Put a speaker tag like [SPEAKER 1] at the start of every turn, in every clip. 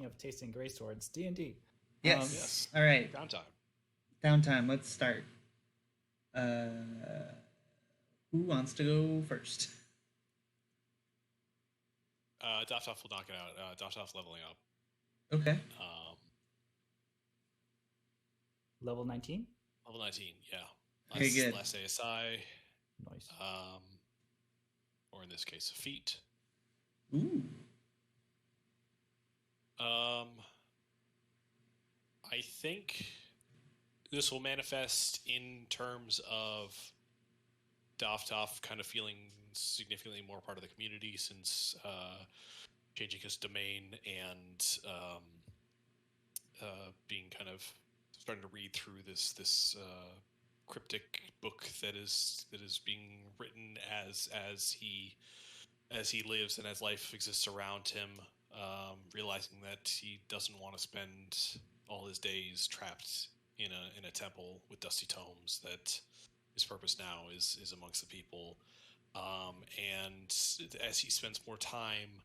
[SPEAKER 1] Speaking of tasting gray swords, D&D.
[SPEAKER 2] Yes.
[SPEAKER 3] Yes.
[SPEAKER 2] All right.
[SPEAKER 3] Downtime.
[SPEAKER 2] Let's start. Who wants to go first?
[SPEAKER 3] Tabletop will knock it out. Tabletop's leveling up.
[SPEAKER 2] Okay.
[SPEAKER 1] Level 19?
[SPEAKER 3] Level 19, yeah.
[SPEAKER 2] Okay, good.
[SPEAKER 3] Last ASI.
[SPEAKER 1] Nice.
[SPEAKER 3] Or in this case, a feat.
[SPEAKER 2] Ooh.
[SPEAKER 3] I think this will manifest in terms of Daftoff kind of feeling significantly more part of the community since changing his domain and being kind of starting to read through this cryptic book that is being written as he lives and as life exists around him, realizing that he doesn't want to spend all his days trapped in a temple with dusty tomes, that his purpose now is amongst the people, and as he spends more time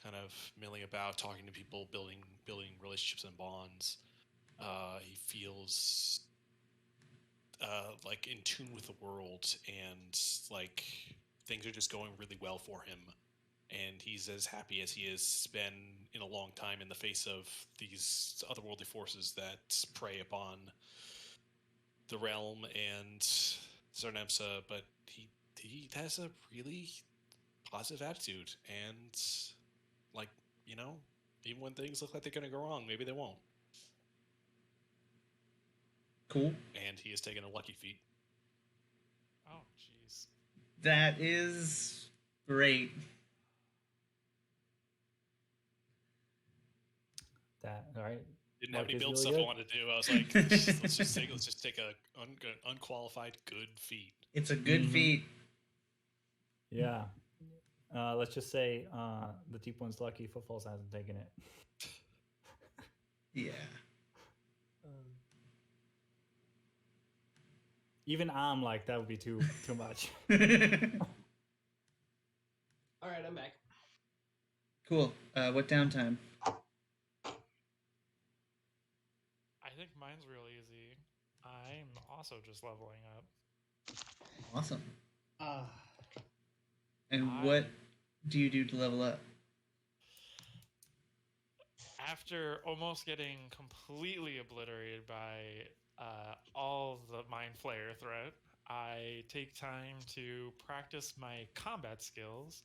[SPEAKER 3] kind of milling about, talking to people, building relationships and bonds, he feels like in tune with the world, and like things are just going really well for him, and he's as happy as he has been in a long time in the face of these otherworldly forces that prey upon the realm and Zarnemsa. But he has a really positive attitude, and like, you know, even when things look like they're going to go wrong, maybe they won't.
[SPEAKER 2] Cool.
[SPEAKER 3] And he has taken a lucky feat.
[SPEAKER 4] Oh, jeez.
[SPEAKER 2] That is great.
[SPEAKER 1] That, all right.
[SPEAKER 3] Didn't have any build
[SPEAKER 1] really
[SPEAKER 3] stuff
[SPEAKER 1] good.
[SPEAKER 3] I wanted to do. I was like, let's just take a unqualified good feat.
[SPEAKER 2] It's a good feat.
[SPEAKER 1] Yeah. Let's just say the deep one's lucky. Footfalls hasn't taken it.
[SPEAKER 2] Yeah.
[SPEAKER 1] Even I'm like, that would be too much.
[SPEAKER 5] All right, I'm back.
[SPEAKER 2] Cool. What downtime?
[SPEAKER 4] I think mine's real easy. I'm also just leveling up.
[SPEAKER 2] Awesome. And what do you do to level up?
[SPEAKER 4] After almost getting completely obliterated by all the Mind Flayer threat, I take time to practice my combat skills,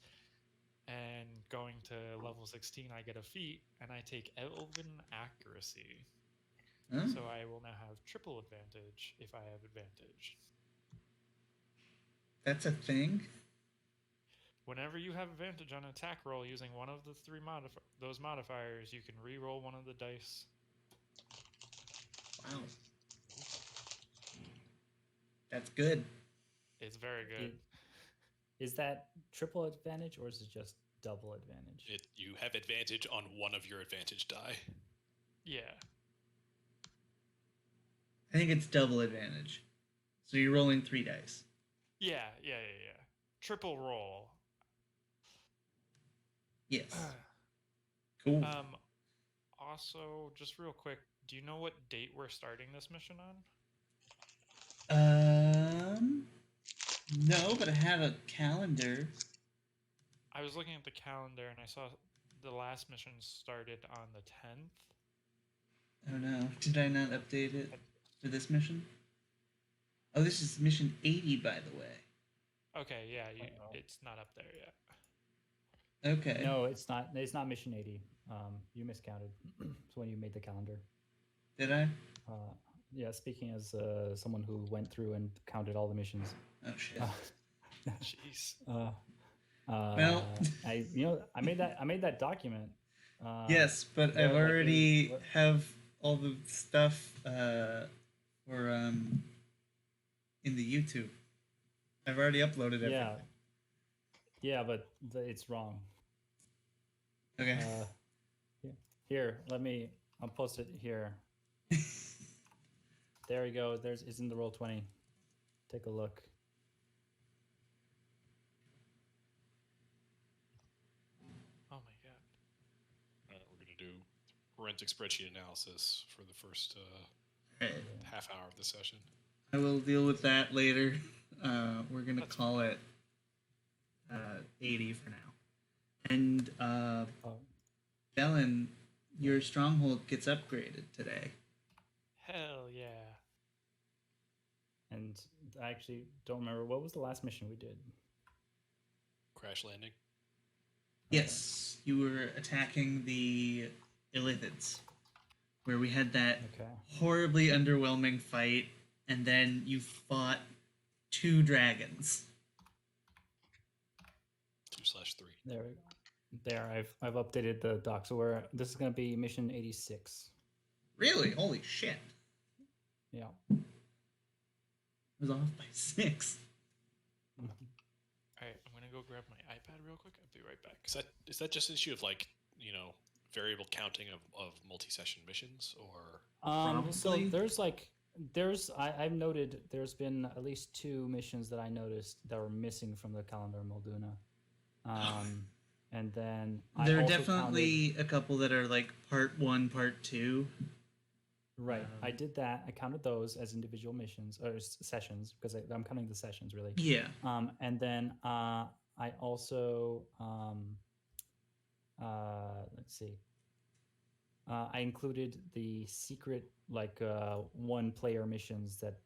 [SPEAKER 4] and going to level 16, I get a feat, and I take Elven Accuracy.
[SPEAKER 2] Huh?
[SPEAKER 4] So I will now have triple advantage if I have advantage.
[SPEAKER 2] That's a thing?
[SPEAKER 4] Whenever you have advantage on an attack roll using one of the three those modifiers, you can re-roll one of the dice.
[SPEAKER 2] Wow. That's good.
[SPEAKER 4] It's very good.
[SPEAKER 1] Is that triple advantage or is it just double advantage?
[SPEAKER 3] You have advantage on one of your advantage die.
[SPEAKER 4] Yeah.
[SPEAKER 2] I think it's double advantage. So you're rolling 3 dice.
[SPEAKER 4] Yeah. Triple roll.
[SPEAKER 2] Yes. Cool.
[SPEAKER 4] Also, just real quick, do you know what date we're starting this mission on?
[SPEAKER 2] No, but I have a calendar.
[SPEAKER 4] I was looking at the calendar and I saw the last mission started on the 10th.
[SPEAKER 2] I don't know. Did I not update it for this mission? Oh, this is mission 80, by the way.
[SPEAKER 4] Okay, yeah, it's not up there yet.
[SPEAKER 2] Okay.
[SPEAKER 1] No, it's not. It's not mission 80. You miscounted. It's when you made the calendar.
[SPEAKER 2] Did I?
[SPEAKER 1] Yeah. Speaking as someone who went through and counted all the missions.
[SPEAKER 2] Oh shit.
[SPEAKER 4] Jeez.
[SPEAKER 2] Well,
[SPEAKER 1] I made that document.
[SPEAKER 2] Yes, but I've already have all the stuff for in the YouTube. I've already uploaded everything.
[SPEAKER 1] Yeah, but it's wrong.
[SPEAKER 2] Okay.
[SPEAKER 1] Here, I'll post it here. There we go. It's in the Roll20. Take a look.
[SPEAKER 4] Oh my god.
[SPEAKER 3] All right, we're gonna do forensic spreadsheet analysis for the first
[SPEAKER 2] Alright.
[SPEAKER 3] half hour of the session.
[SPEAKER 2] I will deal with that later. We're gonna
[SPEAKER 4] That's
[SPEAKER 2] call it 80 for now. And
[SPEAKER 1] Oh,
[SPEAKER 2] Belen, your stronghold gets upgraded today.
[SPEAKER 4] Hell yeah.
[SPEAKER 1] and I actually don't remember what was the last mission we did.
[SPEAKER 3] Crash landing.
[SPEAKER 2] Yes, you were attacking the Illithids, where we had that
[SPEAKER 1] Okay.
[SPEAKER 2] horribly underwhelming fight, and then you fought 2 dragons.
[SPEAKER 3] 2/3.
[SPEAKER 1] There we go. There, I've updated the doc. So this is gonna be mission 86.
[SPEAKER 2] Really? Holy shit.
[SPEAKER 1] Yeah.
[SPEAKER 2] I was off by 6.
[SPEAKER 4] All right, I'm gonna go grab my iPad real quick. I'll be right back.
[SPEAKER 3] Is that just an issue of variable counting of multi-session missions, or
[SPEAKER 1] So
[SPEAKER 2] Probably.
[SPEAKER 1] I've noted there's been at least 2 missions that I noticed that were missing from the calendar Molduna. And then
[SPEAKER 2] There
[SPEAKER 1] I
[SPEAKER 2] are
[SPEAKER 1] also
[SPEAKER 2] definitely a couple that are like part 1, part 2.
[SPEAKER 1] right. I did that. I counted those as individual missions or sessions because I'm counting the sessions really.
[SPEAKER 2] Yeah.
[SPEAKER 1] And then I also let's see. I included the secret one-player missions that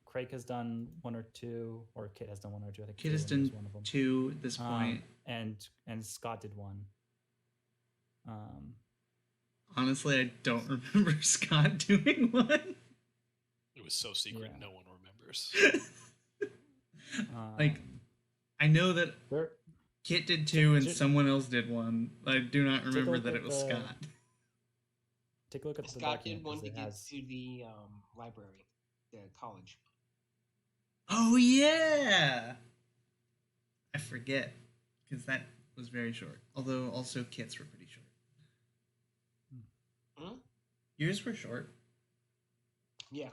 [SPEAKER 1] Craig has done 1 or 2, or Kit has done 1 or 2. I think
[SPEAKER 2] Kid
[SPEAKER 1] 2,
[SPEAKER 2] has
[SPEAKER 1] and there's
[SPEAKER 2] done
[SPEAKER 1] one of them.
[SPEAKER 2] 2 at this point.
[SPEAKER 1] And Scott did 1.
[SPEAKER 2] Honestly, I don't remember Scott doing one.
[SPEAKER 3] it was so secret
[SPEAKER 1] Yeah.
[SPEAKER 3] no one remembers?
[SPEAKER 2] Like, I know that
[SPEAKER 1] there,
[SPEAKER 2] Kit did 2 and
[SPEAKER 1] Just-
[SPEAKER 2] someone else did 1. I do not
[SPEAKER 1] a
[SPEAKER 2] remember
[SPEAKER 1] look
[SPEAKER 2] that
[SPEAKER 1] at
[SPEAKER 2] it was
[SPEAKER 1] the-
[SPEAKER 2] Scott.
[SPEAKER 1] take a look at the
[SPEAKER 5] Scott
[SPEAKER 1] document
[SPEAKER 5] did one
[SPEAKER 1] 'cause
[SPEAKER 5] to
[SPEAKER 1] it
[SPEAKER 5] get
[SPEAKER 1] has.
[SPEAKER 5] to the library, the college.
[SPEAKER 2] Oh, yeah! I forget, because that was very short. Although, also, Kit's were pretty short.
[SPEAKER 5] Hmm?
[SPEAKER 2] Yours were short.
[SPEAKER 5] Yeah,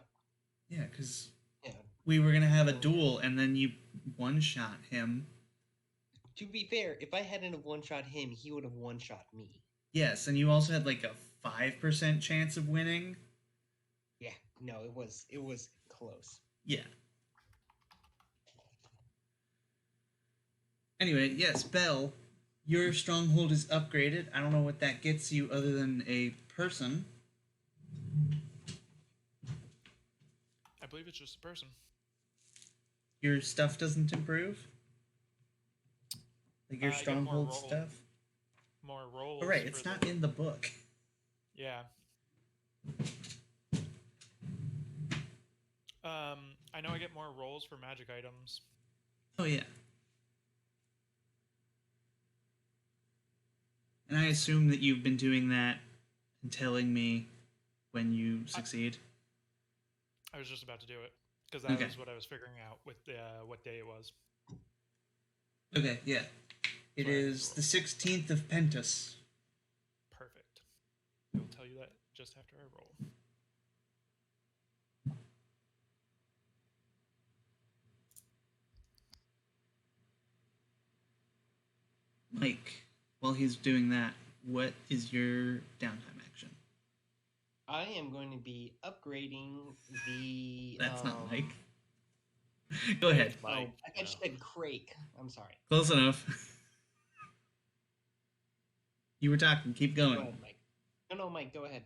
[SPEAKER 2] Yeah, because
[SPEAKER 5] yeah.
[SPEAKER 2] we were going to have a duel, and then you one-shot him.
[SPEAKER 5] To be fair, if I hadn't have one-shot him, he would have one-shot me.
[SPEAKER 2] Yes, and you also had like a 5% chance of winning.
[SPEAKER 5] Yeah, no, it was close.
[SPEAKER 2] Yeah. Anyway, yes, Belle, your stronghold is upgraded. I don't know what that gets you other than a person.
[SPEAKER 4] I believe it's just a person.
[SPEAKER 2] Your stuff doesn't improve? Like your
[SPEAKER 4] I get more
[SPEAKER 2] stronghold
[SPEAKER 4] roll.
[SPEAKER 2] stuff?
[SPEAKER 4] More rolls.
[SPEAKER 2] Oh, right, it's
[SPEAKER 4] for
[SPEAKER 2] not
[SPEAKER 4] the-
[SPEAKER 2] in the book.
[SPEAKER 4] Yeah. I know I get more rolls for magic items.
[SPEAKER 2] Oh, yeah. And I assume that you've been doing that and telling me when you succeed.
[SPEAKER 4] I was just about to do it because that
[SPEAKER 2] Okay.
[SPEAKER 4] was what I was figuring out with what day it was.
[SPEAKER 2] Okay, yeah. It
[SPEAKER 4] Sorry,
[SPEAKER 2] is the 16th of Pentus.
[SPEAKER 4] Perfect. I will tell you that just after I roll.
[SPEAKER 2] Mike, while he's doing that, what is your downtime action?
[SPEAKER 5] I am going to be upgrading the.
[SPEAKER 2] That's not Mike. Go ahead.
[SPEAKER 5] Oh,
[SPEAKER 3] Mike,
[SPEAKER 5] I just said Crake. I'm sorry.
[SPEAKER 2] Close enough. You were talking. Keep
[SPEAKER 5] Go
[SPEAKER 2] going.
[SPEAKER 5] ahead, Mike. No, Mike, go ahead.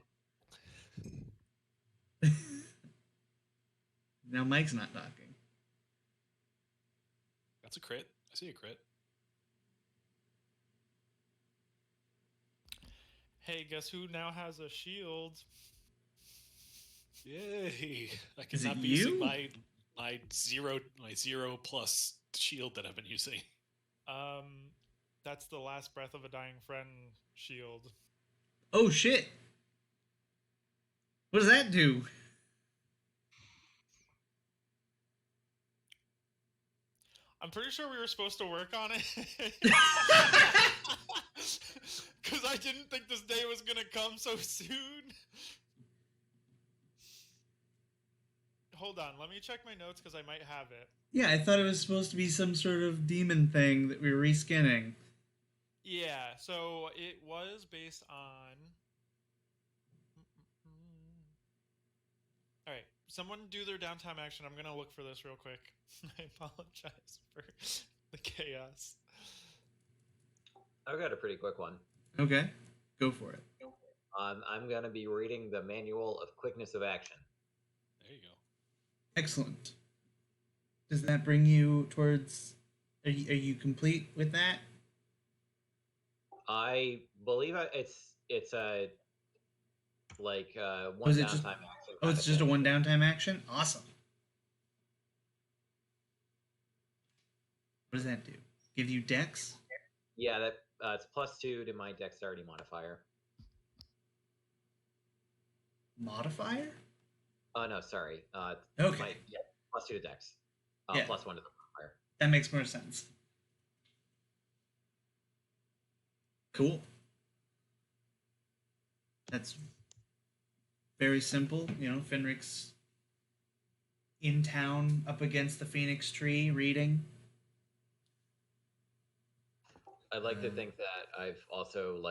[SPEAKER 2] Now Mike's not talking.
[SPEAKER 3] That's a crit. I see a crit.
[SPEAKER 4] Hey, guess who now has a shield?
[SPEAKER 3] Yay! I
[SPEAKER 2] Is it
[SPEAKER 3] cannot be using
[SPEAKER 2] you?
[SPEAKER 3] my zero plus shield that I've been using.
[SPEAKER 4] That's the last breath of a dying friend shield.
[SPEAKER 2] Oh shit! What does that do?
[SPEAKER 4] I'm pretty sure we were supposed to work on it. Because I didn't think this day was going to come so soon. Hold on, let me check my notes because I might have it.
[SPEAKER 2] Yeah, I thought it was supposed to be some sort of demon thing that we were reskinning.
[SPEAKER 4] Yeah, so it was based on. All right, someone do their downtime action. I'm gonna look for this real quick. I apologize for the chaos.
[SPEAKER 6] I've got a pretty quick one.
[SPEAKER 2] Okay, go for it.
[SPEAKER 6] I'm going to be reading the Manual of Quickness of Action.
[SPEAKER 3] There you go.
[SPEAKER 2] Excellent. Does that bring you towards? Are you complete with that?
[SPEAKER 6] I believe it's a one
[SPEAKER 2] is it
[SPEAKER 6] downtime
[SPEAKER 2] just-
[SPEAKER 6] action.
[SPEAKER 2] Oh, it's just a one downtime action. Awesome. What does that do? Give you dex?
[SPEAKER 6] Yeah, that it's +2 to my dexterity modifier.
[SPEAKER 2] Modifier?
[SPEAKER 6] Oh no, sorry.
[SPEAKER 2] Okay.
[SPEAKER 6] +2 to dex.
[SPEAKER 2] Yeah.
[SPEAKER 6] +1 to the modifier.
[SPEAKER 2] That makes more sense. Cool. That's very simple. You know, Finrick's in town up against the Phoenix tree reading.
[SPEAKER 6] I'd like to think that I've also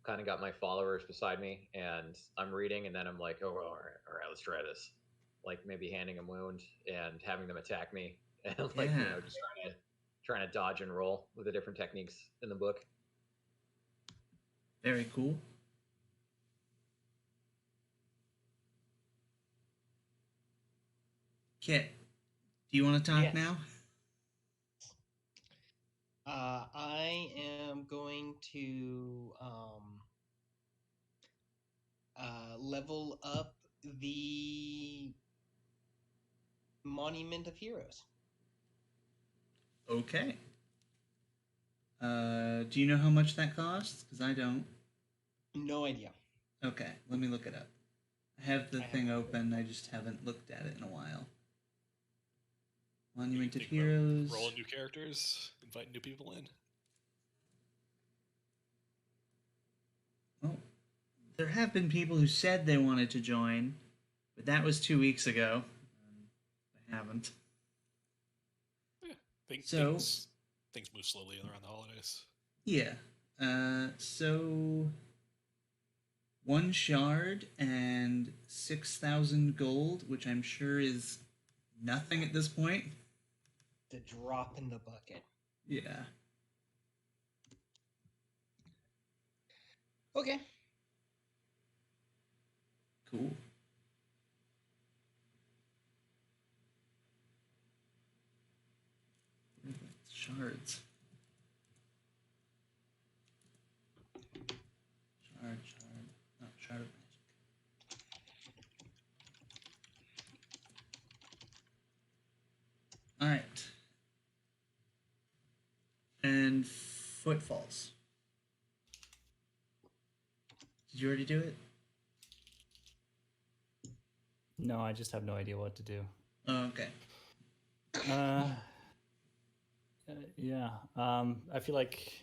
[SPEAKER 6] kind of got my followers beside me, and I'm reading, and then I'm like, oh, all right, let's try this. Like maybe handing them wound and having them attack me, and just trying to dodge and roll with the different techniques in the book.
[SPEAKER 2] Very cool. Kit, do you want to talk
[SPEAKER 5] Yes.
[SPEAKER 2] now?
[SPEAKER 5] I am going to level up the Monument of Heroes.
[SPEAKER 2] Okay. Do you know how much that costs? Because I don't.
[SPEAKER 5] No idea.
[SPEAKER 2] Okay, let me look it up. I have the
[SPEAKER 5] I
[SPEAKER 2] thing
[SPEAKER 5] haven't.
[SPEAKER 2] open, I just haven't looked at it in a while. Monument of
[SPEAKER 3] Think about
[SPEAKER 2] Heroes.
[SPEAKER 3] Rolling new characters, inviting new people in.
[SPEAKER 2] Oh, there have been people who said they wanted to join, but that was 2 weeks ago. I haven't. So-
[SPEAKER 3] Things move slowly around the holidays.
[SPEAKER 2] Yeah. So 1 shard and 6,000 gold, which I'm sure is nothing at this point.
[SPEAKER 5] The drop in the bucket.
[SPEAKER 2] Yeah.
[SPEAKER 5] Okay.
[SPEAKER 2] Cool. Shards. Shard. Oh, shard of magic. Alright. And footfalls. Did you already do it?
[SPEAKER 1] No, I just have no idea what to do.
[SPEAKER 2] Oh, okay.
[SPEAKER 1] Yeah. I feel like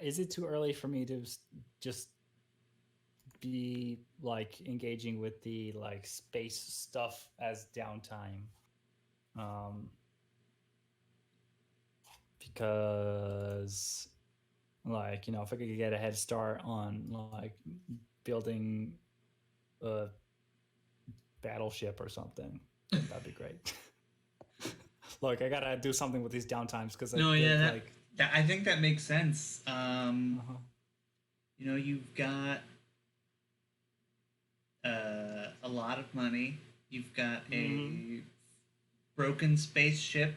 [SPEAKER 1] is it too early for me to just be engaging with the space stuff as downtime? Because if I could get a head start on building a battleship or something, that'd be great. Look, I gotta do something with these downtimes because
[SPEAKER 2] I think that makes sense.
[SPEAKER 1] uh-huh.
[SPEAKER 2] You've got a lot of money. You've got a broken spaceship.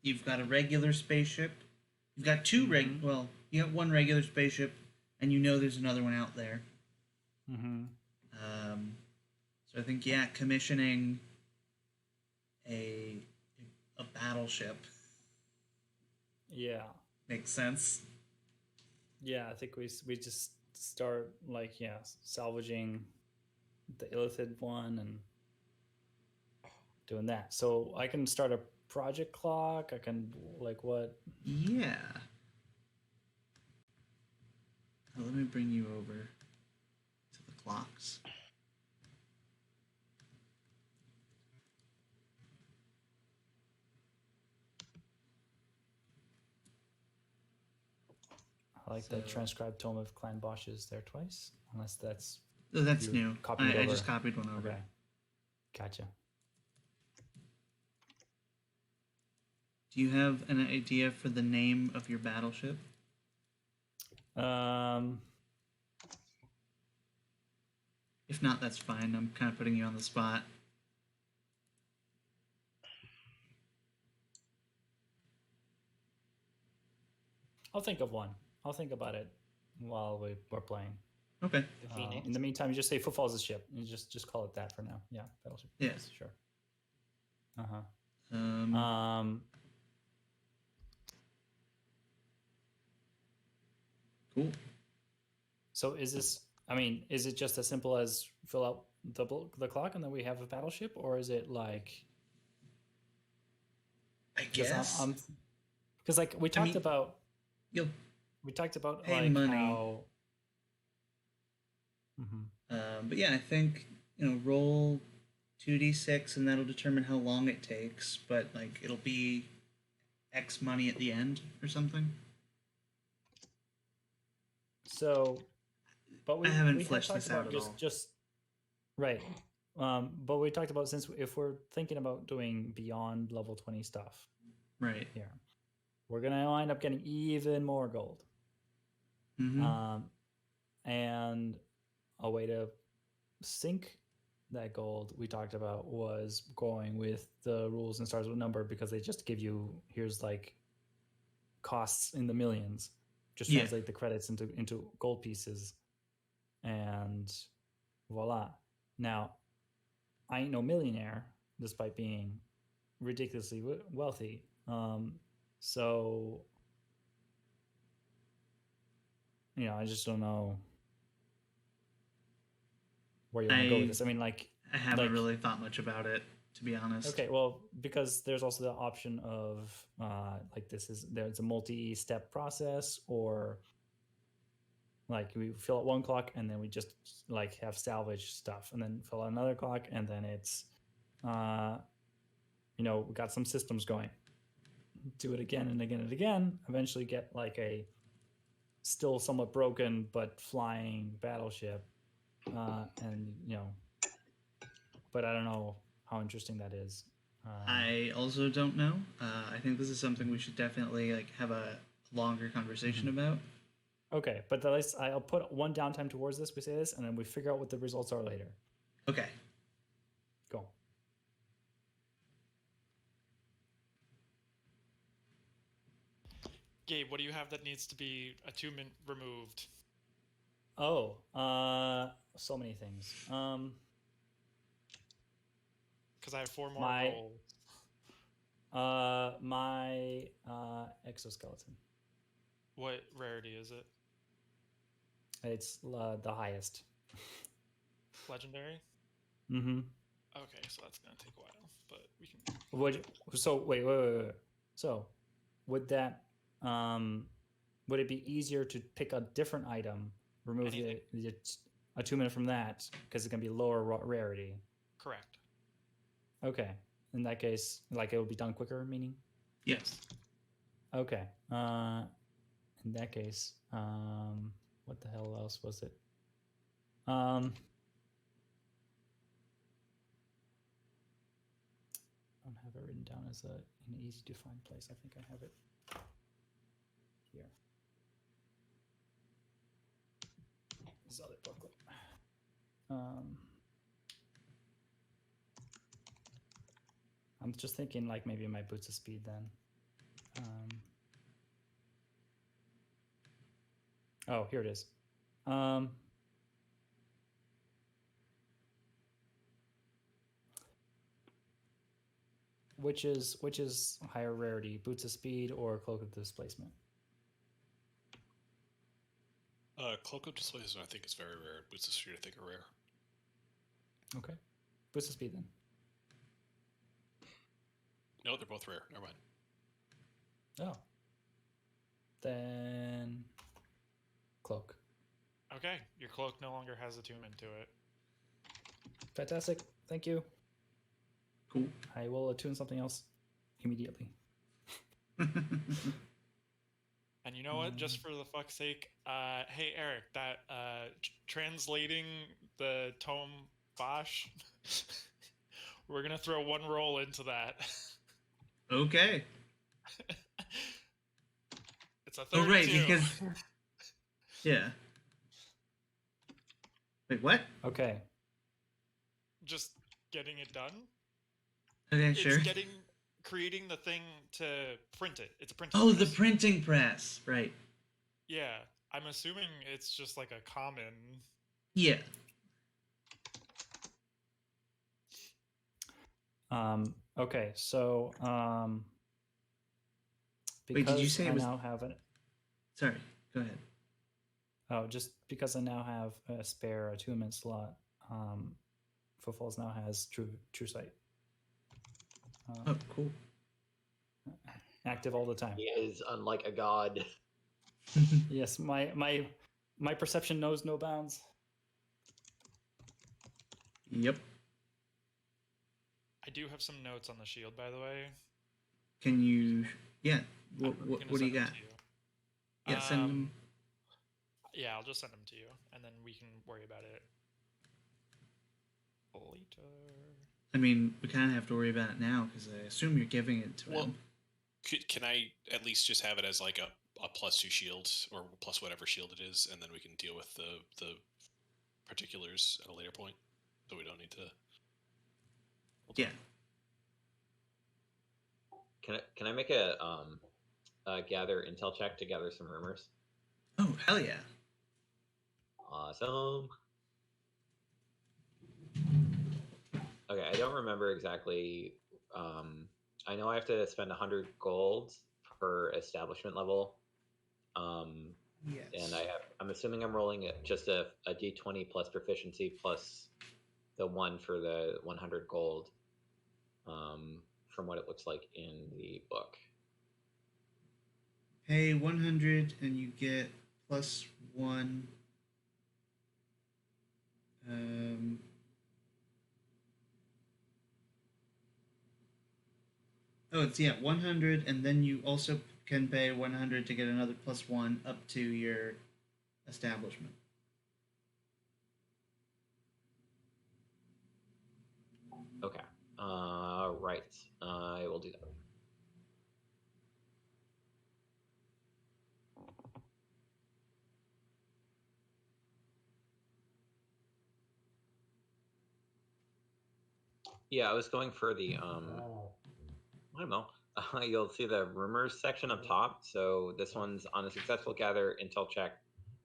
[SPEAKER 2] You've got a regular spaceship. You've got two you got one regular spaceship, and there's another one out there.
[SPEAKER 1] Mm-hmm.
[SPEAKER 2] So I think commissioning a battleship makes sense.
[SPEAKER 1] Yeah, I think we just start salvaging the Illithid one and doing that. So I can start a project clock. I can what?
[SPEAKER 2] Yeah. Let me bring you over to the clocks.
[SPEAKER 1] I like the
[SPEAKER 2] So-
[SPEAKER 1] transcribed tome of Clan Bosch's there twice, unless that's
[SPEAKER 2] Oh, that's
[SPEAKER 1] You
[SPEAKER 2] new.
[SPEAKER 1] copied
[SPEAKER 2] I
[SPEAKER 1] over.
[SPEAKER 2] just copied one over.
[SPEAKER 1] okay. Gotcha.
[SPEAKER 2] Do you have an idea for the name of your battleship? If not, that's fine. I'm kind of putting you on the spot.
[SPEAKER 1] I'll think of one. I'll think about it while we're playing.
[SPEAKER 2] Okay.
[SPEAKER 5] The Phoenix.
[SPEAKER 1] In the meantime, you just say Footfall's a ship. You just call it that for now. Yeah, battleship.
[SPEAKER 2] Yeah.
[SPEAKER 1] Yes, sure. Uh-huh.
[SPEAKER 2] Cool.
[SPEAKER 1] So is this? I mean, is it just as simple as fill out the clock and then we have a battleship, or is it like?
[SPEAKER 2] I guess.
[SPEAKER 1] Because like we talked
[SPEAKER 2] mean,
[SPEAKER 1] about.
[SPEAKER 2] You'll
[SPEAKER 1] We talked about
[SPEAKER 2] pay
[SPEAKER 1] like
[SPEAKER 2] money.
[SPEAKER 1] how. Mhm.
[SPEAKER 2] But yeah, I think roll 2d6 and that'll determine how long it takes. But like it'll be X money at the end or something.
[SPEAKER 1] So, but we
[SPEAKER 2] I haven't
[SPEAKER 1] we had
[SPEAKER 2] fleshed
[SPEAKER 1] talked
[SPEAKER 2] this out
[SPEAKER 1] about
[SPEAKER 2] at all.
[SPEAKER 1] just right. But we talked about since if we're thinking about doing beyond level 20 stuff
[SPEAKER 2] Right.
[SPEAKER 1] here, we're gonna wind up getting even more gold.
[SPEAKER 2] Mm-hmm.
[SPEAKER 1] And a way to sink that gold we talked about was going with the rules and stars with number, because they just give you here's like costs in the millions. Just
[SPEAKER 2] Yeah.
[SPEAKER 1] translate the credits into gold pieces, and voila. Now, I ain't no millionaire, despite being ridiculously wealthy. So I just don't know where you want to go with this. I mean, like,
[SPEAKER 2] I haven't
[SPEAKER 1] like-
[SPEAKER 2] really thought much about it, to be honest.
[SPEAKER 1] okay, well, because there's also the option of like there's a multi-step process, or like we fill out one clock and then we just like have salvage stuff, and then fill out another clock, and then it's we got some systems going. Do it again and again and again. Eventually get like a still somewhat broken but flying battleship, and but I don't know how interesting that is.
[SPEAKER 2] I also don't know. I think this is something we should definitely like have a longer conversation about.
[SPEAKER 1] Okay, but at least I'll put one downtime towards this. We say this, and then we figure out what the results are later.
[SPEAKER 2] Okay.
[SPEAKER 1] Go.
[SPEAKER 4] Gabe, what do you have that needs to be attunement removed?
[SPEAKER 1] Oh, so many things.
[SPEAKER 4] Because I have 4 more
[SPEAKER 1] My-
[SPEAKER 4] rolls.
[SPEAKER 1] My exoskeleton.
[SPEAKER 4] What rarity is it?
[SPEAKER 1] It's the highest.
[SPEAKER 4] Legendary?
[SPEAKER 1] Mm-hmm.
[SPEAKER 4] Okay, so that's gonna take a while, but we can.
[SPEAKER 1] Wait. So, would that would it be easier to pick a different item, remove the attunement from that, because it's gonna be lower rarity?
[SPEAKER 4] Correct.
[SPEAKER 1] Okay. In that case, like it will be done quicker, meaning?
[SPEAKER 2] Yes.
[SPEAKER 1] Okay. In that case, what the hell else was it? I don't have it written down as in an easy to find place. I think I have it here. This other booklet. I'm just thinking like maybe my boots of speed then. Oh, here it is. Which is higher rarity, boots of speed or cloak of displacement?
[SPEAKER 3] Cloak of Displacement, I think, is very rare. Boots of Speed, I think, are rare.
[SPEAKER 1] Okay, boots of speed then.
[SPEAKER 3] No, they're both rare. Never mind.
[SPEAKER 1] Oh, then cloak.
[SPEAKER 4] Okay, your cloak no longer has attunement to it.
[SPEAKER 1] Fantastic. Thank you.
[SPEAKER 2] Cool.
[SPEAKER 1] I will attune something else immediately.
[SPEAKER 4] And you know what? Just for the fuck's sake, hey Eric, that translating the tome Bosch, we're gonna throw one roll into that.
[SPEAKER 2] Okay.
[SPEAKER 4] It's a 32.
[SPEAKER 2] Oh, right, because yeah. Wait, what?
[SPEAKER 1] Okay.
[SPEAKER 4] Just getting it done.
[SPEAKER 2] Okay,
[SPEAKER 4] It's
[SPEAKER 2] sure.
[SPEAKER 4] creating the thing to print it. It's a printing
[SPEAKER 2] Oh,
[SPEAKER 4] press.
[SPEAKER 2] the printing press, right?
[SPEAKER 4] Yeah, I'm assuming it's just like a common.
[SPEAKER 2] Yeah.
[SPEAKER 1] Okay, so
[SPEAKER 2] Wait, did you
[SPEAKER 1] because
[SPEAKER 2] say
[SPEAKER 1] I
[SPEAKER 2] it was?
[SPEAKER 1] now have an
[SPEAKER 2] Sorry, go ahead.
[SPEAKER 1] just because I now have a spare attunement slot, Footfalls now has true sight.
[SPEAKER 2] Oh, cool.
[SPEAKER 1] Active all the time.
[SPEAKER 6] He is unlike a god.
[SPEAKER 1] Yes, my perception knows no bounds.
[SPEAKER 2] Yep.
[SPEAKER 4] I do have some notes on the shield, by the way.
[SPEAKER 2] Can you? Yeah.
[SPEAKER 4] I'm
[SPEAKER 2] What
[SPEAKER 4] gonna
[SPEAKER 2] do you
[SPEAKER 4] send them
[SPEAKER 2] got?
[SPEAKER 4] to you.
[SPEAKER 2] Yeah, send them.
[SPEAKER 4] Yeah, I'll just send them to you, and then we can worry about it later.
[SPEAKER 2] I mean, we kind of have to worry about it now because I assume you're giving it to
[SPEAKER 3] Well,
[SPEAKER 2] him.
[SPEAKER 3] Can I at least just have it as like a +2 shield or plus whatever shield it is, and then we can deal with the particulars at a later point, so we don't need to.
[SPEAKER 2] Yeah.
[SPEAKER 6] Can I make a gather intel check to gather some rumors?
[SPEAKER 2] Oh, hell yeah.
[SPEAKER 6] Awesome. Okay, I don't remember exactly. I know I have to spend 100 gold per establishment level.
[SPEAKER 2] Yes.
[SPEAKER 6] And I'm assuming I'm rolling just a d20 plus proficiency plus the 1 for the 100 gold. From what it looks like in the book.
[SPEAKER 2] Pay 100 and you get +1. Oh, it's 100, and then you also can pay 100 to get another +1 up to your establishment.
[SPEAKER 6] Okay. Right. I will do that. Yeah, I was going for the I don't know. You'll see the rumors section up top. So this one's on a successful gather intel check.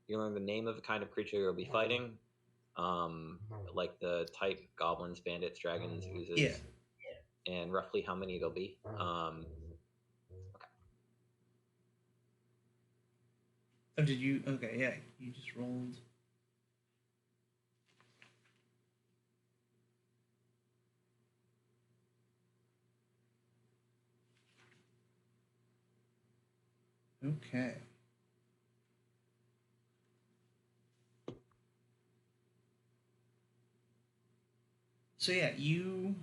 [SPEAKER 6] You learn the name of the kind of creature you'll be fighting, like the type: goblins, bandits, dragons, oozes,
[SPEAKER 2] Yeah.
[SPEAKER 6] and roughly how many there'll be. Okay.
[SPEAKER 2] Oh, did you? Okay, yeah. You just rolled. Okay. So yeah, you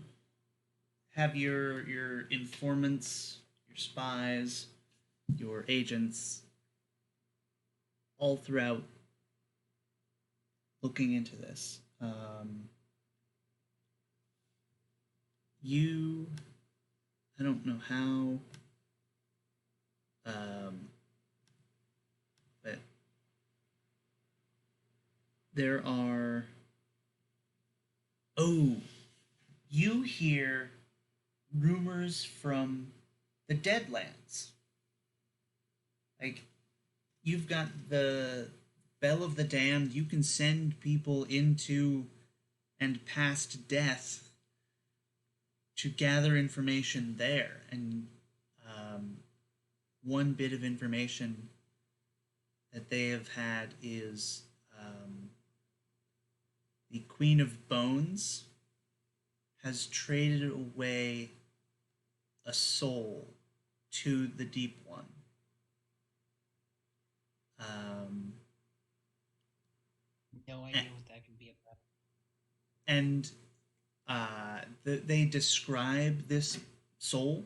[SPEAKER 2] have your informants, your spies, your agents all throughout looking into this. I don't know how, but there are. Oh, you hear rumors from the Deadlands. Like, you've got the Bell of the Damned. You can send people into and past death to gather information there. And one bit of information that they have had is the Queen of Bones has traded away a soul to the Deep One.
[SPEAKER 5] No idea what that could be about.
[SPEAKER 2] And they describe this soul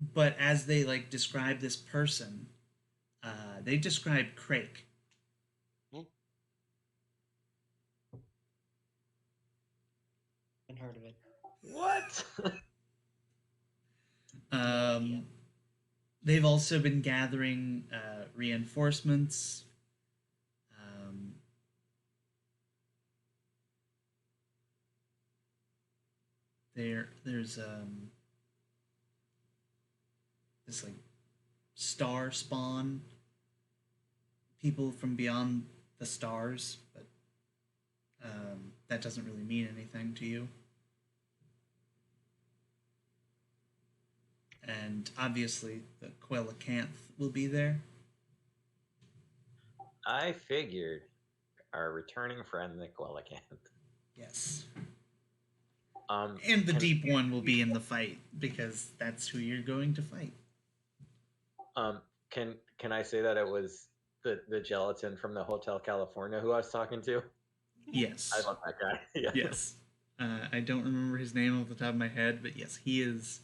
[SPEAKER 2] but as they like describe this person, they describe Crake.
[SPEAKER 5] Haven't heard of it.
[SPEAKER 6] What?
[SPEAKER 5] idea.
[SPEAKER 2] They've also been gathering reinforcements. There's this like star spawn, people from beyond the stars, but that doesn't really mean anything to you. And obviously, the Quellacanth will be there.
[SPEAKER 6] I figured our returning friend, the Quellacanth.
[SPEAKER 2] Yes.
[SPEAKER 6] And
[SPEAKER 2] the Deep One will be in the fight, because that's who you're going to fight.
[SPEAKER 6] Can I say that it was the gelatin from the Hotel California who I was talking to?
[SPEAKER 2] Yes.
[SPEAKER 6] I love that guy. Yeah.
[SPEAKER 2] Yes. I don't remember his name off the top of my head, but yes, he is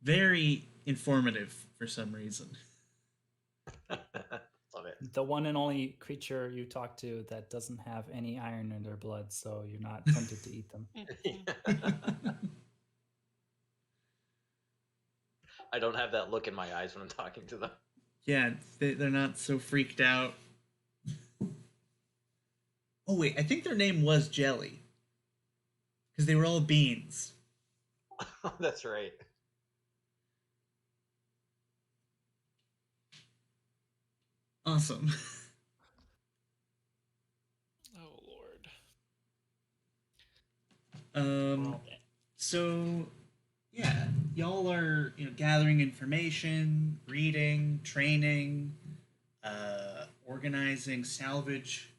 [SPEAKER 2] very informative for some reason.
[SPEAKER 6] Love it.
[SPEAKER 1] The one and only creature you talk to that doesn't have any iron in their blood, so you're not tempted to eat them.
[SPEAKER 6] I don't have that look in my eyes when I'm talking to them.
[SPEAKER 2] Yeah, they're not so freaked out. Oh wait, I think their name was Jelly, because they were all beans.
[SPEAKER 6] That's right.
[SPEAKER 2] Awesome.
[SPEAKER 4] Oh Lord.
[SPEAKER 2] So yeah, y'all are gathering information, reading, training, organizing salvage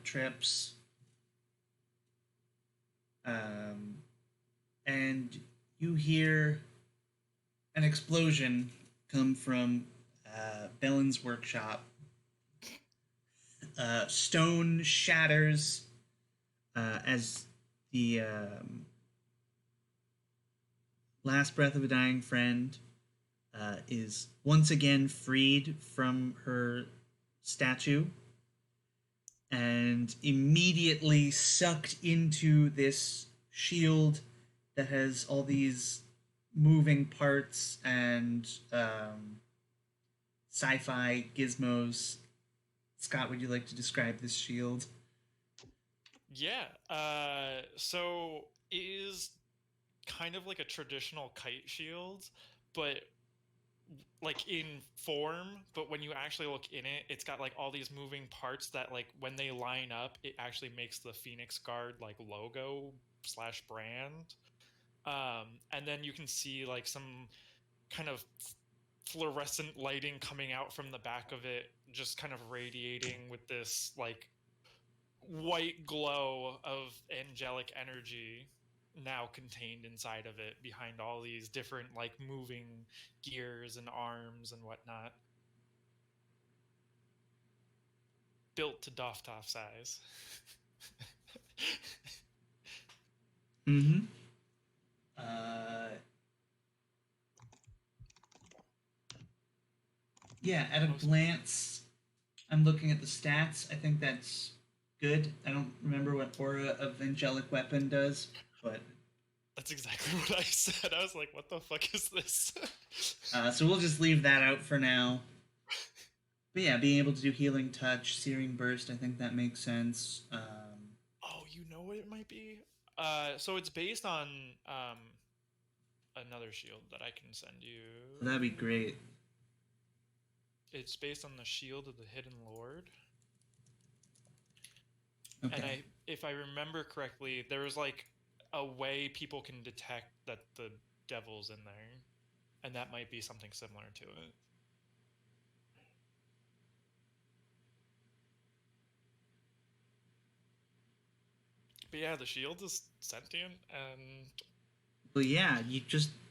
[SPEAKER 2] trips, and you hear an explosion come from Bellin's workshop. Stone shatters as the last breath of a dying friend is once again freed from her statue and immediately sucked into this shield that has all these moving parts and sci-fi gizmos. Scott, would you like to describe this shield?
[SPEAKER 4] Yeah. So it is kind of like a traditional kite shield, but like in form, but when you actually look in it, it's got like all these moving parts that like when they line up, it actually makes the Phoenix Guard like logo / brand. And then you can see like some kind of fluorescent lighting coming out from the back of it, just kind of radiating with this like white glow of angelic energy now contained inside of it, behind all these different like moving gears and arms and whatnot, built to Doftov size.
[SPEAKER 2] Mm-hmm. Yeah, at a glance, I'm looking at the stats. I think that's good. I don't remember what Aura of Angelic Weapon does, but
[SPEAKER 4] That's exactly what I said. I was like, what the fuck is this?
[SPEAKER 2] so we'll just leave that out for now. But yeah, being able to do Healing Touch, Searing Burst, I think that makes sense.
[SPEAKER 4] Oh, you know what it might be? So it's based on another shield that I can send you.
[SPEAKER 2] That'd be great.
[SPEAKER 4] It's based on the Shield of the Hidden Lord.
[SPEAKER 2] Okay.
[SPEAKER 4] And if I remember correctly, there was like a way people can detect that the devil's in there, and that might be something similar to it. But yeah, the shield is sentient, and
[SPEAKER 2] Well, yeah,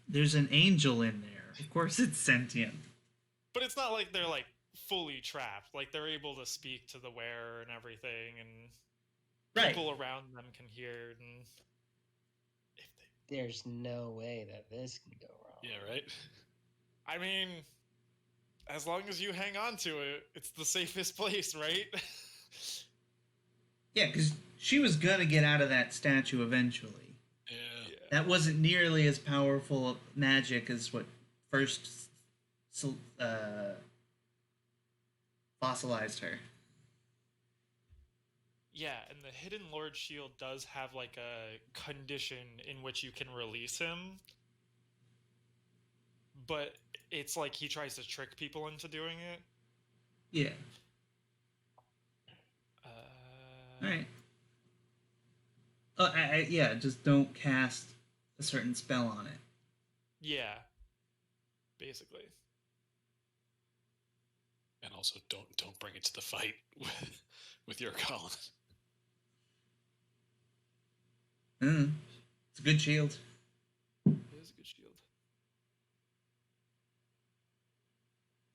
[SPEAKER 2] there's an angel in there. Of course it's sentient.
[SPEAKER 4] but it's not like they're like fully trapped. Like they're able to speak to the wearer and everything, and
[SPEAKER 2] Right.
[SPEAKER 4] people around them can hear. And
[SPEAKER 5] There's no way that this can go wrong.
[SPEAKER 3] Yeah, right?
[SPEAKER 4] I mean, as long as you hang on to it, it's the safest place, right?
[SPEAKER 2] Yeah, because she was gonna get out of that statue eventually.
[SPEAKER 3] Yeah.
[SPEAKER 2] That wasn't nearly as powerful of magic as what first fossilized her.
[SPEAKER 4] Yeah, and the Hidden Lord shield does have like a condition in which you can release him. But it's like he tries to trick people into doing it.
[SPEAKER 2] Yeah. All right. Yeah, just don't cast a certain spell on it.
[SPEAKER 4] Yeah. Basically.
[SPEAKER 3] And also don't bring it to the fight with your Colin.
[SPEAKER 2] It's a good shield.
[SPEAKER 4] It is a good shield.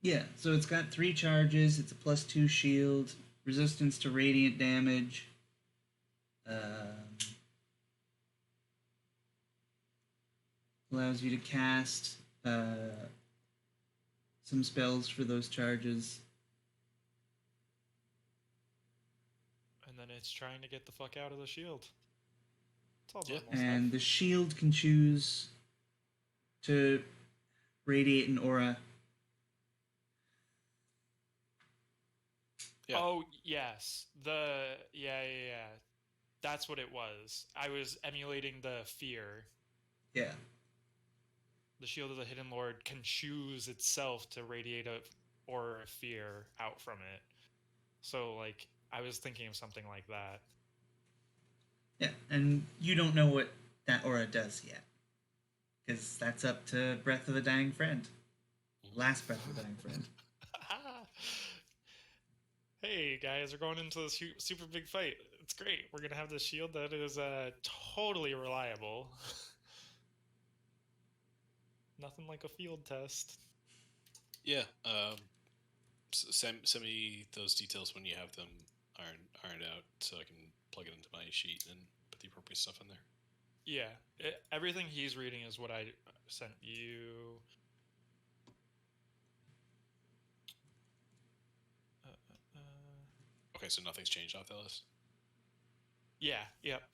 [SPEAKER 2] Yeah, so it's got 3 charges. It's a +2 shield, resistance to radiant damage. Allows you to cast some spells for those charges.
[SPEAKER 4] And then it's trying to get the fuck out of the shield. It's all
[SPEAKER 3] Yeah.
[SPEAKER 4] normal
[SPEAKER 2] And
[SPEAKER 4] stuff.
[SPEAKER 2] the shield can choose to radiate an aura.
[SPEAKER 3] Yeah.
[SPEAKER 4] Oh, yes. Yeah. That's what it was. I was emulating the fear.
[SPEAKER 2] Yeah.
[SPEAKER 4] The shield of the Hidden Lord can choose itself to radiate a aura of fear out from it. So, like, I was thinking of something like that.
[SPEAKER 2] Yeah, and you don't know what that aura does yet. Because that's up to Breath of a Dying Friend. Last Breath of a Dying Friend.
[SPEAKER 4] Hey, guys, we're going into this super big fight. It's great. We're going to have this shield that is totally reliable. Nothing like a field test.
[SPEAKER 3] Yeah. Send me those details when you have them ironed out, so I can plug it into my sheet and put the appropriate stuff in there.
[SPEAKER 4] Yeah, everything he's reading is what I sent you.
[SPEAKER 3] Okay, so nothing's changed off that list.
[SPEAKER 4] Yeah.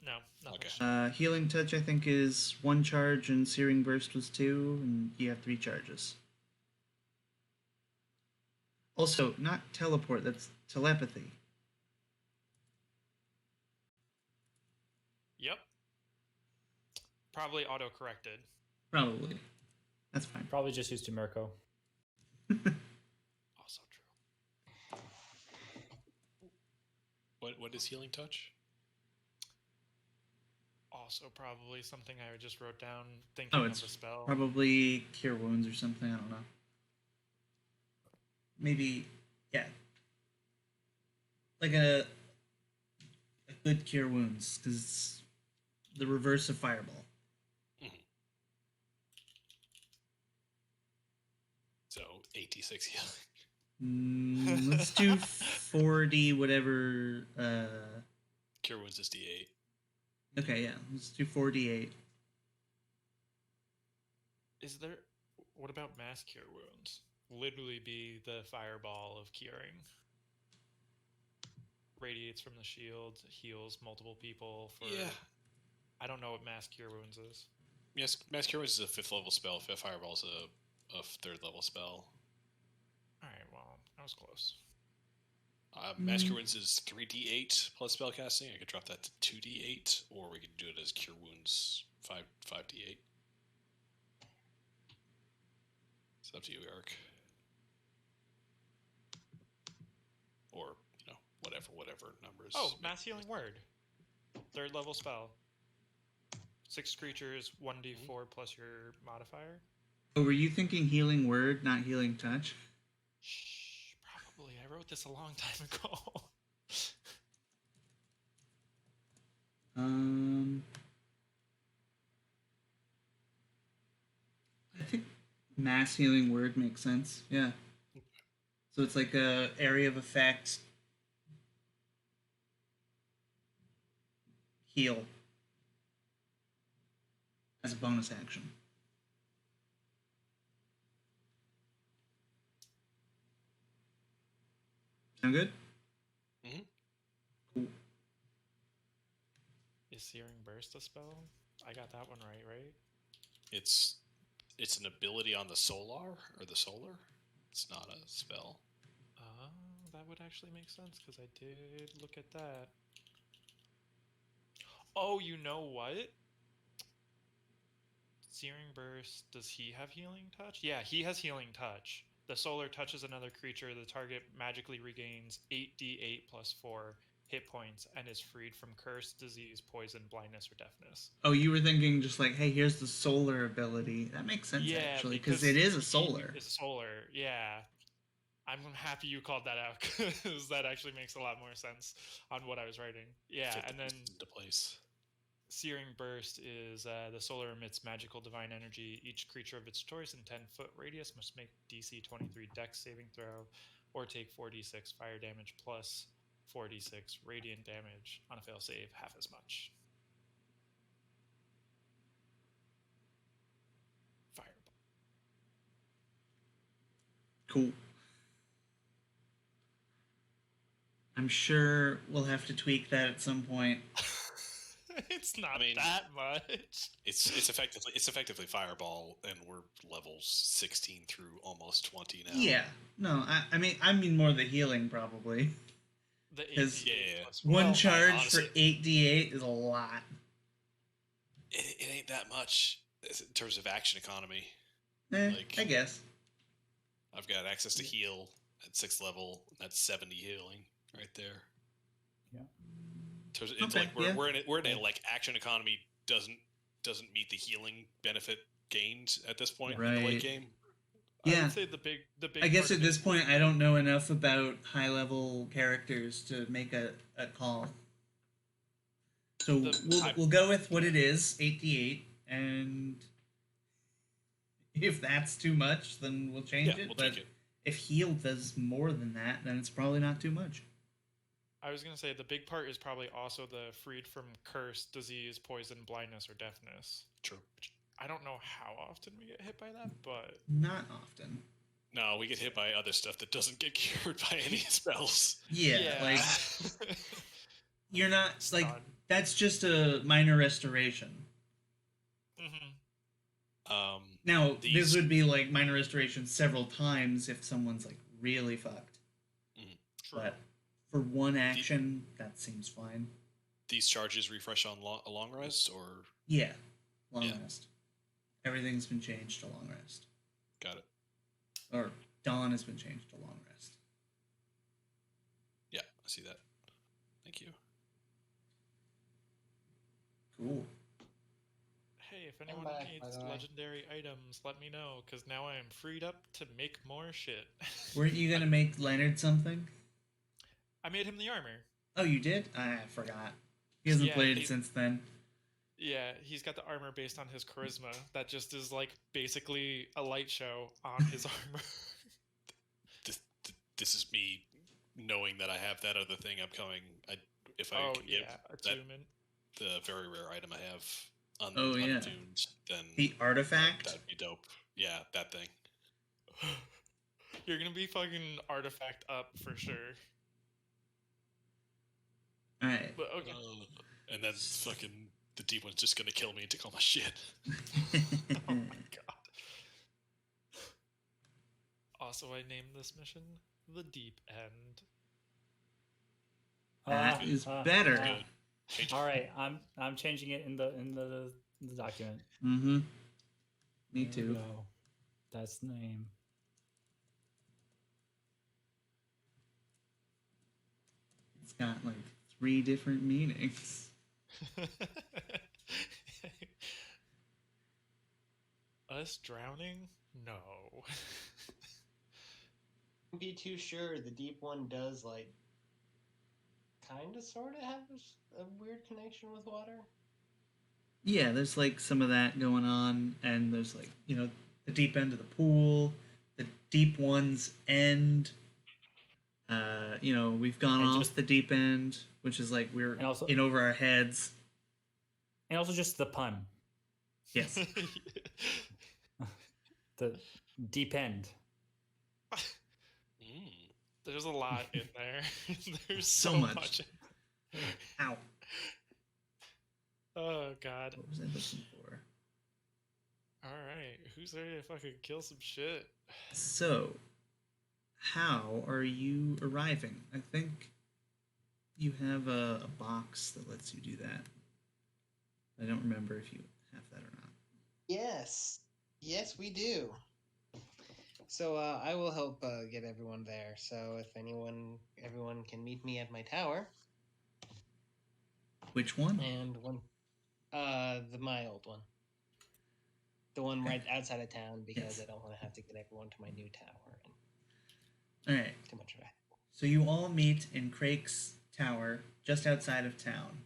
[SPEAKER 4] No, nothing.
[SPEAKER 3] Okay.
[SPEAKER 2] Healing Touch, I think, is 1 charge, and Searing Burst was 2, and you have 3 charges. Also, not teleport, that's telepathy.
[SPEAKER 4] Yep. Probably auto-corrected.
[SPEAKER 2] Probably. That's fine.
[SPEAKER 1] Probably just used to Mirko.
[SPEAKER 3] Also true. What is Healing Touch?
[SPEAKER 4] Also, probably something I just wrote down thinking of the spell.
[SPEAKER 2] Probably Cure Wounds or something, I don't know. Maybe, yeah. Like a good Cure Wounds, because it's the reverse of Fireball.
[SPEAKER 3] So 86 healing.
[SPEAKER 2] Let's do 40 whatever.
[SPEAKER 3] Cure Wounds is D8.
[SPEAKER 2] Okay, yeah. Let's do 4d8.
[SPEAKER 4] Is there... What about Mass Cure Wounds? Literally be the fireball of curing. Radiates from the shield, heals multiple people for...
[SPEAKER 3] Yeah.
[SPEAKER 4] I don't know what Mass Cure Wounds is.
[SPEAKER 3] Yes, Mass Cure Wounds is a 5th level spell. Fireball is a 3rd level spell.
[SPEAKER 4] Alright, well, I was close.
[SPEAKER 3] Mass Cure Wounds is 3d8 plus spellcasting. I could drop that to 2d8, or we could do it as Cure Wounds 5d8. It's up to you, Eric. Or, whatever numbers.
[SPEAKER 4] Oh, Mass Healing Word. 3rd level spell. 6 creatures, 1d4 plus your modifier.
[SPEAKER 2] Oh, were you thinking Healing Word, not Healing Touch?
[SPEAKER 4] Shh, probably. I wrote this a long time ago.
[SPEAKER 2] I think Mass Healing Word makes sense. Yeah. So it's like a area of effect. Heal. as a bonus action. Sound good?
[SPEAKER 3] Mm-hmm.
[SPEAKER 2] Cool.
[SPEAKER 4] Is Searing Burst a spell? I got that one right?
[SPEAKER 3] It's an ability on the solar or the solar. It's not a spell.
[SPEAKER 4] That would actually make sense because I did look at that. Oh, you know what? Searing Burst, does he have Healing Touch? Yeah, he has Healing Touch. The solar touches another creature. The target magically regains 8d8 plus 4 hit points and is freed from curse, disease, poison, blindness, or deafness.
[SPEAKER 2] Oh, you were thinking just like, hey, here's the solar ability. That makes sense,
[SPEAKER 4] Yeah,
[SPEAKER 2] actually, because it is a solar.
[SPEAKER 4] It's solar, yeah. I'm happy you called that out because that actually makes a lot more sense on what I was writing. Yeah,
[SPEAKER 3] Fit the
[SPEAKER 4] and then
[SPEAKER 3] pieces into place.
[SPEAKER 4] Searing Burst is the solar emits magical divine energy. Each creature of its choice in 10-foot radius must make DC 23 Dex saving throw or take 4d6 fire damage plus 4d6 radiant damage on a fail save, half as much. Fireball.
[SPEAKER 2] Cool. I'm sure we'll have to tweak that at some point.
[SPEAKER 4] It's not
[SPEAKER 3] I mean,
[SPEAKER 4] that much.
[SPEAKER 3] It's effectively fireball, and we're levels 16 through almost 20 now.
[SPEAKER 2] Yeah. No, I mean more the healing probably.
[SPEAKER 4] The
[SPEAKER 2] 'Cause
[SPEAKER 4] 8d8
[SPEAKER 3] Yeah.
[SPEAKER 4] plus
[SPEAKER 2] One
[SPEAKER 4] well,
[SPEAKER 2] charge
[SPEAKER 3] honestly-
[SPEAKER 2] for 8d8 is a lot.
[SPEAKER 3] It ain't that much in terms of action economy.
[SPEAKER 2] I guess.
[SPEAKER 3] I've got access to heal at 6th level. That's 70 healing right there.
[SPEAKER 1] Yeah.
[SPEAKER 3] So it's
[SPEAKER 2] Okay,
[SPEAKER 3] like
[SPEAKER 2] yeah.
[SPEAKER 3] we're in a like action economy doesn't meet the healing benefit gained at this point in the
[SPEAKER 2] Right.
[SPEAKER 3] late game.
[SPEAKER 4] I
[SPEAKER 2] Yeah.
[SPEAKER 4] would say the big
[SPEAKER 2] I guess
[SPEAKER 4] part
[SPEAKER 2] at
[SPEAKER 4] of
[SPEAKER 2] this
[SPEAKER 4] it-
[SPEAKER 2] point I don't know enough about high level characters to make a call. So we'll go with what it is, 8d8, and if that's too much, then we'll change
[SPEAKER 3] Yeah,
[SPEAKER 2] it.
[SPEAKER 3] we'll
[SPEAKER 2] But
[SPEAKER 3] take it.
[SPEAKER 2] if heal does more than that, then it's probably not too much.
[SPEAKER 4] I was gonna say the big part is probably also the freed from curse, disease, poison, blindness, or deafness.
[SPEAKER 3] True.
[SPEAKER 4] I don't know how often we get hit by that, but
[SPEAKER 2] Not often.
[SPEAKER 3] No, we get hit by other stuff that doesn't get cured by any spells.
[SPEAKER 2] Yeah, like you're not like
[SPEAKER 4] Stun.
[SPEAKER 2] that's just a minor restoration.
[SPEAKER 4] Mhm.
[SPEAKER 2] Now this
[SPEAKER 3] These-
[SPEAKER 2] would be like minor restoration several times if someone's like really fucked.
[SPEAKER 4] True.
[SPEAKER 2] But for one action, that seems fine.
[SPEAKER 3] These charges refresh on a long rest, or
[SPEAKER 2] Yeah, long
[SPEAKER 3] Yeah.
[SPEAKER 2] rest. Everything's been changed to long rest,
[SPEAKER 3] got it?
[SPEAKER 2] or dawn has been changed to long rest.
[SPEAKER 3] Yeah, I see that. Thank you.
[SPEAKER 2] Cool.
[SPEAKER 4] Hey, if anyone
[SPEAKER 5] back, by
[SPEAKER 4] needs
[SPEAKER 5] the way.
[SPEAKER 4] legendary items, let me know, because now I am freed up to make more shit.
[SPEAKER 2] Weren't you gonna make Leonard something?
[SPEAKER 4] I made him the armor.
[SPEAKER 2] Oh, you did? I forgot. He hasn't
[SPEAKER 4] Yeah,
[SPEAKER 2] played
[SPEAKER 4] he-
[SPEAKER 2] since then.
[SPEAKER 4] Yeah, he's got the armor based on his charisma. That just is like basically a light show on his armor.
[SPEAKER 3] This is me knowing that I have that other thing upcoming. If I
[SPEAKER 4] Oh
[SPEAKER 3] can get
[SPEAKER 4] yeah,
[SPEAKER 3] that
[SPEAKER 4] attunement.
[SPEAKER 3] the very rare item I have
[SPEAKER 2] Oh, yeah.
[SPEAKER 3] untuned, then
[SPEAKER 2] The artifact?
[SPEAKER 3] that'd be dope. Yeah, that thing.
[SPEAKER 4] You're gonna be fucking artifact up for sure.
[SPEAKER 2] Alright.
[SPEAKER 4] But okay.
[SPEAKER 3] And then fucking the deep one's just gonna kill me and take all my shit.
[SPEAKER 4] Oh my god. Also, I named this mission the Deep End.
[SPEAKER 2] That is better.
[SPEAKER 3] Good. Change
[SPEAKER 1] All right, I'm changing it in the document.
[SPEAKER 2] Mm-hmm. Me
[SPEAKER 1] There we
[SPEAKER 2] too.
[SPEAKER 1] go. That's the name.
[SPEAKER 2] It's got like 3 different meanings.
[SPEAKER 4] Us drowning? No.
[SPEAKER 5] Wouldn't be too sure. The deep one does like kind of sort of have a weird connection with water.
[SPEAKER 2] Yeah, there's like some of that going on, and there's like, the deep end of the pool, the deep one's end. We've gone
[SPEAKER 1] And
[SPEAKER 2] off
[SPEAKER 1] just-
[SPEAKER 2] the deep end, which is like we're
[SPEAKER 1] And also-
[SPEAKER 2] in over our heads.
[SPEAKER 1] And also just the pun.
[SPEAKER 2] Yes.
[SPEAKER 1] The deep end.
[SPEAKER 4] There's a lot in there. There's
[SPEAKER 2] So
[SPEAKER 4] so
[SPEAKER 2] much.
[SPEAKER 4] much.
[SPEAKER 2] Ow.
[SPEAKER 4] Oh god.
[SPEAKER 2] What was I looking for?
[SPEAKER 4] All right, who's ready to fucking kill some shit?
[SPEAKER 2] So, how are you arriving? I think you have a box that lets you do that. I don't remember if you have that or not.
[SPEAKER 5] Yes. Yes, we do. So I will help get everyone there. So if everyone can meet me at my tower.
[SPEAKER 2] Which one?
[SPEAKER 5] And my old one. The one right outside of town, because
[SPEAKER 2] Yes.
[SPEAKER 5] I don't want to have to get everyone to my new tower. And
[SPEAKER 2] All right.
[SPEAKER 5] too much of that.
[SPEAKER 2] So you all meet in Craig's tower just outside of town.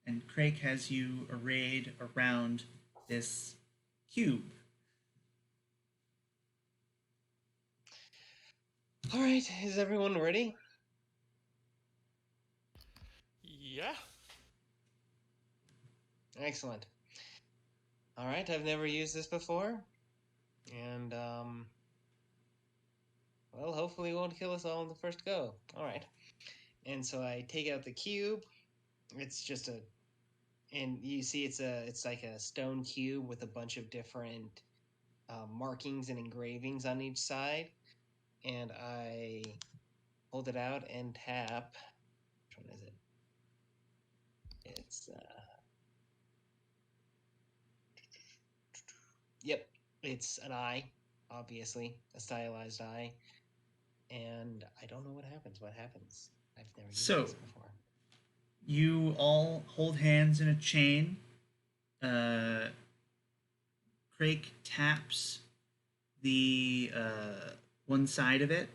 [SPEAKER 2] And Craig has you arrayed around this cube.
[SPEAKER 5] All right, is everyone ready?
[SPEAKER 4] Yeah.
[SPEAKER 5] Excellent. All right, I've never used this before. And, well, hopefully it won't kill us all in the first go. All right. And so I take out the cube. It's just and you see it's like a stone cube with a bunch of different markings and engravings on each side. And I hold it out and tap. Which one is it? It's yep, it's an eye, obviously a stylized eye, and I don't know what happens. What happens? I've never used
[SPEAKER 2] So-
[SPEAKER 5] this before.
[SPEAKER 2] You all hold hands in a chain. Craig taps the one side of it,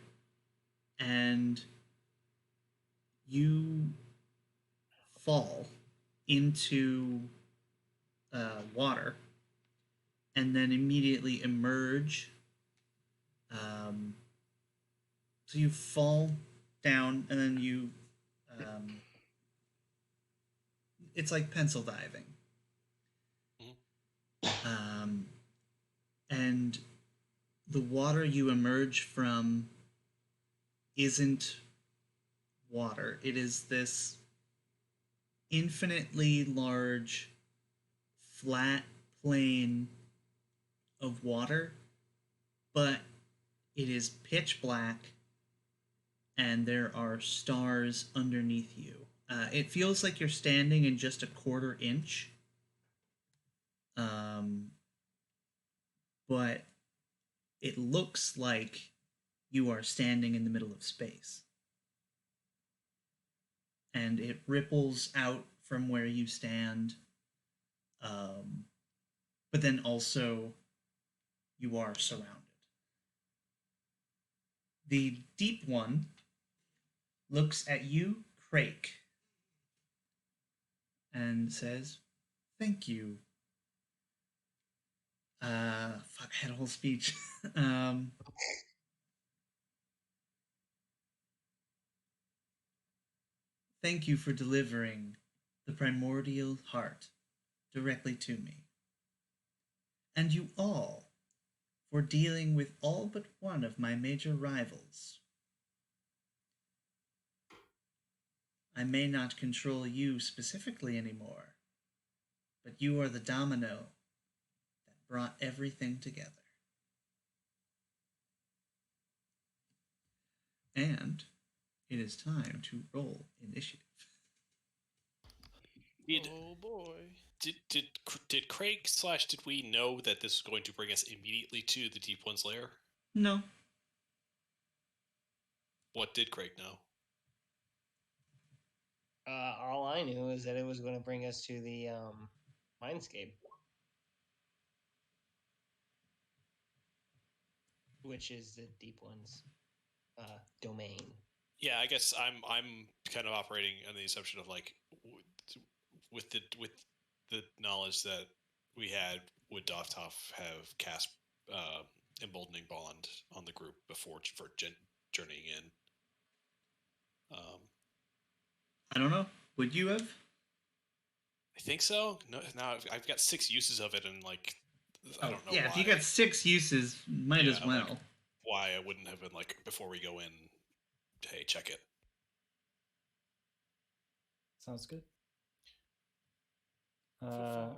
[SPEAKER 2] and you fall into water, and then immediately emerge. So you fall down, and then you. It's like pencil diving. And the water you emerge from isn't water. It is this infinitely large, flat plane of water, but it is pitch black, and there are stars underneath you. It feels like you're standing in just a quarter inch. But it looks like you are standing in the middle of space. And it ripples out from where you stand. But then also you are surrounded. The deep one looks at you, Craig, and says, "Thank you." Fuck, I had a whole speech. Thank you for delivering the primordial heart directly to me. And you all for dealing with all but one of my major rivals. I may not control you specifically anymore, but you are the domino that brought everything together. And it is time to roll initiative.
[SPEAKER 4] Oh boy.
[SPEAKER 3] Did Craig / did we know that this was going to bring us immediately to the Deep One's lair?
[SPEAKER 2] No.
[SPEAKER 3] What did Craig know?
[SPEAKER 5] All I knew is that it was going to bring us to the Mindscape, which is the Deep One's domain.
[SPEAKER 3] Yeah, I guess I'm kind of operating on the assumption of like with the knowledge that we had, would Doftov have cast Emboldening Bond on the group before for journeying in?
[SPEAKER 2] I don't know. Would you have?
[SPEAKER 3] I think so. No, now I've got 6 uses of it, and like I don't know.
[SPEAKER 2] Yeah,
[SPEAKER 3] why.
[SPEAKER 2] if you got 6 uses, might as
[SPEAKER 3] Yeah,
[SPEAKER 2] well.
[SPEAKER 3] like, why I wouldn't have been like before we go in. Hey, check it.
[SPEAKER 1] Sounds good.
[SPEAKER 2] Right.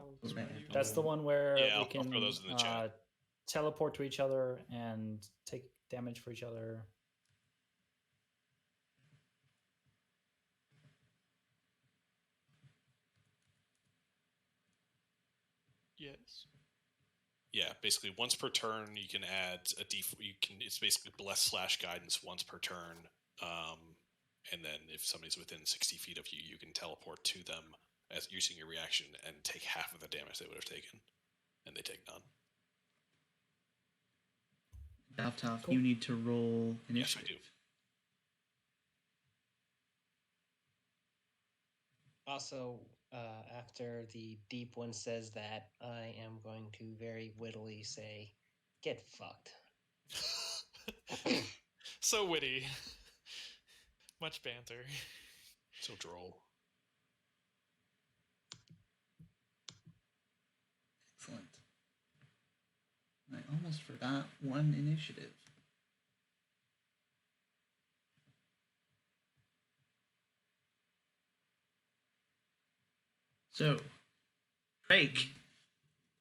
[SPEAKER 1] That's the one where
[SPEAKER 3] Yeah,
[SPEAKER 1] we
[SPEAKER 3] I'll
[SPEAKER 1] can
[SPEAKER 3] throw those in the chat.
[SPEAKER 1] teleport to each other and take damage for each other.
[SPEAKER 4] Yes.
[SPEAKER 3] Yeah, basically once per turn you can add a you can. It's basically bless / guidance once per turn, and then if somebody's within 60 feet of you, you can teleport to them as using your reaction and take half of the damage they would have taken, and they take none.
[SPEAKER 2] Tabletop,
[SPEAKER 1] Cool.
[SPEAKER 2] you need to roll
[SPEAKER 3] Yes,
[SPEAKER 2] initiative.
[SPEAKER 3] I do.
[SPEAKER 5] Also, after the deep one says that, I am going to very wittily say, "Get fucked."
[SPEAKER 4] So witty. Much banter.
[SPEAKER 3] So droll.
[SPEAKER 2] Excellent. I almost forgot one initiative. So, Drake,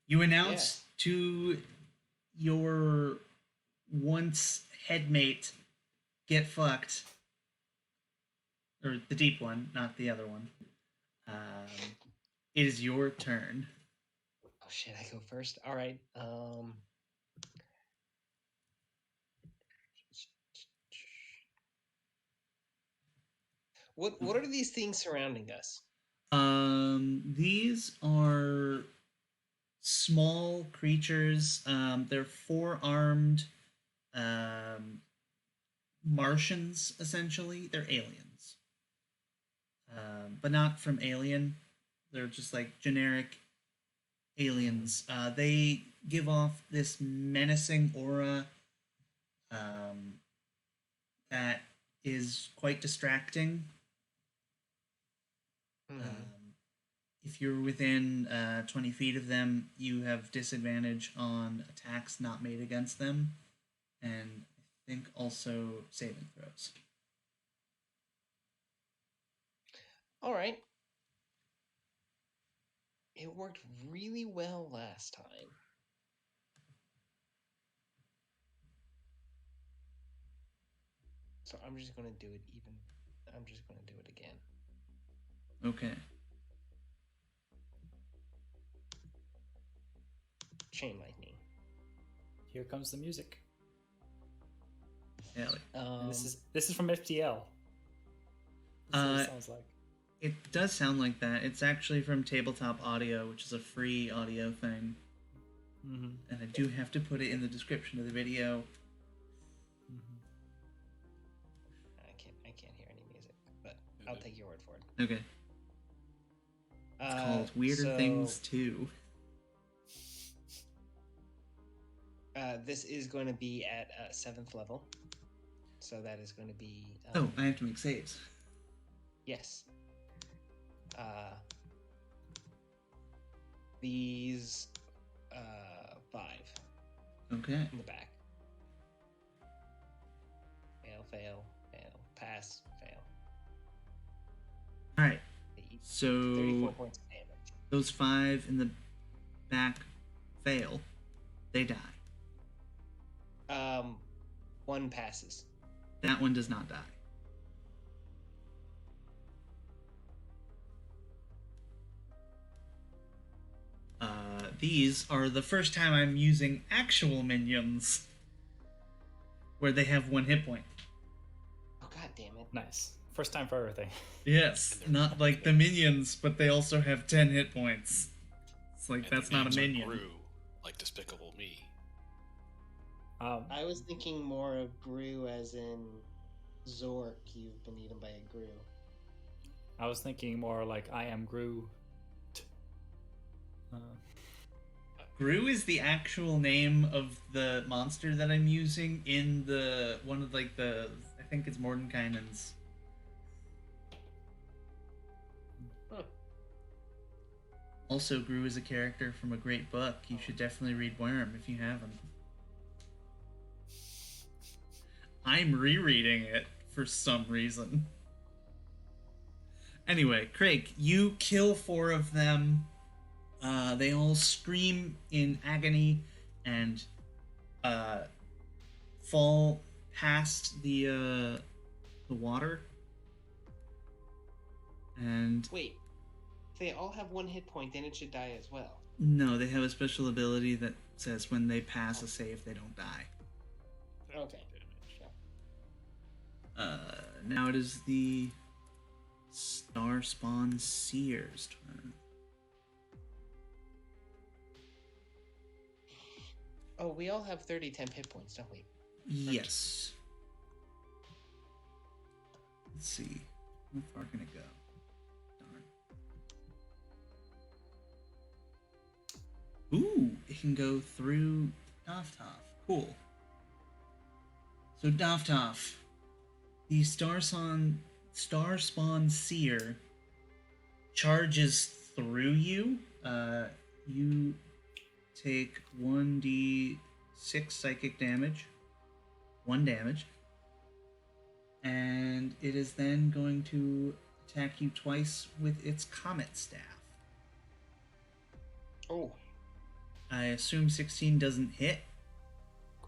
[SPEAKER 2] you announce to your once headmate, "Get fucked." Or the deep one, not the other one. It is your turn.
[SPEAKER 5] Oh shit! I go first. All right. What are these things surrounding us?
[SPEAKER 2] These are small creatures. They're 4-armed Martians, essentially. They're aliens. But not from Alien. They're just like generic aliens. They give off this menacing aura that is quite distracting. If you're within 20 feet of them, you have disadvantage on attacks not made against them, and I think also saving throws.
[SPEAKER 5] All right. It worked really well last time. So I'm just going to do it even. I'm just going to do it again.
[SPEAKER 2] Okay.
[SPEAKER 5] Chain lightning.
[SPEAKER 1] Here comes the music.
[SPEAKER 2] Yeah.
[SPEAKER 1] And this is from FTL. That's what it sounds like.
[SPEAKER 2] It does sound like that. It's actually from Tabletop Audio, which is a free audio thing.
[SPEAKER 1] Mm-hmm.
[SPEAKER 2] And I do have to put it in the description of the video.
[SPEAKER 1] Mm-hmm.
[SPEAKER 5] I can't hear any music, but I'll take your word for it.
[SPEAKER 2] Okay. It's called Weirder Things 2.
[SPEAKER 5] This is going to be at 7th level. So that is going to be...
[SPEAKER 2] I have to make saves.
[SPEAKER 5] Yes. These 5
[SPEAKER 2] Okay.
[SPEAKER 5] in the back. Fail, pass, fail.
[SPEAKER 2] Alright.
[SPEAKER 5] So 34
[SPEAKER 2] So
[SPEAKER 5] points of damage.
[SPEAKER 2] those 5 in the back fail. They die.
[SPEAKER 5] 1 passes.
[SPEAKER 2] That one does not die. These are the first time I'm using actual minions where they have 1 hit point.
[SPEAKER 5] Oh god damn it.
[SPEAKER 1] Nice. First time for everything.
[SPEAKER 2] Yes, not like the minions, but they also have 10 hit points. It's like,
[SPEAKER 3] And
[SPEAKER 2] that's
[SPEAKER 3] the
[SPEAKER 2] not a
[SPEAKER 3] names are
[SPEAKER 2] minion.
[SPEAKER 3] Gru, like Despicable Me.
[SPEAKER 5] I was thinking more of Gru as in Zork, you've been eaten by a Gru.
[SPEAKER 1] I was thinking more like I am Gru.
[SPEAKER 2] Gru is the actual name of the monster that I'm using in the one of like the I think it's Mordenkainen's. also grew as a character from a great book. You should definitely read Worm if you haven't. I'm rereading it for some reason. Anyway, Craig, you kill 4 of them. They all scream in agony and fall past the water. And
[SPEAKER 5] Wait, if they all have 1 hit point, then it should die as well.
[SPEAKER 2] no, they have a special ability that says when they pass a save, they don't die.
[SPEAKER 5] Okay.
[SPEAKER 2] Now it is the Starspawn Seer's turn.
[SPEAKER 5] Oh, we all have 30 temp hit points, don't we?
[SPEAKER 2] Yes. Let's see. How far can it go? Darn. Ooh, it can go through Dovtov. Cool. So Dovtov, the Starspawn Seer charges through you. You take 1d6 psychic damage. 1 damage. And it is then going to attack you twice with its comet staff.
[SPEAKER 5] Oh.
[SPEAKER 2] I assume 16 doesn't hit,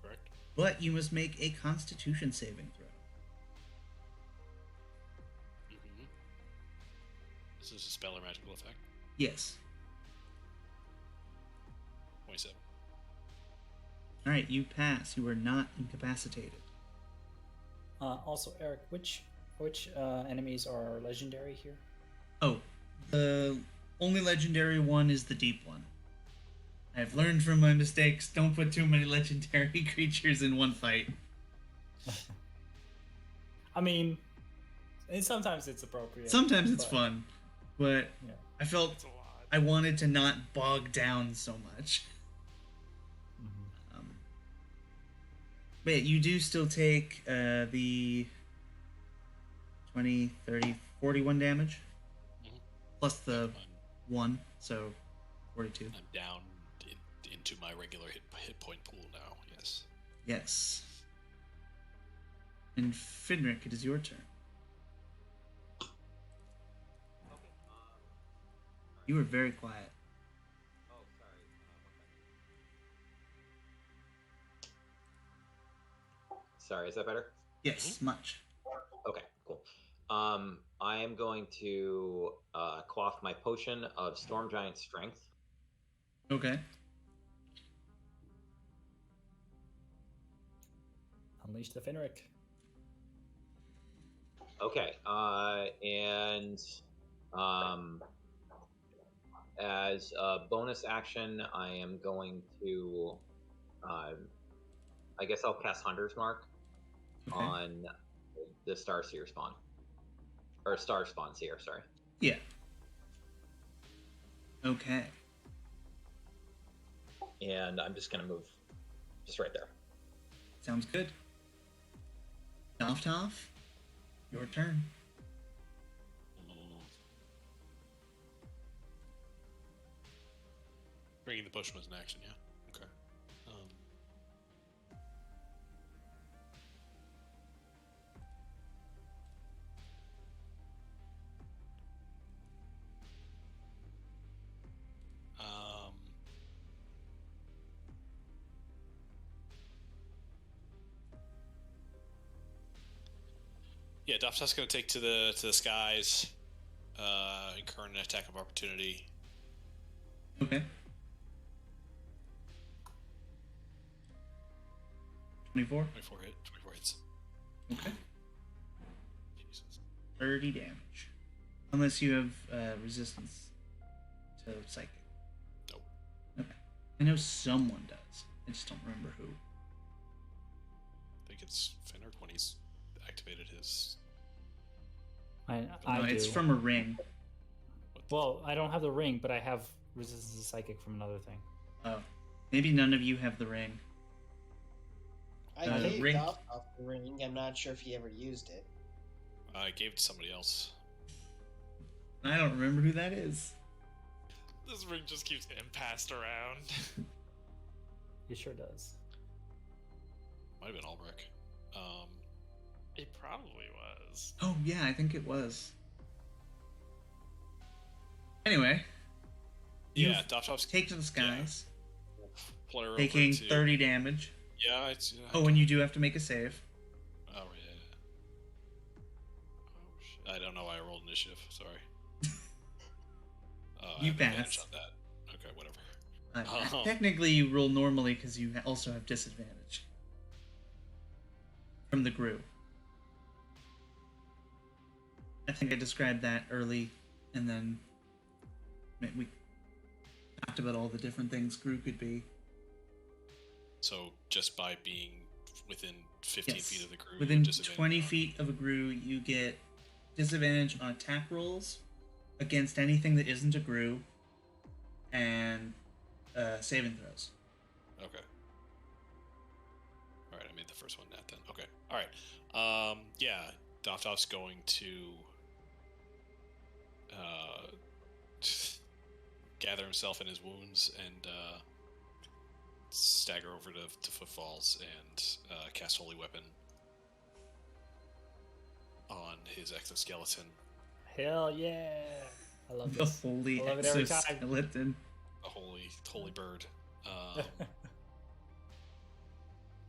[SPEAKER 3] Correct.
[SPEAKER 2] but you must make a Constitution saving throw.
[SPEAKER 3] Mm-hmm. This is a spell or magical effect.
[SPEAKER 2] Yes.
[SPEAKER 3] 27.
[SPEAKER 2] Alright, you pass. You are not incapacitated.
[SPEAKER 1] Also, Eric, which enemies are legendary here?
[SPEAKER 2] Oh, the only legendary one is the deep one. I've learned from my mistakes. Don't put too many legendary creatures in one fight.
[SPEAKER 1] I mean, and sometimes it's appropriate.
[SPEAKER 2] Sometimes it's
[SPEAKER 1] but-
[SPEAKER 2] fun, but
[SPEAKER 1] Yeah.
[SPEAKER 2] I felt
[SPEAKER 4] It's a lot.
[SPEAKER 2] I wanted to not bog down so much.
[SPEAKER 1] Mhm.
[SPEAKER 2] But yeah, you do still take the 20, 30, 41 damage.
[SPEAKER 3] Mhm.
[SPEAKER 2] Plus the
[SPEAKER 3] I'm,
[SPEAKER 2] 1, so 42.
[SPEAKER 3] I'm down into my regular hit point pool now. Yes.
[SPEAKER 2] Yes. And Finric, it is your turn. You were very quiet.
[SPEAKER 6] Oh, sorry. Is that better?
[SPEAKER 2] Yes, much.
[SPEAKER 6] Okay, cool. I am going to quaff my potion of Storm Giant Strength.
[SPEAKER 2] Okay.
[SPEAKER 1] Unleash the Finric.
[SPEAKER 6] Okay, and as a bonus action, I am going to, I guess I'll cast Hunter's Mark
[SPEAKER 2] Okay.
[SPEAKER 6] on the Star Seer spawn. Or Star Spawn Seer, sorry.
[SPEAKER 2] Yeah. Okay.
[SPEAKER 6] And I'm just going to move just right there.
[SPEAKER 2] Sounds good. Dovtov, your turn.
[SPEAKER 3] Bringing the potion was an action, yeah. Okay. Yeah, Dopsat's going to take to the skies, incurring an attack of opportunity.
[SPEAKER 2] Okay. 24.
[SPEAKER 3] 24 hits.
[SPEAKER 2] Okay.
[SPEAKER 3] Jesus.
[SPEAKER 2] 30 damage. Unless you have resistance to psychic.
[SPEAKER 3] Nope.
[SPEAKER 2] Okay. I know someone does. I just don't remember who.
[SPEAKER 3] I think it's Fenric when he's activated his.
[SPEAKER 1] I
[SPEAKER 2] No,
[SPEAKER 1] do.
[SPEAKER 2] it's from a ring.
[SPEAKER 1] Well, I don't have the ring, but I have resistance to psychic from another thing.
[SPEAKER 2] Oh. Maybe none of you have the ring.
[SPEAKER 5] I
[SPEAKER 2] The
[SPEAKER 5] gave
[SPEAKER 2] ring-
[SPEAKER 5] off the ring. I'm not sure if he ever used it.
[SPEAKER 3] I gave it to somebody else.
[SPEAKER 2] I don't remember who that is.
[SPEAKER 4] This ring just keeps getting passed around.
[SPEAKER 1] It sure does.
[SPEAKER 3] Might have been Ulbrich.
[SPEAKER 4] It probably was.
[SPEAKER 2] Oh yeah, I think it was. Anyway,
[SPEAKER 3] Yeah,
[SPEAKER 2] you
[SPEAKER 3] Doptop's
[SPEAKER 2] take to the skies,
[SPEAKER 3] flutter over
[SPEAKER 2] taking
[SPEAKER 3] to
[SPEAKER 2] 30 damage.
[SPEAKER 3] Yeah, it's.
[SPEAKER 2] Oh, and you do have to make a save.
[SPEAKER 3] Oh yeah. Oh shit! I don't know why I rolled initiative. Sorry. I
[SPEAKER 2] You
[SPEAKER 3] have advantage
[SPEAKER 2] pass.
[SPEAKER 3] on that. Okay, whatever.
[SPEAKER 2] Technically, you roll normally because you also have disadvantage from the group. I think I described that early, and then we talked about all the different things Gru could be.
[SPEAKER 3] So just by being within 15
[SPEAKER 2] Yes.
[SPEAKER 3] feet of the group,
[SPEAKER 2] Within
[SPEAKER 3] disadvantage
[SPEAKER 2] 20
[SPEAKER 3] on-
[SPEAKER 2] feet of a Gru, you get disadvantage on attack rolls against anything that isn't a Gru, and saving throws.
[SPEAKER 3] Okay. All right, I made the first one that then. Okay. All right. Yeah, Doptop's going to gather himself in his wounds and stagger over to Footfalls and cast Holy Weapon on his exoskeleton.
[SPEAKER 1] Hell yeah! I love
[SPEAKER 2] The
[SPEAKER 1] this.
[SPEAKER 2] holy
[SPEAKER 1] I love it every time.
[SPEAKER 2] exoskeleton.
[SPEAKER 3] A holy bird.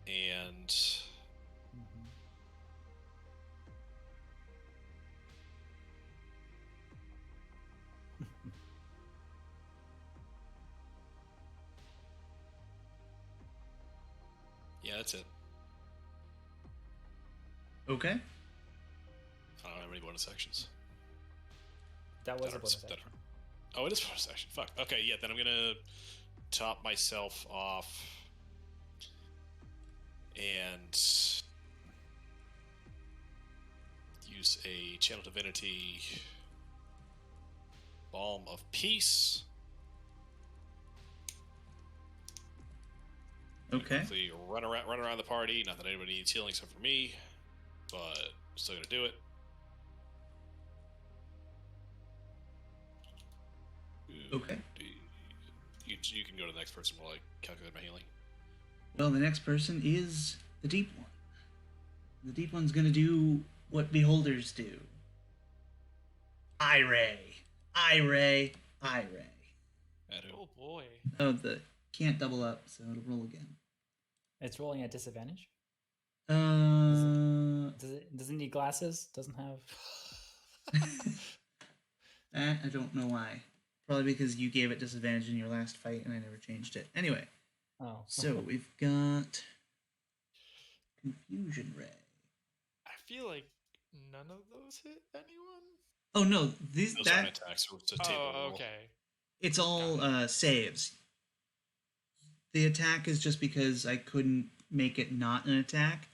[SPEAKER 3] And yeah, that's it.
[SPEAKER 2] Okay.
[SPEAKER 3] I don't have any bonus actions.
[SPEAKER 1] That was a
[SPEAKER 3] That
[SPEAKER 1] bonus
[SPEAKER 3] hurts.
[SPEAKER 1] action.
[SPEAKER 3] Oh, it is bonus action. Fuck. Okay, yeah, then I'm gonna top myself off and use a Channel Divinity Balm of Peace.
[SPEAKER 2] Okay.
[SPEAKER 3] Quickly run around the party. Not that anybody needs healing except for me, but still gonna do it.
[SPEAKER 2] Okay.
[SPEAKER 3] You can go to the next person while I calculate my healing.
[SPEAKER 2] Well, the next person is the Deep One. The Deep One's gonna do what Beholders do. Eye ray. Eye ray. Eye ray.
[SPEAKER 3] At who?
[SPEAKER 4] Oh boy.
[SPEAKER 2] Oh, the can't double up, so it'll roll again.
[SPEAKER 1] It's rolling at disadvantage. Does it need glasses? Doesn't have.
[SPEAKER 2] That I don't know why. Probably because you gave it disadvantage in your last fight and I never changed it. Anyway,
[SPEAKER 1] Oh.
[SPEAKER 2] so we've got Confusion Ray.
[SPEAKER 4] I feel like none of those hit anyone.
[SPEAKER 2] Oh no, these
[SPEAKER 3] Those aren't
[SPEAKER 2] that
[SPEAKER 3] attacks. So it's a table
[SPEAKER 4] Oh,
[SPEAKER 3] roll.
[SPEAKER 4] okay.
[SPEAKER 2] it's all saves. The attack is just because I couldn't make it not an attack.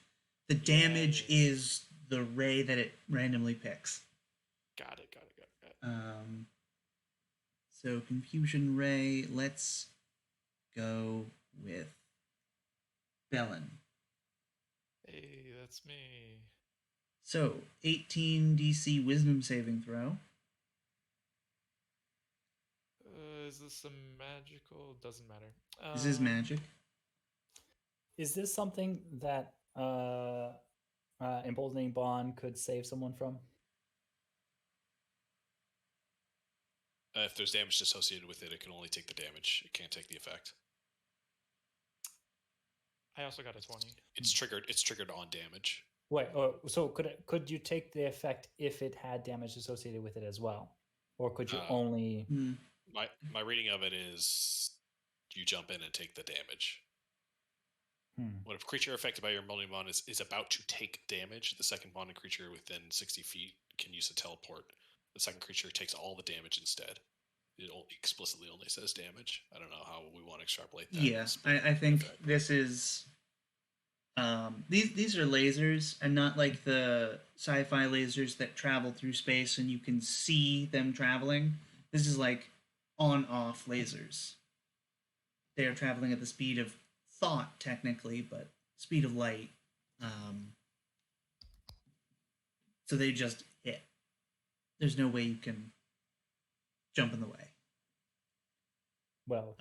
[SPEAKER 2] The damage
[SPEAKER 4] Yeah.
[SPEAKER 2] is the ray that it randomly picks.
[SPEAKER 4] Got it.
[SPEAKER 2] So Confusion Ray, let's go with Bellin.
[SPEAKER 4] Hey, that's me.
[SPEAKER 2] So 18 DC Wisdom saving throw.
[SPEAKER 4] Is this a magical? Doesn't matter.
[SPEAKER 2] This is magic.
[SPEAKER 1] Is this something that emboldening bond could save someone from?
[SPEAKER 3] If there's damage associated with it, it can only take the damage. It can't take the effect.
[SPEAKER 4] I also got a 20.
[SPEAKER 3] It's triggered on damage.
[SPEAKER 1] Wait. So could you take the effect if it had damage associated with it as well, or could you only?
[SPEAKER 2] Hmm.
[SPEAKER 3] My reading of it is you jump in and take the damage. When a creature affected by your emboldening bond is about to take damage, the second bonded creature within 60 feet can use a teleport. The second creature takes all the damage instead. It explicitly only says damage. I don't know how we want to extrapolate that.
[SPEAKER 2] Yeah, I think this is. These are lasers, and not like the sci-fi lasers that travel through space and you can see them traveling. This is like on-off lasers. They are traveling at the speed of thought, technically, but speed of light. So they just hit. There's no way you can jump in the way.
[SPEAKER 1] Well,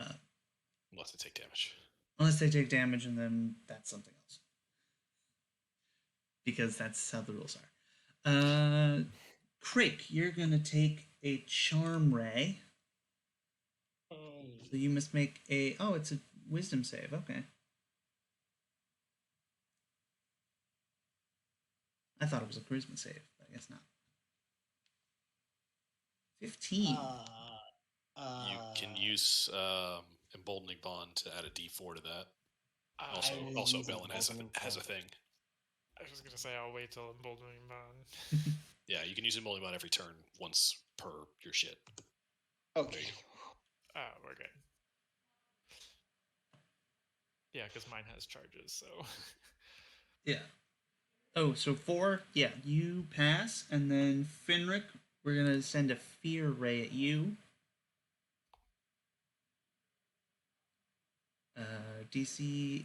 [SPEAKER 3] Unless they take damage.
[SPEAKER 2] Unless they take damage, and then that's something else. Because that's how the rules are. Crick, you're gonna take a charm ray. So you must make a... Oh, it's a wisdom save. Okay. I thought it was a charisma save, but I guess not. 15.
[SPEAKER 3] You can use Emboldening Bond to add a D4 to that. Also, Bellin has a thing.
[SPEAKER 4] I was gonna say I'll wait till Emboldening Bond.
[SPEAKER 3] Yeah, you can use Emboldening Bond every turn, once per your shit.
[SPEAKER 5] Okay.
[SPEAKER 4] Oh, we're good. Yeah, because mine has charges, so.
[SPEAKER 2] Yeah. Oh, so 4. Yeah, you pass, and then Finric, we're gonna send a fear ray at you. DC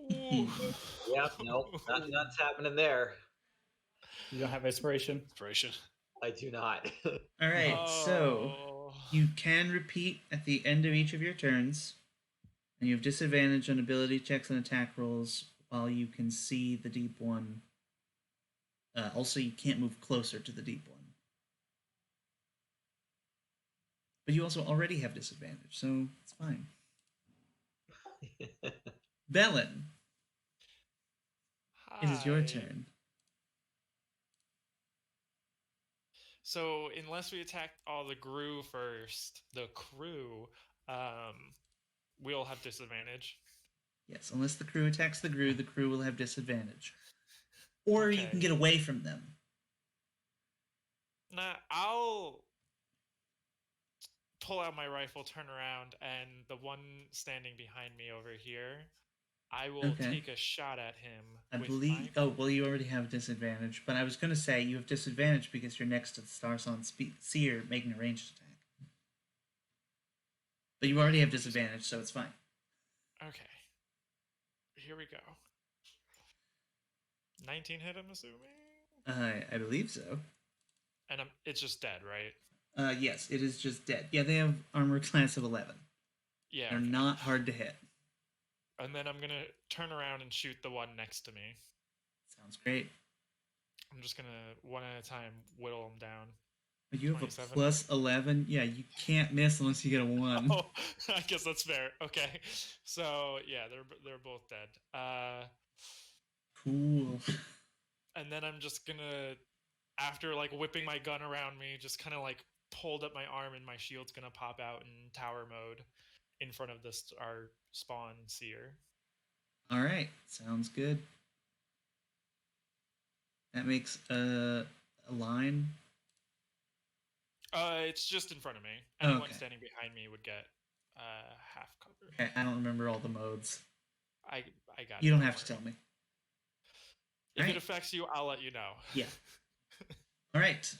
[SPEAKER 2] 18.
[SPEAKER 6] Yep, nope, nothing's happening there.
[SPEAKER 1] you don't have inspiration.
[SPEAKER 3] Inspiration.
[SPEAKER 6] I do not.
[SPEAKER 2] All right, so you can repeat at the end of each of your turns, and you have disadvantage on ability checks and attack rolls while you can see the deep one. Also, you can't move closer to the deep one. But you also already have disadvantage, so it's fine. Bellin, it is your
[SPEAKER 4] Hi.
[SPEAKER 2] turn.
[SPEAKER 4] So unless we attack all the crew first, we'll have disadvantage.
[SPEAKER 2] Yes, unless the crew attacks the crew will have disadvantage. Or you can get away from them.
[SPEAKER 4] Nah, I'll pull out my rifle, turn around, and the one standing behind me over here, I will take a shot at him.
[SPEAKER 2] I believe... Oh, well, you already have disadvantage. But I was going to say you have disadvantage because you're next to the Starson Seer making a ranged attack. But you already have disadvantage, so it's fine.
[SPEAKER 4] Okay. Here we go. 19 hit, I'm assuming?
[SPEAKER 2] I believe so.
[SPEAKER 4] And it's just dead, right?
[SPEAKER 2] Yes, it is just dead. Yeah, they have armor class of 11.
[SPEAKER 4] Yeah.
[SPEAKER 2] They're not hard to hit.
[SPEAKER 4] And then I'm going to turn around and shoot the one next to me.
[SPEAKER 2] Sounds great.
[SPEAKER 4] I'm just going to, one at a time, whittle them down.
[SPEAKER 2] You have a plus 11? Yeah, you can't miss unless you get a 1.
[SPEAKER 4] Oh, I guess that's fair. Okay. So, yeah, they're both dead.
[SPEAKER 2] Cool.
[SPEAKER 4] And then I'm just going to, after, like, whipping my gun around me, just kind of, like, hold up my arm and my shield's going to pop out in tower mode in front of our spawn seer.
[SPEAKER 2] All right, sounds good. That makes a line.
[SPEAKER 4] It's just in front of me. Anyone standing behind me would get half cover.
[SPEAKER 2] Okay, I don't remember all the modes.
[SPEAKER 4] I got it.
[SPEAKER 2] You don't have to tell me.
[SPEAKER 4] If it affects you, I'll let you know.
[SPEAKER 2] Yeah. All right.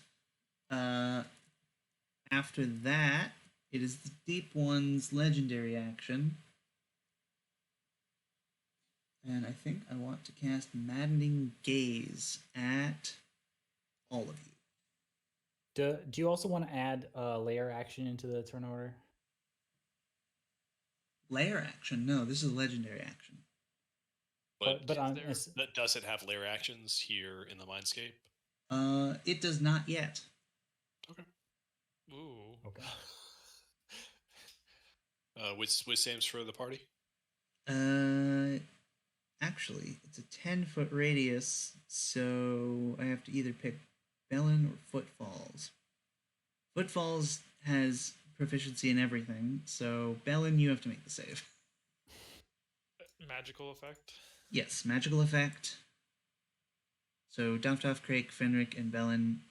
[SPEAKER 2] After that, it is the Deep One's legendary action. And I think I want to cast Maddening Gaze at all of you.
[SPEAKER 1] Do you also want to add layer action into the turn order?
[SPEAKER 2] Layer action? No, this is a legendary action.
[SPEAKER 3] But
[SPEAKER 1] does
[SPEAKER 3] it have layer actions here in the Mindscape?
[SPEAKER 2] It does not yet.
[SPEAKER 3] Okay.
[SPEAKER 4] Ooh.
[SPEAKER 1] Okay.
[SPEAKER 3] With Sam's for the party?
[SPEAKER 2] Actually, it's a 10-foot radius, so I have to either pick Bellin or Footfalls. Footfalls has proficiency in everything, so Bellin, you have to make the save.
[SPEAKER 4] Magical effect?
[SPEAKER 2] Yes, magical effect. So Duff, Crake, Fenric, and Bellin.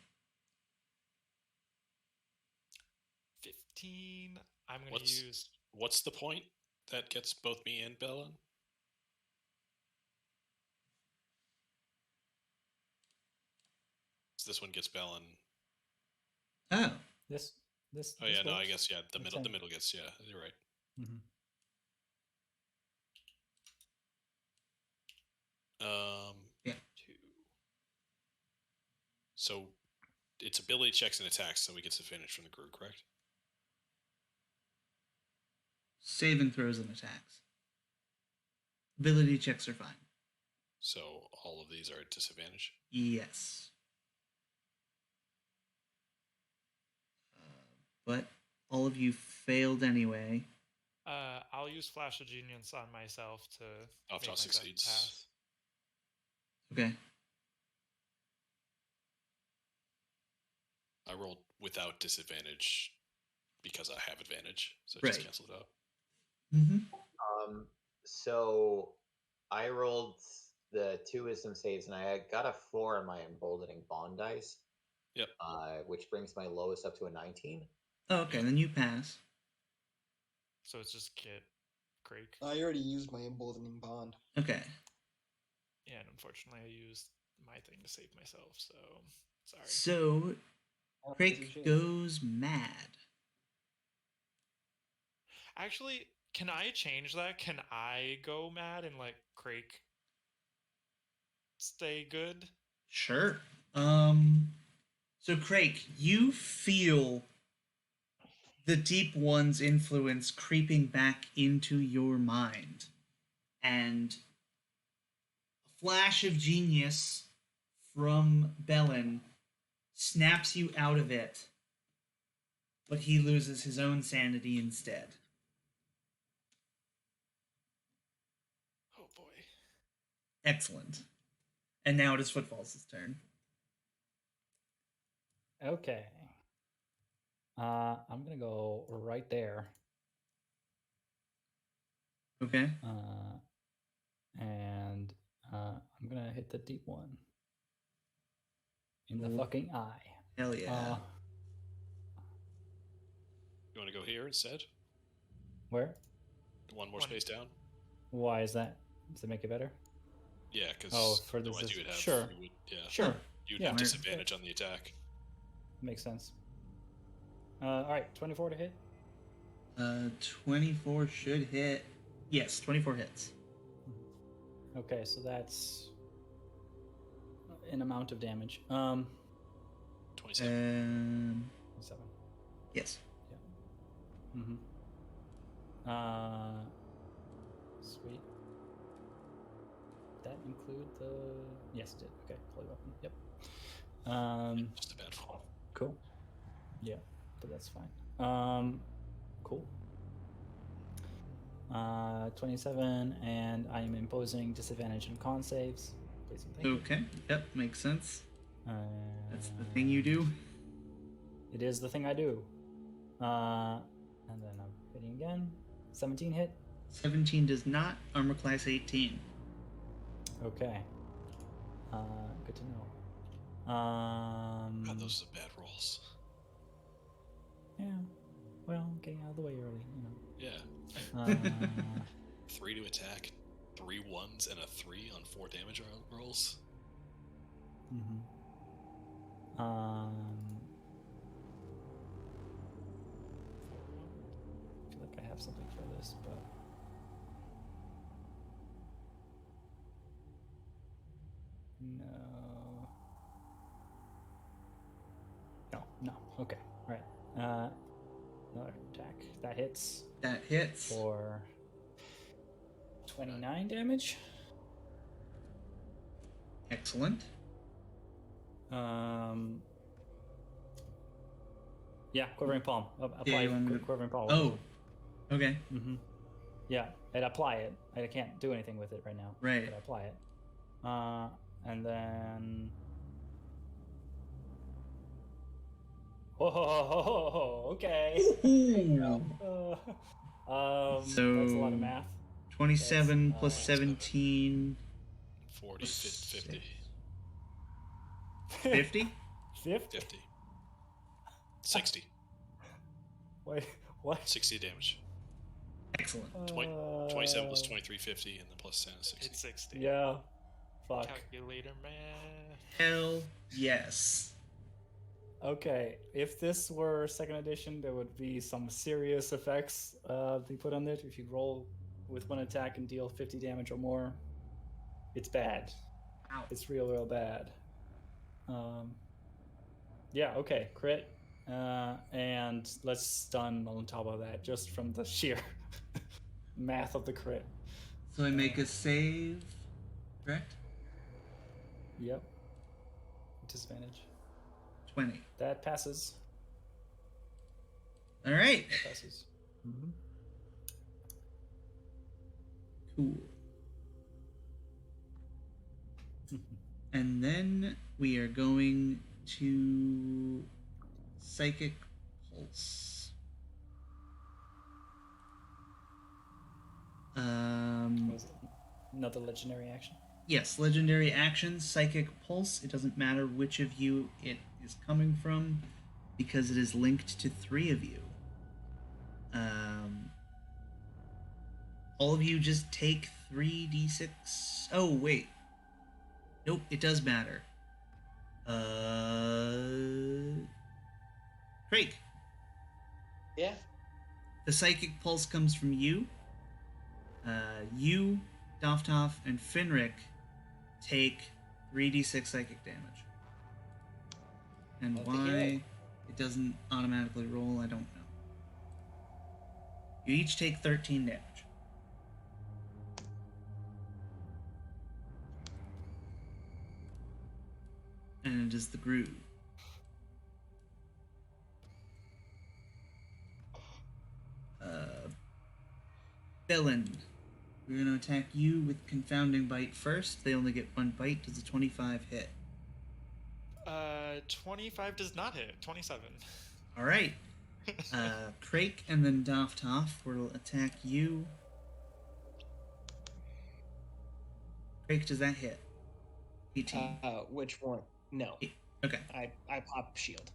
[SPEAKER 4] 15. I'm going to use...
[SPEAKER 3] What's the point that gets both me and Bellin? This one gets Bellin.
[SPEAKER 2] Oh.
[SPEAKER 1] This.
[SPEAKER 3] Oh yeah, no, I guess the middle gets you're right.
[SPEAKER 1] Mm-hmm.
[SPEAKER 2] Yeah.
[SPEAKER 4] 2.
[SPEAKER 3] So it's ability checks and attacks, so we get advantage from the crew, correct?
[SPEAKER 2] Saving throws and attacks. Ability checks are fine.
[SPEAKER 3] So all of these are at disadvantage.
[SPEAKER 2] Yes. But all of you failed anyway.
[SPEAKER 4] I'll use Flash of Genius on myself to
[SPEAKER 3] Off
[SPEAKER 4] make
[SPEAKER 3] toss
[SPEAKER 4] myself
[SPEAKER 3] succeeds.
[SPEAKER 4] pass.
[SPEAKER 2] Okay.
[SPEAKER 3] I rolled without disadvantage because I have advantage, so
[SPEAKER 2] Right.
[SPEAKER 3] just cancel it out.
[SPEAKER 2] Mm-hmm.
[SPEAKER 6] So I rolled the 2 wisdom saves, and I got a 4 on my emboldening bond dice.
[SPEAKER 3] Yep.
[SPEAKER 6] Which brings my lowest up to a 19.
[SPEAKER 2] Oh, okay, then you pass.
[SPEAKER 4] So it's just get Creek.
[SPEAKER 5] I already used my emboldening bond.
[SPEAKER 2] Okay.
[SPEAKER 4] Yeah, and unfortunately, I used my thing to save myself. So sorry.
[SPEAKER 2] So,
[SPEAKER 5] Oh,
[SPEAKER 2] Crick goes mad.
[SPEAKER 4] Actually, can I change that? Can I go mad and let Creek stay good?
[SPEAKER 2] Sure. So Craig, you feel the Deep One's influence creeping back into your mind. And a flash of genius from Bellin snaps you out of it, but he loses his own sanity instead.
[SPEAKER 4] Oh boy.
[SPEAKER 2] Excellent. And now it is Footfalls' turn.
[SPEAKER 1] Okay. I'm gonna go right there.
[SPEAKER 2] Okay.
[SPEAKER 1] And I'm gonna hit the deep one in the
[SPEAKER 2] Ooh.
[SPEAKER 1] fucking eye.
[SPEAKER 2] Hell yeah.
[SPEAKER 3] You want to go here instead?
[SPEAKER 1] Where?
[SPEAKER 3] One more
[SPEAKER 4] One.
[SPEAKER 3] space down?
[SPEAKER 1] Why is that? Does it make it better?
[SPEAKER 3] Yeah, because
[SPEAKER 1] Oh, for this
[SPEAKER 3] otherwise
[SPEAKER 1] is-
[SPEAKER 3] you would have...
[SPEAKER 1] sure.
[SPEAKER 3] You would, yeah.
[SPEAKER 1] Sure.
[SPEAKER 3] You'd
[SPEAKER 1] Yeah.
[SPEAKER 3] have disadvantage on the attack.
[SPEAKER 1] Makes sense. All right, 24 to hit.
[SPEAKER 2] 24 should hit. Yes, 24 hits.
[SPEAKER 1] Okay, so that's an amount of damage.
[SPEAKER 3] 27.
[SPEAKER 1] 7.
[SPEAKER 2] Yes.
[SPEAKER 1] Mm-hmm. Sweet. Did that include the? Yes, it did. Okay, holy weapon. Yep.
[SPEAKER 3] Just a bad fall.
[SPEAKER 1] Cool. Yeah, but that's fine. Cool. 27, and I am imposing disadvantage on con saves. Please and thank you.
[SPEAKER 2] Okay. Yep, makes sense. That's the thing you do.
[SPEAKER 1] It is the thing I do. And then I'm hitting again. 17 hit.
[SPEAKER 2] 17 does not. Armor class 18.
[SPEAKER 1] Okay. Good to know.
[SPEAKER 3] God, those are bad rolls.
[SPEAKER 1] Yeah. Well, getting out of the way early, you know.
[SPEAKER 3] Yeah. 3 to attack, 3 ones, and a 3 on 4 damage rolls.
[SPEAKER 1] Mm-hmm. I feel like I have something for this, but no. Okay, all right. Another attack that hits
[SPEAKER 2] That hits.
[SPEAKER 1] for 29 damage.
[SPEAKER 2] Excellent.
[SPEAKER 1] Yeah, quivering palm. Apply
[SPEAKER 2] Yeah, you want me to-
[SPEAKER 1] quivering palm.
[SPEAKER 2] Oh. Okay.
[SPEAKER 1] Mm-hmm. Yeah, and apply it. I can't do anything with it right now.
[SPEAKER 2] Right.
[SPEAKER 1] But I apply it. And then. Oh, okay.
[SPEAKER 2] Ooh.
[SPEAKER 1] That's a lot of math.
[SPEAKER 2] 27
[SPEAKER 1] That's,
[SPEAKER 2] plus 17.
[SPEAKER 3] 40, 50.
[SPEAKER 2] 50?
[SPEAKER 1] 50?
[SPEAKER 3] 50. 60.
[SPEAKER 1] Wait, what?
[SPEAKER 3] 60 damage.
[SPEAKER 2] Excellent.
[SPEAKER 3] 27 plus 23, 50, and then plus 10 is 60.
[SPEAKER 4] It's 60.
[SPEAKER 1] Yeah. Fuck.
[SPEAKER 4] Calculator, man.
[SPEAKER 2] Hell yes.
[SPEAKER 1] Okay, if this were second edition, there would be some serious effects be put on it. If you roll with one attack and deal 50 damage or more, it's bad.
[SPEAKER 2] Ow.
[SPEAKER 1] It's real bad. Yeah, okay, crit. And let's stun on top of that, just from the sheer math of the crit.
[SPEAKER 2] So I make a save, correct?
[SPEAKER 1] Yep. Disadvantage.
[SPEAKER 2] 20.
[SPEAKER 1] That passes.
[SPEAKER 2] All right.
[SPEAKER 1] That passes. Mm-hmm.
[SPEAKER 2] Cool. And then we are going to Psychic Pulse.
[SPEAKER 1] Was it another legendary action?
[SPEAKER 2] Yes, legendary action, Psychic Pulse. It doesn't matter which of you it is coming from, because it is linked to 3 of you. All of you just take 3d6. Oh, wait. Nope, it does matter. Craig,
[SPEAKER 5] Yeah.
[SPEAKER 2] the Psychic Pulse comes from you. You, Doftoff, and Finric take 3d6 psychic damage. And
[SPEAKER 5] Okay.
[SPEAKER 2] why it doesn't automatically roll, I don't know. You each take 13 damage. And it is the groove. Villain. We're going to attack you with Confounding Bite first. They only get 1 bite. Does a 25 hit?
[SPEAKER 4] 25 does not hit. 27.
[SPEAKER 2] All right. Crake and then Doftoff will attack you. Crake, does that hit? 18.
[SPEAKER 5] Which one? No.
[SPEAKER 2] Okay.
[SPEAKER 5] I pop shield.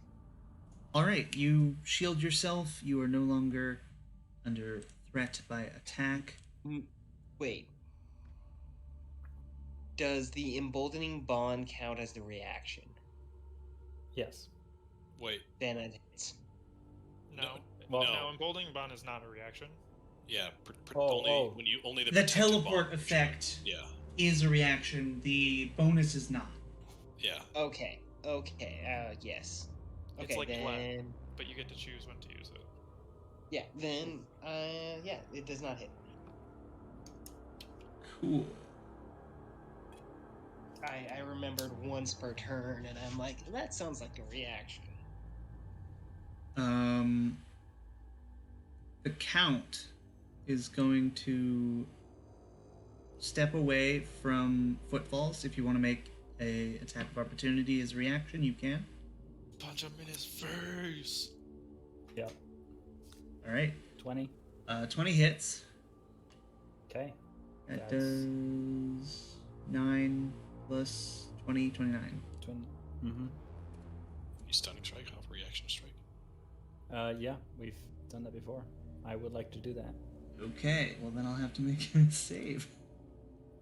[SPEAKER 2] All right. You shield yourself. You are no longer under threat by attack.
[SPEAKER 5] Wait. Does the emboldening bond count as the reaction?
[SPEAKER 1] Yes.
[SPEAKER 3] Wait.
[SPEAKER 5] Then it hits.
[SPEAKER 4] No.
[SPEAKER 1] Well,
[SPEAKER 4] no, emboldening bond is not a reaction.
[SPEAKER 3] Yeah.
[SPEAKER 1] Oh.
[SPEAKER 3] When you only
[SPEAKER 2] The
[SPEAKER 3] protective
[SPEAKER 2] teleport
[SPEAKER 3] bond,
[SPEAKER 2] effect
[SPEAKER 3] Yeah.
[SPEAKER 2] is a reaction. The bonus is not.
[SPEAKER 3] Yeah.
[SPEAKER 5] Okay. Yes. Okay,
[SPEAKER 4] It's like
[SPEAKER 5] then...
[SPEAKER 4] left, but you get to choose when to use it.
[SPEAKER 5] Yeah, then, yeah, it does not hit.
[SPEAKER 2] Cool.
[SPEAKER 5] I remembered once per turn, and I'm like, that sounds like a reaction.
[SPEAKER 2] The Count is going to step away from Footfalls. If you want to make a attack of opportunity as a reaction, you can.
[SPEAKER 4] Punch him in his face.
[SPEAKER 1] Yep.
[SPEAKER 2] All right.
[SPEAKER 1] 20.
[SPEAKER 2] 20 hits.
[SPEAKER 1] Okay.
[SPEAKER 2] That
[SPEAKER 1] That's-
[SPEAKER 2] does 9 plus 20, 29.
[SPEAKER 1] 20. Mm-hmm.
[SPEAKER 3] You stunning strike off reaction strike.
[SPEAKER 1] Yeah, we've done that before. I would like to do that.
[SPEAKER 2] Okay, well then I'll have to make him a save.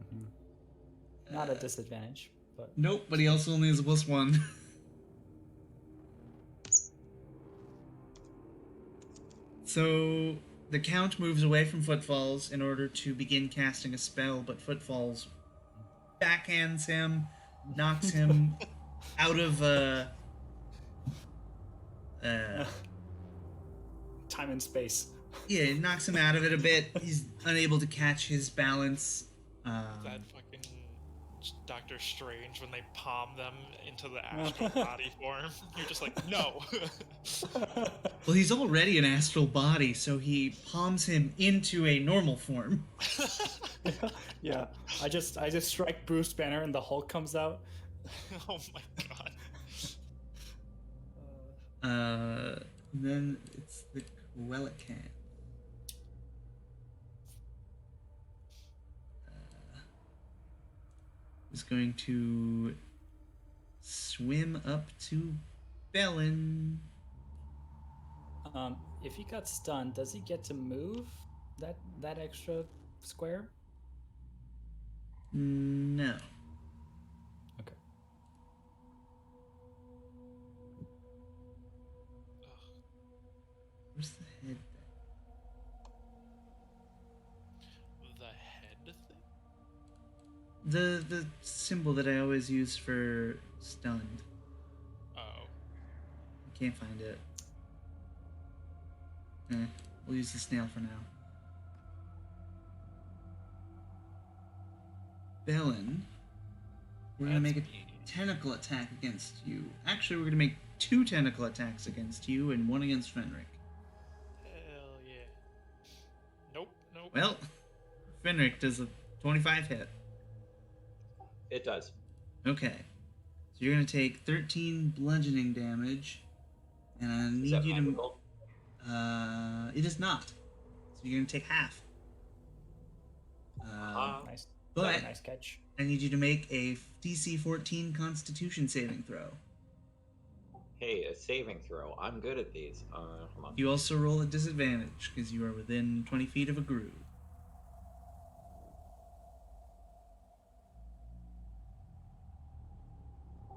[SPEAKER 1] Mm-hmm. Not a disadvantage, but
[SPEAKER 2] Nope, but he also only has a +1. So the Count moves away from Footfalls in order to begin casting a spell, but Footfalls backhands him, knocks him out of
[SPEAKER 1] time and space.
[SPEAKER 2] yeah, it knocks him out of it a bit. He's unable to catch his balance.
[SPEAKER 4] That fucking Doctor Strange when they palm them into the astral body form. You're just like, no.
[SPEAKER 2] Well, he's already an astral body, so he palms him into a normal form.
[SPEAKER 1] Yeah. I just strike Bruce Banner and the Hulk comes out.
[SPEAKER 4] Oh my god.
[SPEAKER 2] Then it's the Quellican. Is going to swim up to Bellin.
[SPEAKER 1] If he got stunned, does he get to move that extra square?
[SPEAKER 2] No.
[SPEAKER 1] Okay.
[SPEAKER 2] Where's the head?
[SPEAKER 4] The head thing?
[SPEAKER 2] The symbol that I always use for stunned.
[SPEAKER 4] Oh.
[SPEAKER 2] I can't find it. We'll use the snail for now. Bellin, we're going to make a tentacle attack against you. Actually, we're going to make 2 tentacle attacks against you and 1 against Fenric.
[SPEAKER 4] Hell yeah. Nope.
[SPEAKER 2] Well, Fenric does a 25 hit.
[SPEAKER 6] It does.
[SPEAKER 2] Okay. So you're going to take 13 bludgeoning damage. And I
[SPEAKER 6] Is
[SPEAKER 2] need
[SPEAKER 6] that
[SPEAKER 2] you to...
[SPEAKER 6] magical?
[SPEAKER 2] It is not. So you're going to take half.
[SPEAKER 1] Nice.
[SPEAKER 2] But
[SPEAKER 1] Nice catch.
[SPEAKER 2] I need you to make a DC 14 Constitution saving throw.
[SPEAKER 6] Hey, a saving throw. I'm good at these. Hold on.
[SPEAKER 2] You also roll a disadvantage because you are within 20 feet of a groove.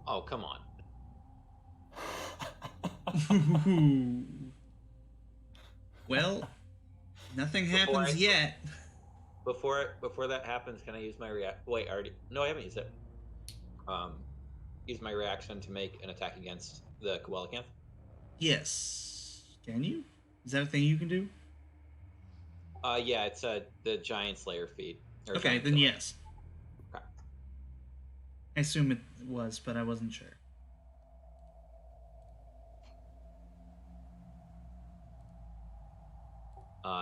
[SPEAKER 6] Oh, come on.
[SPEAKER 2] Well, nothing
[SPEAKER 6] Before
[SPEAKER 2] happens
[SPEAKER 6] I-
[SPEAKER 2] yet.
[SPEAKER 6] Before that happens, can I use my Wait, I already. No, I haven't used it. Use my reaction to make an attack against the Coelacanth.
[SPEAKER 2] Yes. Can you? Is that a thing you can do?
[SPEAKER 6] Yeah, it's the Giant Slayer feat. Or
[SPEAKER 2] Okay,
[SPEAKER 6] Giant
[SPEAKER 2] then
[SPEAKER 6] Killer.
[SPEAKER 2] yes.
[SPEAKER 6] Okay.
[SPEAKER 2] I assume it was, but I wasn't sure.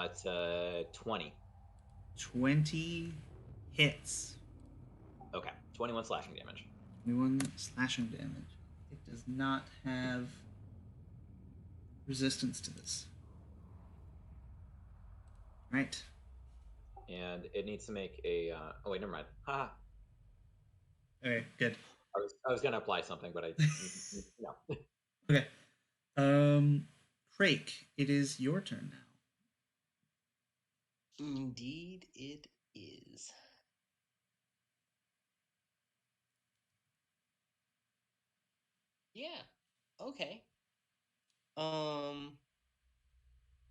[SPEAKER 6] It's 20.
[SPEAKER 2] 20 hits.
[SPEAKER 6] Okay, 21 slashing damage.
[SPEAKER 2] 21 slashing damage. It does not have resistance to this. Right.
[SPEAKER 6] And it needs to make a. Oh wait, never mind. Haha.
[SPEAKER 2] Okay, good.
[SPEAKER 6] I was gonna apply something, but I no.
[SPEAKER 2] Okay. Crake, it is your turn now.
[SPEAKER 5] Indeed, it is. Yeah. Okay.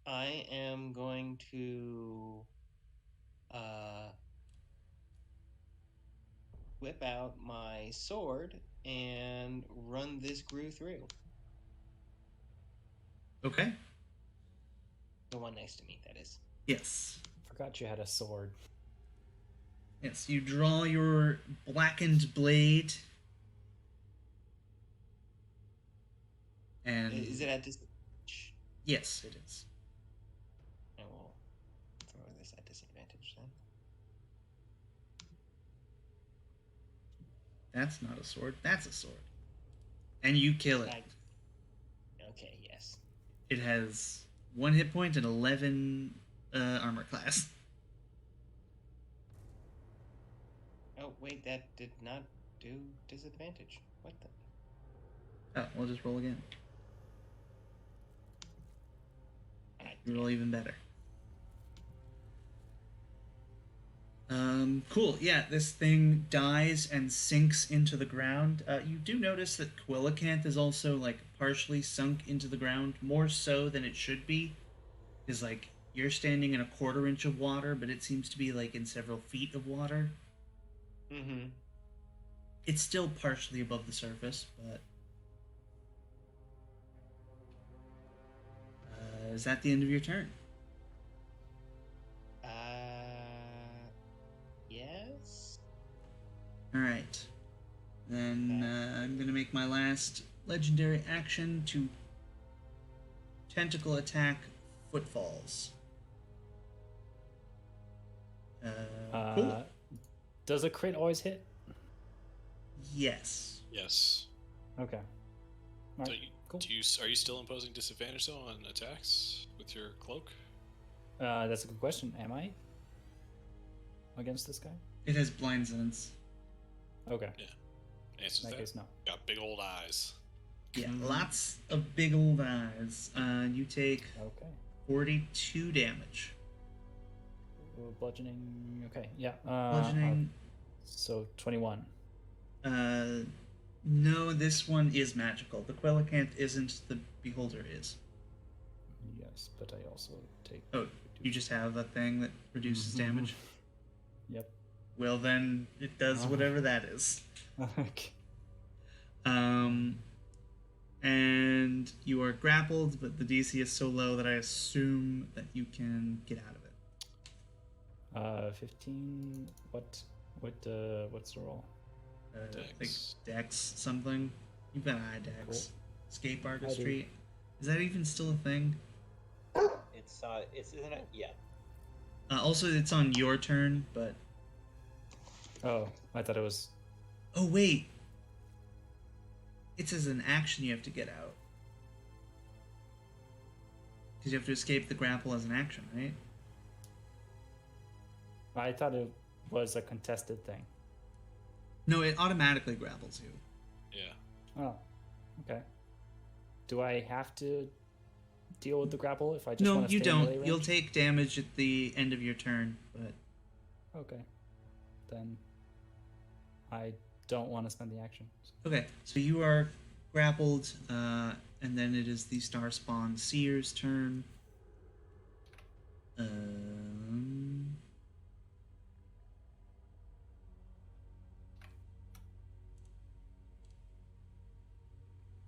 [SPEAKER 5] I am going to whip out my sword and run this Gru through.
[SPEAKER 2] Okay.
[SPEAKER 5] The one next to me, that is.
[SPEAKER 2] Yes.
[SPEAKER 1] Forgot you had a sword.
[SPEAKER 2] Yes, you draw your blackened blade. And
[SPEAKER 5] Is it at disadvantage?
[SPEAKER 2] yes, it is.
[SPEAKER 5] I will throw this at disadvantage then.
[SPEAKER 2] That's not a sword. That's a sword. And you kill it.
[SPEAKER 5] Okay, yes.
[SPEAKER 2] It has 1 hit point and 11 armor class.
[SPEAKER 5] Oh, wait, that did not do disadvantage. What the?
[SPEAKER 2] Oh, we'll just roll again.
[SPEAKER 5] Alright,
[SPEAKER 2] You roll even better. Cool. Yeah, this thing dies and sinks into the ground. You do notice that Coelacanth is also like partially sunk into the ground, more so than it should be. Is like you're standing in a 1/4 inch of water, but it seems to be like in several feet of water.
[SPEAKER 5] Mm-hmm.
[SPEAKER 2] It's still partially above the surface, but is that the end of your turn?
[SPEAKER 5] Yes.
[SPEAKER 2] All right. Then I'm going to make my last legendary action to tentacle attack Footfalls. Cool.
[SPEAKER 1] Does a crit always hit?
[SPEAKER 2] Yes.
[SPEAKER 3] Yes.
[SPEAKER 1] Okay. All
[SPEAKER 3] So
[SPEAKER 1] right, cool.
[SPEAKER 3] are you still imposing disadvantage though on attacks with your cloak?
[SPEAKER 1] That's a good question. Am I against this guy?
[SPEAKER 2] It has blind sense.
[SPEAKER 1] Okay.
[SPEAKER 3] Answers
[SPEAKER 1] In that
[SPEAKER 3] that.
[SPEAKER 1] case, no.
[SPEAKER 3] Got big old eyes.
[SPEAKER 2] Yeah, lots of big old eyes. You take
[SPEAKER 1] Okay.
[SPEAKER 2] 42 damage.
[SPEAKER 1] Bludgeoning. Okay. Yeah.
[SPEAKER 2] Bludgeoning.
[SPEAKER 1] So 21.
[SPEAKER 2] No, this one is magical. The Coelacanth isn't. The Beholder is.
[SPEAKER 1] Yes, but I also take.
[SPEAKER 2] Oh, you just have a thing that reduces damage?
[SPEAKER 1] Yep.
[SPEAKER 2] Well, then it does whatever that is.
[SPEAKER 1] Okay.
[SPEAKER 2] and you are grappled, but the DC is so low that I assume that you can get out of it.
[SPEAKER 1] 15. What's the roll?
[SPEAKER 2] Like
[SPEAKER 3] Dex.
[SPEAKER 2] Dex something. You've got high Dex.
[SPEAKER 1] Cool.
[SPEAKER 2] Escape artistry. Is that even still a thing?
[SPEAKER 6] It's isn't it? Yeah.
[SPEAKER 2] Also, it's on your turn, but
[SPEAKER 1] Oh, I thought it was.
[SPEAKER 2] oh wait, it says an action you have to get out because you have to escape the grapple as an action, right?
[SPEAKER 1] I thought it was a contested thing.
[SPEAKER 2] No, it automatically grapples you.
[SPEAKER 3] Yeah.
[SPEAKER 1] Oh, okay. Do I have to deal with the grapple if I just
[SPEAKER 2] No,
[SPEAKER 1] want to
[SPEAKER 2] you
[SPEAKER 1] stay in melee
[SPEAKER 2] don't.
[SPEAKER 1] range?
[SPEAKER 2] You'll take damage at the end of your turn, but
[SPEAKER 1] Okay. Then I don't want to spend the action.
[SPEAKER 2] okay. So you are grappled, and then it is the Star Spawn Seer's turn.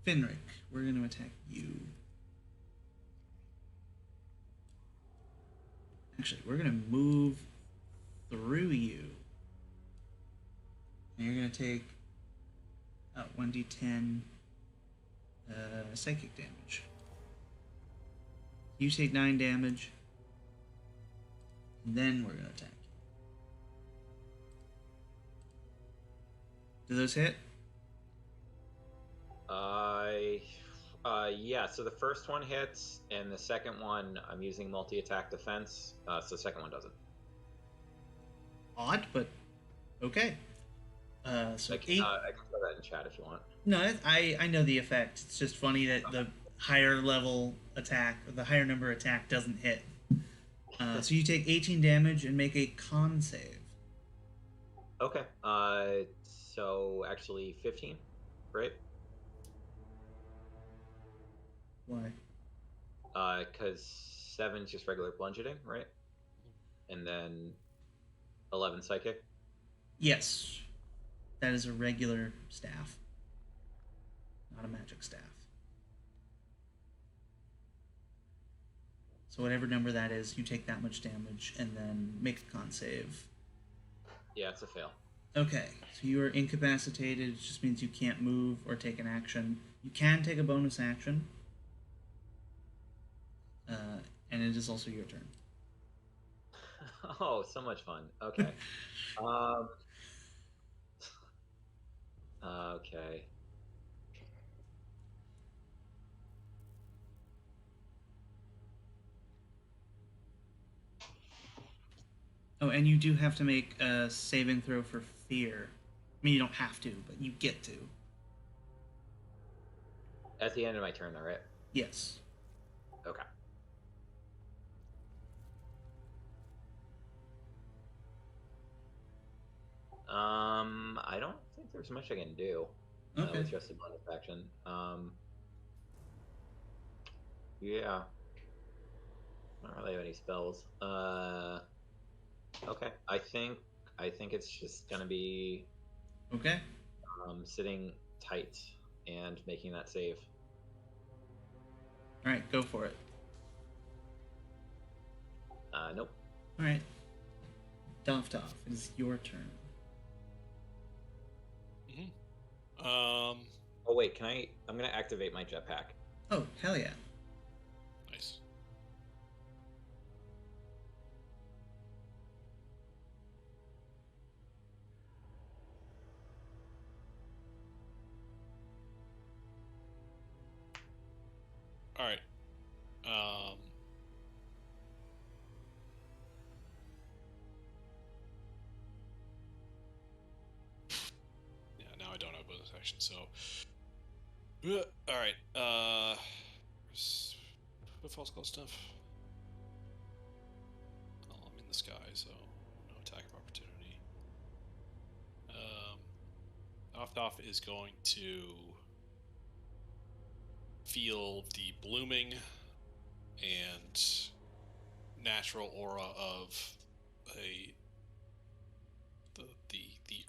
[SPEAKER 2] Finric, we're going to attack you. Actually, we're going to move through you. And you're going to take 1d10 psychic damage. You take 9 damage. And then we're going to attack you. Do those hit?
[SPEAKER 6] Yeah, so the first one hits, and the second one, I'm using multi-attack defense, so the second one doesn't.
[SPEAKER 2] Odd, but okay. So
[SPEAKER 6] I can throw that in chat if you want.
[SPEAKER 2] No, I know the effect. It's just funny that the higher level attack, or the higher number attack, doesn't hit. So you take 18 damage and make a con save.
[SPEAKER 6] Okay, so actually 15, right?
[SPEAKER 2] Why?
[SPEAKER 6] Because 7's just regular bludgeoning, right? And then 11 psychic.
[SPEAKER 2] Yes. That is a regular staff. Not a magic staff. So whatever number that is, you take that much damage and then make a con save.
[SPEAKER 6] Yeah, it's a fail.
[SPEAKER 2] Okay, so you are incapacitated. It just means you can't move or take an action. You can take a bonus action. And it is also your turn.
[SPEAKER 6] Oh, so much fun. Okay. Okay.
[SPEAKER 2] Oh, and you do have to make a saving throw for fear. I mean, you don't have to, but you get to.
[SPEAKER 6] At the end of my turn, though, right?
[SPEAKER 2] Yes.
[SPEAKER 6] Okay. I don't think there's much I can do
[SPEAKER 2] Okay.
[SPEAKER 6] with just a bonus action. Yeah. I don't really have any spells. Okay. I think it's just gonna be
[SPEAKER 2] Okay.
[SPEAKER 6] sitting tight and making that save.
[SPEAKER 2] All right, go for it.
[SPEAKER 6] Nope.
[SPEAKER 2] All right. Doftov, it is your turn.
[SPEAKER 6] Oh wait, I'm gonna activate my jetpack.
[SPEAKER 2] Oh, hell yeah.
[SPEAKER 3] Nice. All right. Yeah, now I don't have bonus action, so. All right. What false call stuff? Well, I'm in the sky, so no attack of opportunity. Off is going to feel the blooming and natural aura of the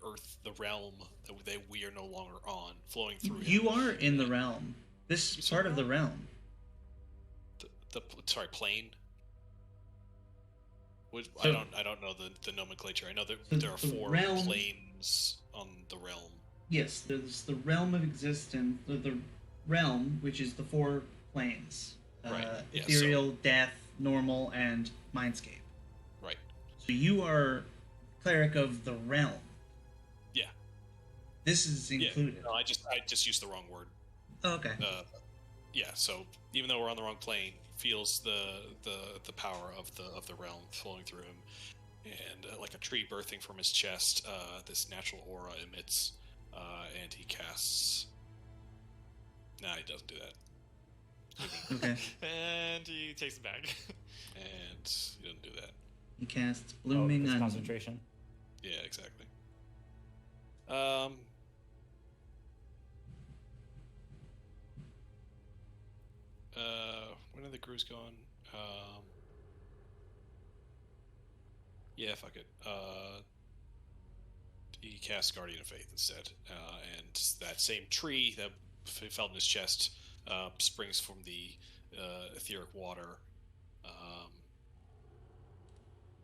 [SPEAKER 3] earth, the realm that we are no longer on, flowing through him.
[SPEAKER 2] You are in the realm. This
[SPEAKER 3] You
[SPEAKER 2] is part
[SPEAKER 3] said
[SPEAKER 2] of the
[SPEAKER 3] that?
[SPEAKER 2] realm.
[SPEAKER 3] Sorry, plane.
[SPEAKER 2] So-
[SPEAKER 3] I don't know the nomenclature. I know that
[SPEAKER 2] So
[SPEAKER 3] there are
[SPEAKER 2] the
[SPEAKER 3] 4
[SPEAKER 2] realm-
[SPEAKER 3] planes on the realm.
[SPEAKER 2] Yes, there's the realm of existence, the realm, which is the 4 planes.
[SPEAKER 3] Right, yeah,
[SPEAKER 2] Ethereal, death, normal, and mindscape.
[SPEAKER 3] Right.
[SPEAKER 2] So you are cleric of the realm.
[SPEAKER 3] Yeah.
[SPEAKER 2] This is included.
[SPEAKER 3] Yeah. No, I just used the wrong word.
[SPEAKER 2] Oh, okay.
[SPEAKER 3] Yeah. So even though we're on the wrong plane, he feels the power of the realm flowing through him, and like a tree birthing from his chest, this natural aura emits, and he casts. Nah, he doesn't do that.
[SPEAKER 2] Okay.
[SPEAKER 4] And he takes it back.
[SPEAKER 3] And he doesn't do that.
[SPEAKER 2] He casts blooming
[SPEAKER 1] it's
[SPEAKER 2] onion.
[SPEAKER 1] concentration.
[SPEAKER 3] Yeah, exactly. When are the grooves going? Yeah, fuck it. He casts Guardian of Faith instead, and that same tree that fell in his chest springs from the etheric water.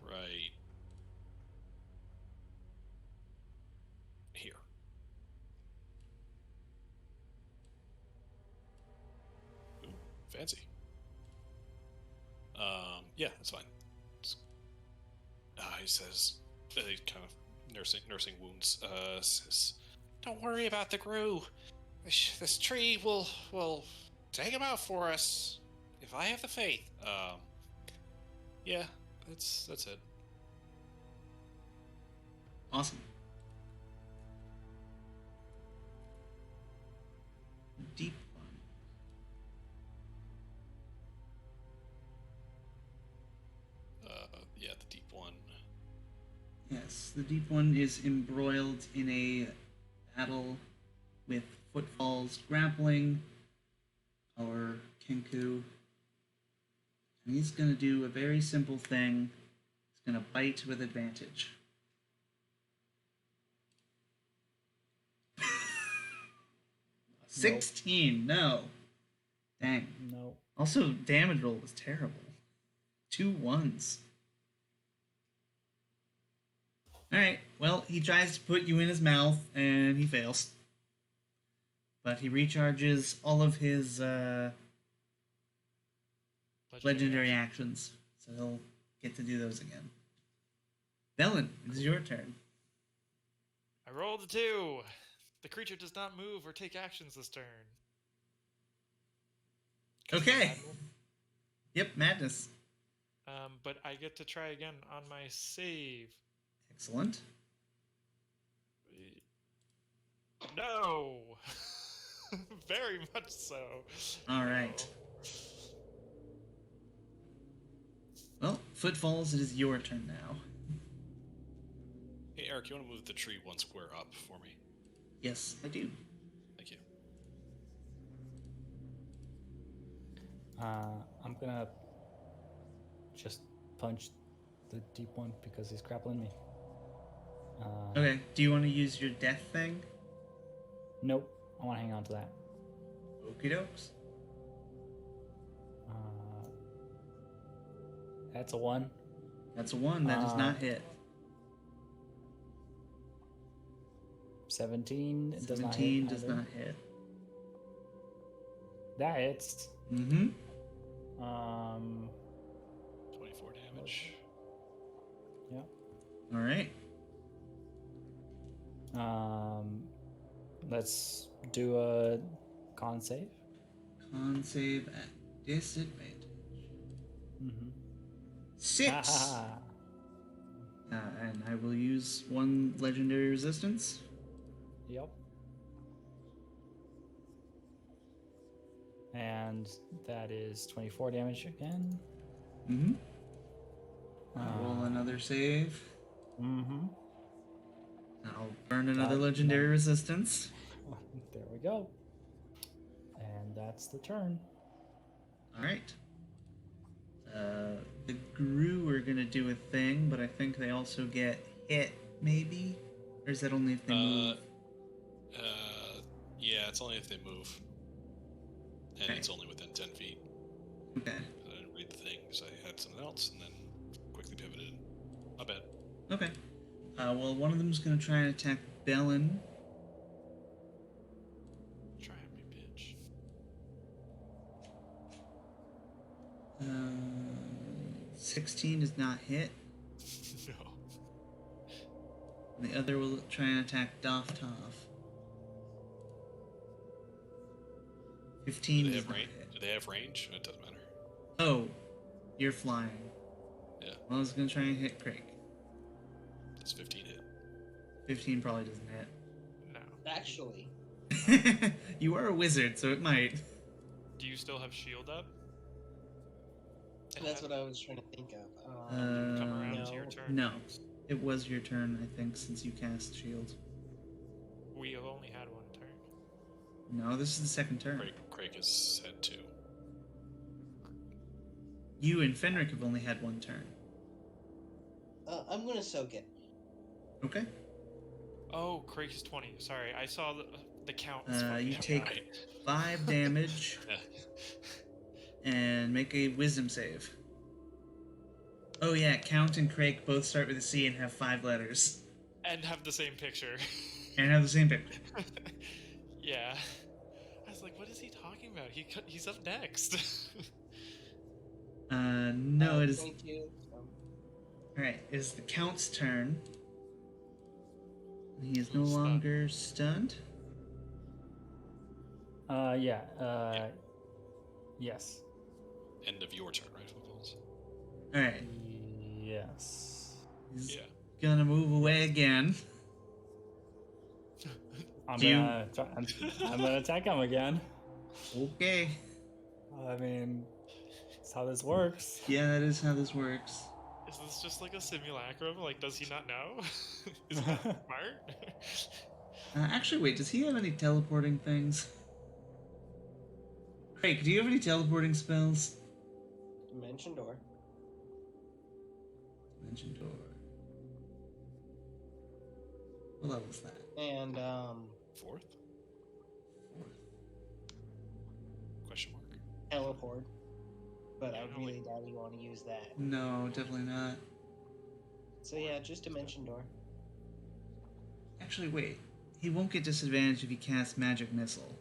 [SPEAKER 3] Right here. Ooh, fancy. Yeah, that's fine. He says, kind of nursing wounds. Says, "Don't worry about the Gru. This tree will take him out for us if I have the faith." Yeah, that's it.
[SPEAKER 2] Awesome. Deep one.
[SPEAKER 3] Yeah, the deep one.
[SPEAKER 2] Yes, the deep one is embroiled in a battle with footfalls grappling our Kenku. And he's going to do a very simple thing. He's going to bite with advantage.
[SPEAKER 1] Nope.
[SPEAKER 2] 16, no. Dang.
[SPEAKER 1] No.
[SPEAKER 2] Also, damage roll was terrible. 2 1s. Alright, well, he tries to put you in his mouth, and he fails. But he recharges all of his legendary actions, so he'll get to do those again. Velen, it is your turn.
[SPEAKER 4] I rolled a 2. The creature does not move or take actions this turn.
[SPEAKER 2] Okay. Yep, madness.
[SPEAKER 4] But I get to try again on my save.
[SPEAKER 2] Excellent.
[SPEAKER 4] No! Very much so.
[SPEAKER 2] All right. Well, Footfalls, it is your turn now.
[SPEAKER 3] Hey, Eric, you want to move the tree 1 square up for me?
[SPEAKER 2] Yes, I do.
[SPEAKER 3] Thank you.
[SPEAKER 1] I'm gonna just punch the deep one because he's grappling me.
[SPEAKER 2] Okay, do you want to use your death thing?
[SPEAKER 1] Nope. I want to hang on to that.
[SPEAKER 2] Okie dokes.
[SPEAKER 1] That's a 1.
[SPEAKER 2] That's a 1. That does not hit.
[SPEAKER 1] 17. It does not
[SPEAKER 2] 17
[SPEAKER 1] hit.
[SPEAKER 2] does
[SPEAKER 1] either.
[SPEAKER 2] not hit.
[SPEAKER 1] That hits.
[SPEAKER 2] Mm-hmm.
[SPEAKER 3] 24 damage.
[SPEAKER 1] Yep.
[SPEAKER 2] All right.
[SPEAKER 1] Let's do a con save.
[SPEAKER 2] Con save at disadvantage.
[SPEAKER 1] Mm-hmm.
[SPEAKER 2] 6. And I will use 1 legendary resistance.
[SPEAKER 1] Yep. And that is 24 damage again.
[SPEAKER 2] Mm-hmm. Roll another save.
[SPEAKER 1] Mm-hmm.
[SPEAKER 2] I'll burn another
[SPEAKER 1] God,
[SPEAKER 2] legendary
[SPEAKER 1] no.
[SPEAKER 2] resistance.
[SPEAKER 1] There we go. And that's the turn.
[SPEAKER 2] All right. The Gru are gonna do a thing, but I think they also get hit, maybe? Or is that only if they move?
[SPEAKER 3] Yeah, it's only if they move. and
[SPEAKER 2] Okay.
[SPEAKER 3] it's only within 10 feet.
[SPEAKER 2] Okay.
[SPEAKER 3] I didn't read the thing because I had something else, and then quickly pivoted. My bad.
[SPEAKER 2] Okay. Well, one of them is going to try and attack Bellin.
[SPEAKER 3] Try me, bitch.
[SPEAKER 2] 16 does not hit.
[SPEAKER 3] No.
[SPEAKER 2] And the other will try and attack Doftov. 15
[SPEAKER 3] Do they
[SPEAKER 2] does
[SPEAKER 3] have
[SPEAKER 2] not
[SPEAKER 3] range?
[SPEAKER 2] hit.
[SPEAKER 3] Do they have range? It doesn't matter.
[SPEAKER 2] Oh, you're flying.
[SPEAKER 3] Yeah.
[SPEAKER 2] Well, I was going to try and hit Craig.
[SPEAKER 3] Does 15 hit?
[SPEAKER 2] 15 probably doesn't
[SPEAKER 4] No.
[SPEAKER 5] Actually,
[SPEAKER 2] hit. You are a wizard, so it might.
[SPEAKER 4] Do you still have shield up?
[SPEAKER 5] that's what I was trying to think of.
[SPEAKER 4] Come around to your
[SPEAKER 5] no.
[SPEAKER 4] turn.
[SPEAKER 2] No.
[SPEAKER 4] next.
[SPEAKER 2] It was your turn, I think, since you cast shield.
[SPEAKER 4] We have only had one turn.
[SPEAKER 2] No, this is the second turn.
[SPEAKER 3] Craig has had 2.
[SPEAKER 2] You and Fenric have only had one turn.
[SPEAKER 5] I'm gonna soak it.
[SPEAKER 2] Okay.
[SPEAKER 4] Oh, Craig's 20. Sorry, I saw the count.
[SPEAKER 2] You take
[SPEAKER 3] Right.
[SPEAKER 2] 5 damage and make a wisdom save. Oh yeah, Count and Craig both start with a C and have 5 letters.
[SPEAKER 4] And have the same picture.
[SPEAKER 2] And have the same picture.
[SPEAKER 4] Yeah. I was like, what is he talking about? He's up next.
[SPEAKER 2] No, it is...
[SPEAKER 5] 22.
[SPEAKER 2] Alright, it is the Count's turn. He is no
[SPEAKER 4] Who's stunned?
[SPEAKER 2] longer stunned.
[SPEAKER 1] Yeah. Yes.
[SPEAKER 3] End of your turn, right, Footballs?
[SPEAKER 2] Alright,
[SPEAKER 1] Yes.
[SPEAKER 2] he's
[SPEAKER 3] Yeah.
[SPEAKER 2] gonna move away again.
[SPEAKER 1] I'm
[SPEAKER 2] Do you-
[SPEAKER 1] gonna try, I'm gonna attack him again.
[SPEAKER 2] Okay.
[SPEAKER 1] I mean, that's how this works.
[SPEAKER 2] Yeah, that is how this works.
[SPEAKER 4] Is this just like a simulacrum? Like, does he not know? Is that smart?
[SPEAKER 2] Actually, wait, does he have any teleporting things? Craig, do you have any teleporting spells?
[SPEAKER 5] Dimension door.
[SPEAKER 2] Dimension door. What level is that?
[SPEAKER 5] And
[SPEAKER 3] 4th? Question mark.
[SPEAKER 5] teleport. But I
[SPEAKER 4] Yeah,
[SPEAKER 5] really doubt you want to use that.
[SPEAKER 2] No, definitely not.
[SPEAKER 5] So yeah, just dimension door.
[SPEAKER 2] Actually, wait. He won't get disadvantage if he casts Magic Missile.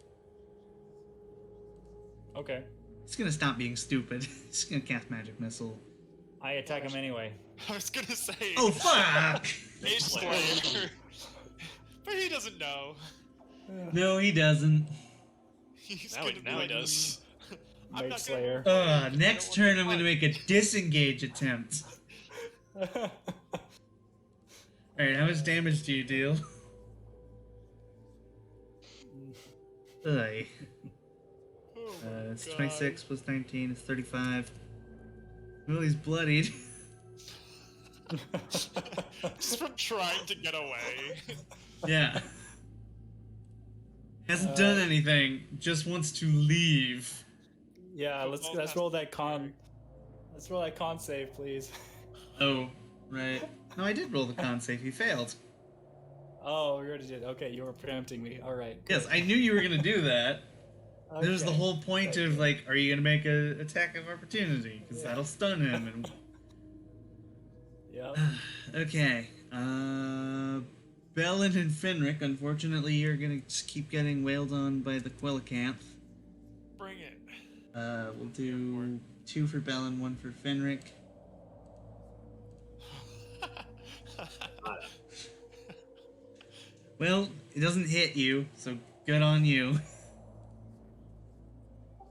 [SPEAKER 1] Okay.
[SPEAKER 2] He's gonna stop being stupid. He's gonna cast Magic Missile.
[SPEAKER 1] I attack him anyway.
[SPEAKER 4] I was gonna say.
[SPEAKER 2] Oh, fuck!
[SPEAKER 4] Age Slayer. But he doesn't know.
[SPEAKER 2] No, he doesn't.
[SPEAKER 4] He's
[SPEAKER 3] Now
[SPEAKER 4] gonna
[SPEAKER 3] he,
[SPEAKER 4] be
[SPEAKER 3] now
[SPEAKER 4] like,
[SPEAKER 3] he does.
[SPEAKER 4] I'm
[SPEAKER 1] Mage
[SPEAKER 4] not
[SPEAKER 1] Slayer.
[SPEAKER 4] gonna.
[SPEAKER 2] Next turn I'm gonna make a disengage attempt. Alright, how much damage do you deal? Ugh.
[SPEAKER 4] Oh my
[SPEAKER 2] It's
[SPEAKER 4] God.
[SPEAKER 2] 26 plus 19 is 35. Well, he's bloodied.
[SPEAKER 4] Just from trying to get away.
[SPEAKER 2] Yeah. Hasn't done anything, just wants to leave.
[SPEAKER 1] Yeah, let's roll that con. Let's roll that con save, please.
[SPEAKER 2] Oh, right. No, I did roll the con save. He failed.
[SPEAKER 1] Oh, we already did. Okay, you were preempting me. All right.
[SPEAKER 2] Yes, I knew you were gonna do that.
[SPEAKER 1] Okay.
[SPEAKER 2] There's the whole point
[SPEAKER 1] Okay.
[SPEAKER 2] of, like, are you gonna make a attack of opportunity? Because
[SPEAKER 1] Yeah.
[SPEAKER 2] that'll stun him. And
[SPEAKER 1] Yep.
[SPEAKER 2] okay. Bellin and Fenric, unfortunately, you're gonna just keep getting wailed on by the Quellicanthe.
[SPEAKER 4] Bring it.
[SPEAKER 2] We'll do 2 for Bellin, 1 for Fenric. Well, it doesn't hit you, so good on you.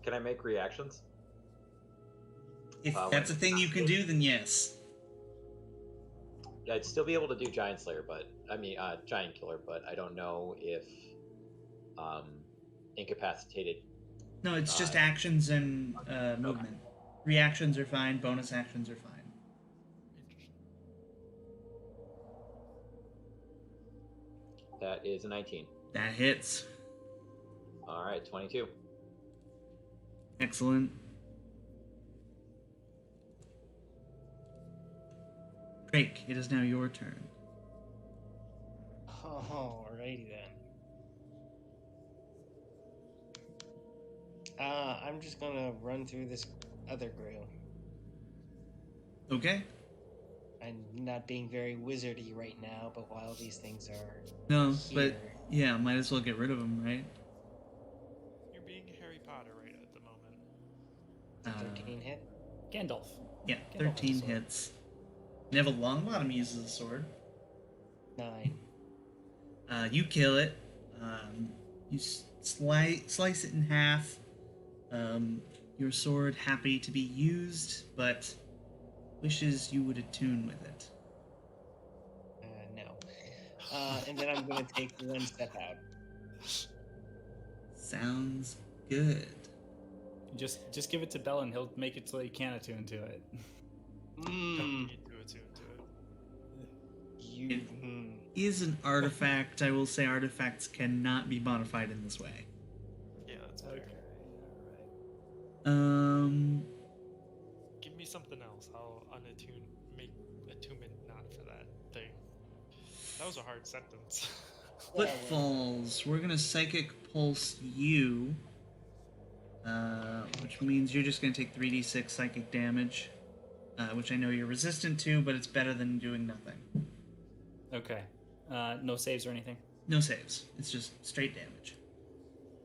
[SPEAKER 6] Can I make reactions?
[SPEAKER 2] If
[SPEAKER 6] When
[SPEAKER 2] that's a
[SPEAKER 6] it's
[SPEAKER 2] thing
[SPEAKER 6] not
[SPEAKER 2] you can
[SPEAKER 6] hit.
[SPEAKER 2] do, then yes.
[SPEAKER 6] Yeah, I'd still be able to do Giant Slayer, but Giant Killer, but I don't know if incapacitated.
[SPEAKER 2] No, it's just
[SPEAKER 6] Uh,
[SPEAKER 2] actions and movement. Reactions are fine, bonus actions are fine.
[SPEAKER 6] That is a 19.
[SPEAKER 2] That hits.
[SPEAKER 6] All right, 22.
[SPEAKER 2] Excellent. Drake, it is now your turn.
[SPEAKER 5] Alrighty then. I'm just gonna run through this other grill.
[SPEAKER 2] Okay.
[SPEAKER 5] I'm not being very wizardy right now, but while these things are
[SPEAKER 2] No, but
[SPEAKER 5] here,
[SPEAKER 2] yeah, might as well get rid of them, right?
[SPEAKER 4] You're being Harry Potter right at the moment.
[SPEAKER 5] the 13 hit.
[SPEAKER 1] Gandalf.
[SPEAKER 2] Yeah,
[SPEAKER 1] Gandalf has a
[SPEAKER 2] 13
[SPEAKER 1] sword.
[SPEAKER 2] hits. Neville Longbottom uses a sword.
[SPEAKER 5] 9.
[SPEAKER 2] You kill it. You slice it in half. Your sword happy to be used, but wishes you would attune with it.
[SPEAKER 5] No. And then I'm gonna take one step out.
[SPEAKER 2] Sounds good.
[SPEAKER 1] Just give it to Bell and he'll make it so you can attune to it.
[SPEAKER 5] Mmm.
[SPEAKER 4] You do attune to it.
[SPEAKER 5] You.
[SPEAKER 2] Is an artifact. I will say artifacts cannot be modified in this way.
[SPEAKER 4] Yeah, that's fair.
[SPEAKER 1] Okay.
[SPEAKER 4] Give me something else. I'll unattune, make attunement not for that thing. That was a hard sentence.
[SPEAKER 2] Footfalls. We're gonna psychic pulse you, which means you're just gonna take 3d6 psychic damage, which I know you're resistant to, but it's better than doing nothing.
[SPEAKER 1] Okay. No saves or anything?
[SPEAKER 2] No saves. It's just straight damage.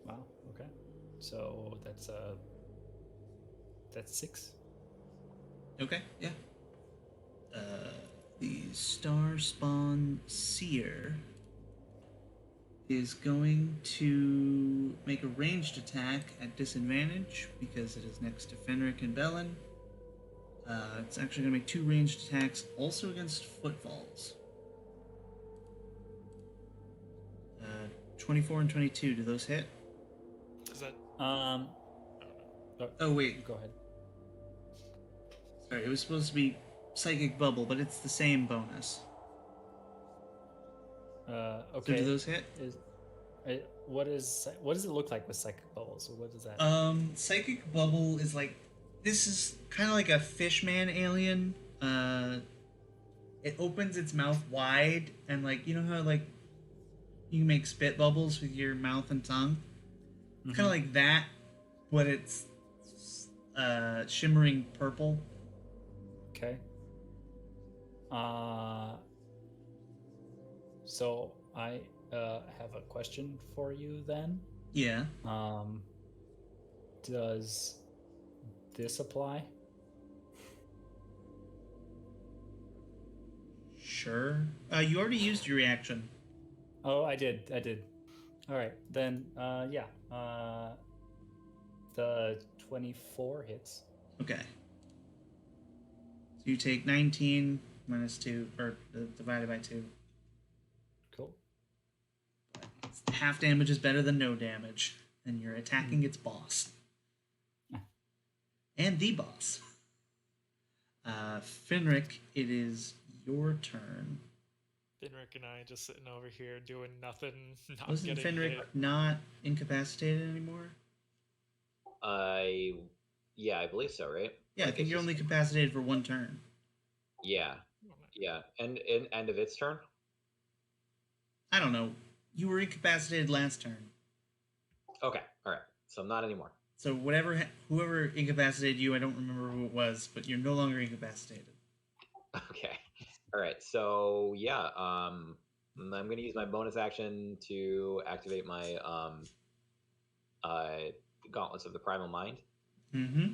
[SPEAKER 1] Wow. Okay. So that's 6.
[SPEAKER 2] Okay. Yeah. The Star Spawn Seer is going to make a ranged attack at disadvantage because it is next to Fenric and Bellin. It's actually going to make 2 ranged attacks also against Footfalls. 24 and 22, do those hit?
[SPEAKER 4] Is that?
[SPEAKER 1] Oh
[SPEAKER 2] wait.
[SPEAKER 1] Go ahead.
[SPEAKER 2] Sorry, it was supposed to be Psychic Bubble, but it's the same bonus.
[SPEAKER 1] Okay.
[SPEAKER 2] So do those hit?
[SPEAKER 1] What does it look like with psychic bubbles? What is that?
[SPEAKER 2] Psychic Bubble is like, this is kind of like a fishman alien. It opens its mouth wide, and like, you know how like you can make spit bubbles with your mouth and tongue?
[SPEAKER 1] Mm-hmm.
[SPEAKER 2] Kind of like that, but it's shimmering purple.
[SPEAKER 1] Okay. So I have a question for you then.
[SPEAKER 2] Yeah.
[SPEAKER 1] Does this apply?
[SPEAKER 2] Sure. You already used your reaction.
[SPEAKER 1] Oh, I did. All right, then. Yeah. The 24 hits.
[SPEAKER 2] Okay. So you take 19 minus 2, or divided by 2.
[SPEAKER 1] Cool.
[SPEAKER 2] Half damage is better than no damage, and you're attacking its boss. And the boss. Finric, it is your turn.
[SPEAKER 4] Finric and I just sitting over here doing nothing. Not
[SPEAKER 2] Wasn't
[SPEAKER 4] getting
[SPEAKER 2] Finric
[SPEAKER 4] hit.
[SPEAKER 2] not incapacitated anymore?
[SPEAKER 6] Yeah, I believe so, right?
[SPEAKER 2] Yeah, I
[SPEAKER 6] Like,
[SPEAKER 2] think
[SPEAKER 6] it's
[SPEAKER 2] you're
[SPEAKER 6] just-
[SPEAKER 2] only incapacitated for 1 turn.
[SPEAKER 6] Yeah, yeah, and end of its turn.
[SPEAKER 2] I don't know. You were incapacitated last turn.
[SPEAKER 6] Okay, all right. So not anymore.
[SPEAKER 2] So whoever incapacitated you, I don't remember who it was, but you're no longer incapacitated.
[SPEAKER 6] Okay, all right. So yeah, I'm gonna use my bonus action to activate my Gauntlets of the Primal Mind.
[SPEAKER 2] Mm-hmm.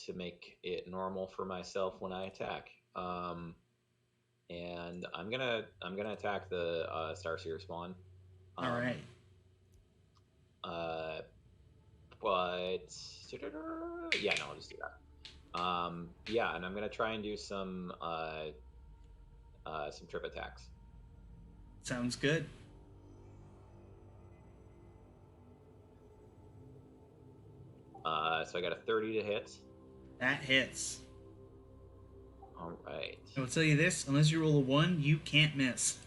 [SPEAKER 6] To make it normal for myself when I attack. And I'm gonna attack the Starseer spawn.
[SPEAKER 2] All right.
[SPEAKER 6] But yeah, no, I'll just do that. Yeah, and I'm gonna try and do some trip attacks.
[SPEAKER 2] Sounds good.
[SPEAKER 6] So I got a 30 to hit.
[SPEAKER 2] That hits.
[SPEAKER 6] All right.
[SPEAKER 2] I will tell you this: unless you roll a 1, you can't miss.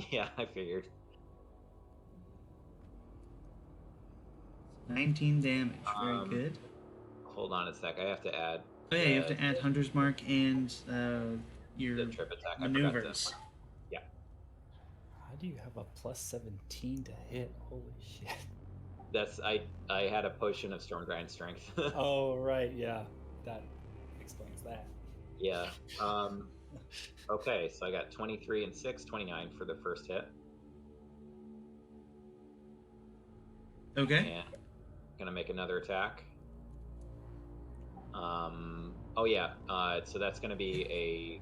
[SPEAKER 6] Yeah, I figured.
[SPEAKER 2] 19 damage. Very good.
[SPEAKER 6] Hold on a sec. I have to add.
[SPEAKER 2] Oh yeah, you have to add Hunter's Mark and your
[SPEAKER 6] the trip attack.
[SPEAKER 2] maneuvers.
[SPEAKER 6] Yeah.
[SPEAKER 1] How do you have a plus 17 to hit? Holy shit.
[SPEAKER 6] That's I had a potion of storm giant strength.
[SPEAKER 1] Oh, right, yeah. That explains that.
[SPEAKER 6] Yeah. Okay, so I got 23 and 6, 29 for the first hit.
[SPEAKER 2] Okay.
[SPEAKER 6] And gonna make another attack. Oh yeah. So that's gonna be a.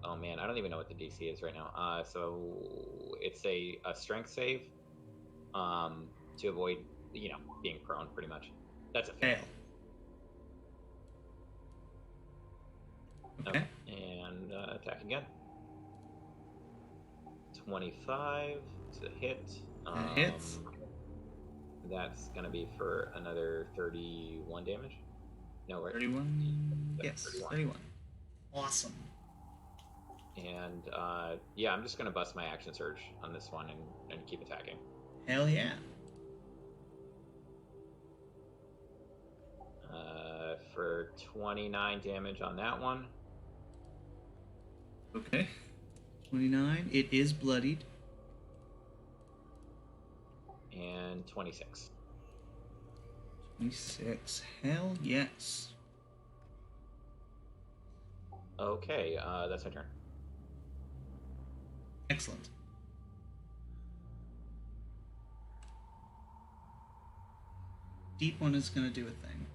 [SPEAKER 6] Oh man, I don't even know what the DC is right now. So it's a strength save. To avoid, being prone, pretty much. That's a fail.
[SPEAKER 2] Fail. Okay.
[SPEAKER 6] And attack again. 25 to hit.
[SPEAKER 2] That hits.
[SPEAKER 6] That's gonna be for another 31 damage. No, right?
[SPEAKER 2] 31.
[SPEAKER 6] Yeah,
[SPEAKER 2] Yes,
[SPEAKER 6] 31.
[SPEAKER 2] 31. Awesome.
[SPEAKER 6] And yeah, I'm just gonna bust my action surge on this one and keep attacking.
[SPEAKER 2] Hell yeah.
[SPEAKER 6] For 29 damage on that one.
[SPEAKER 2] Okay. 29. It is bloodied.
[SPEAKER 6] And 26.
[SPEAKER 2] 26. Hell yes.
[SPEAKER 6] Okay, that's my turn.
[SPEAKER 2] Excellent. Deep one is going to do a thing.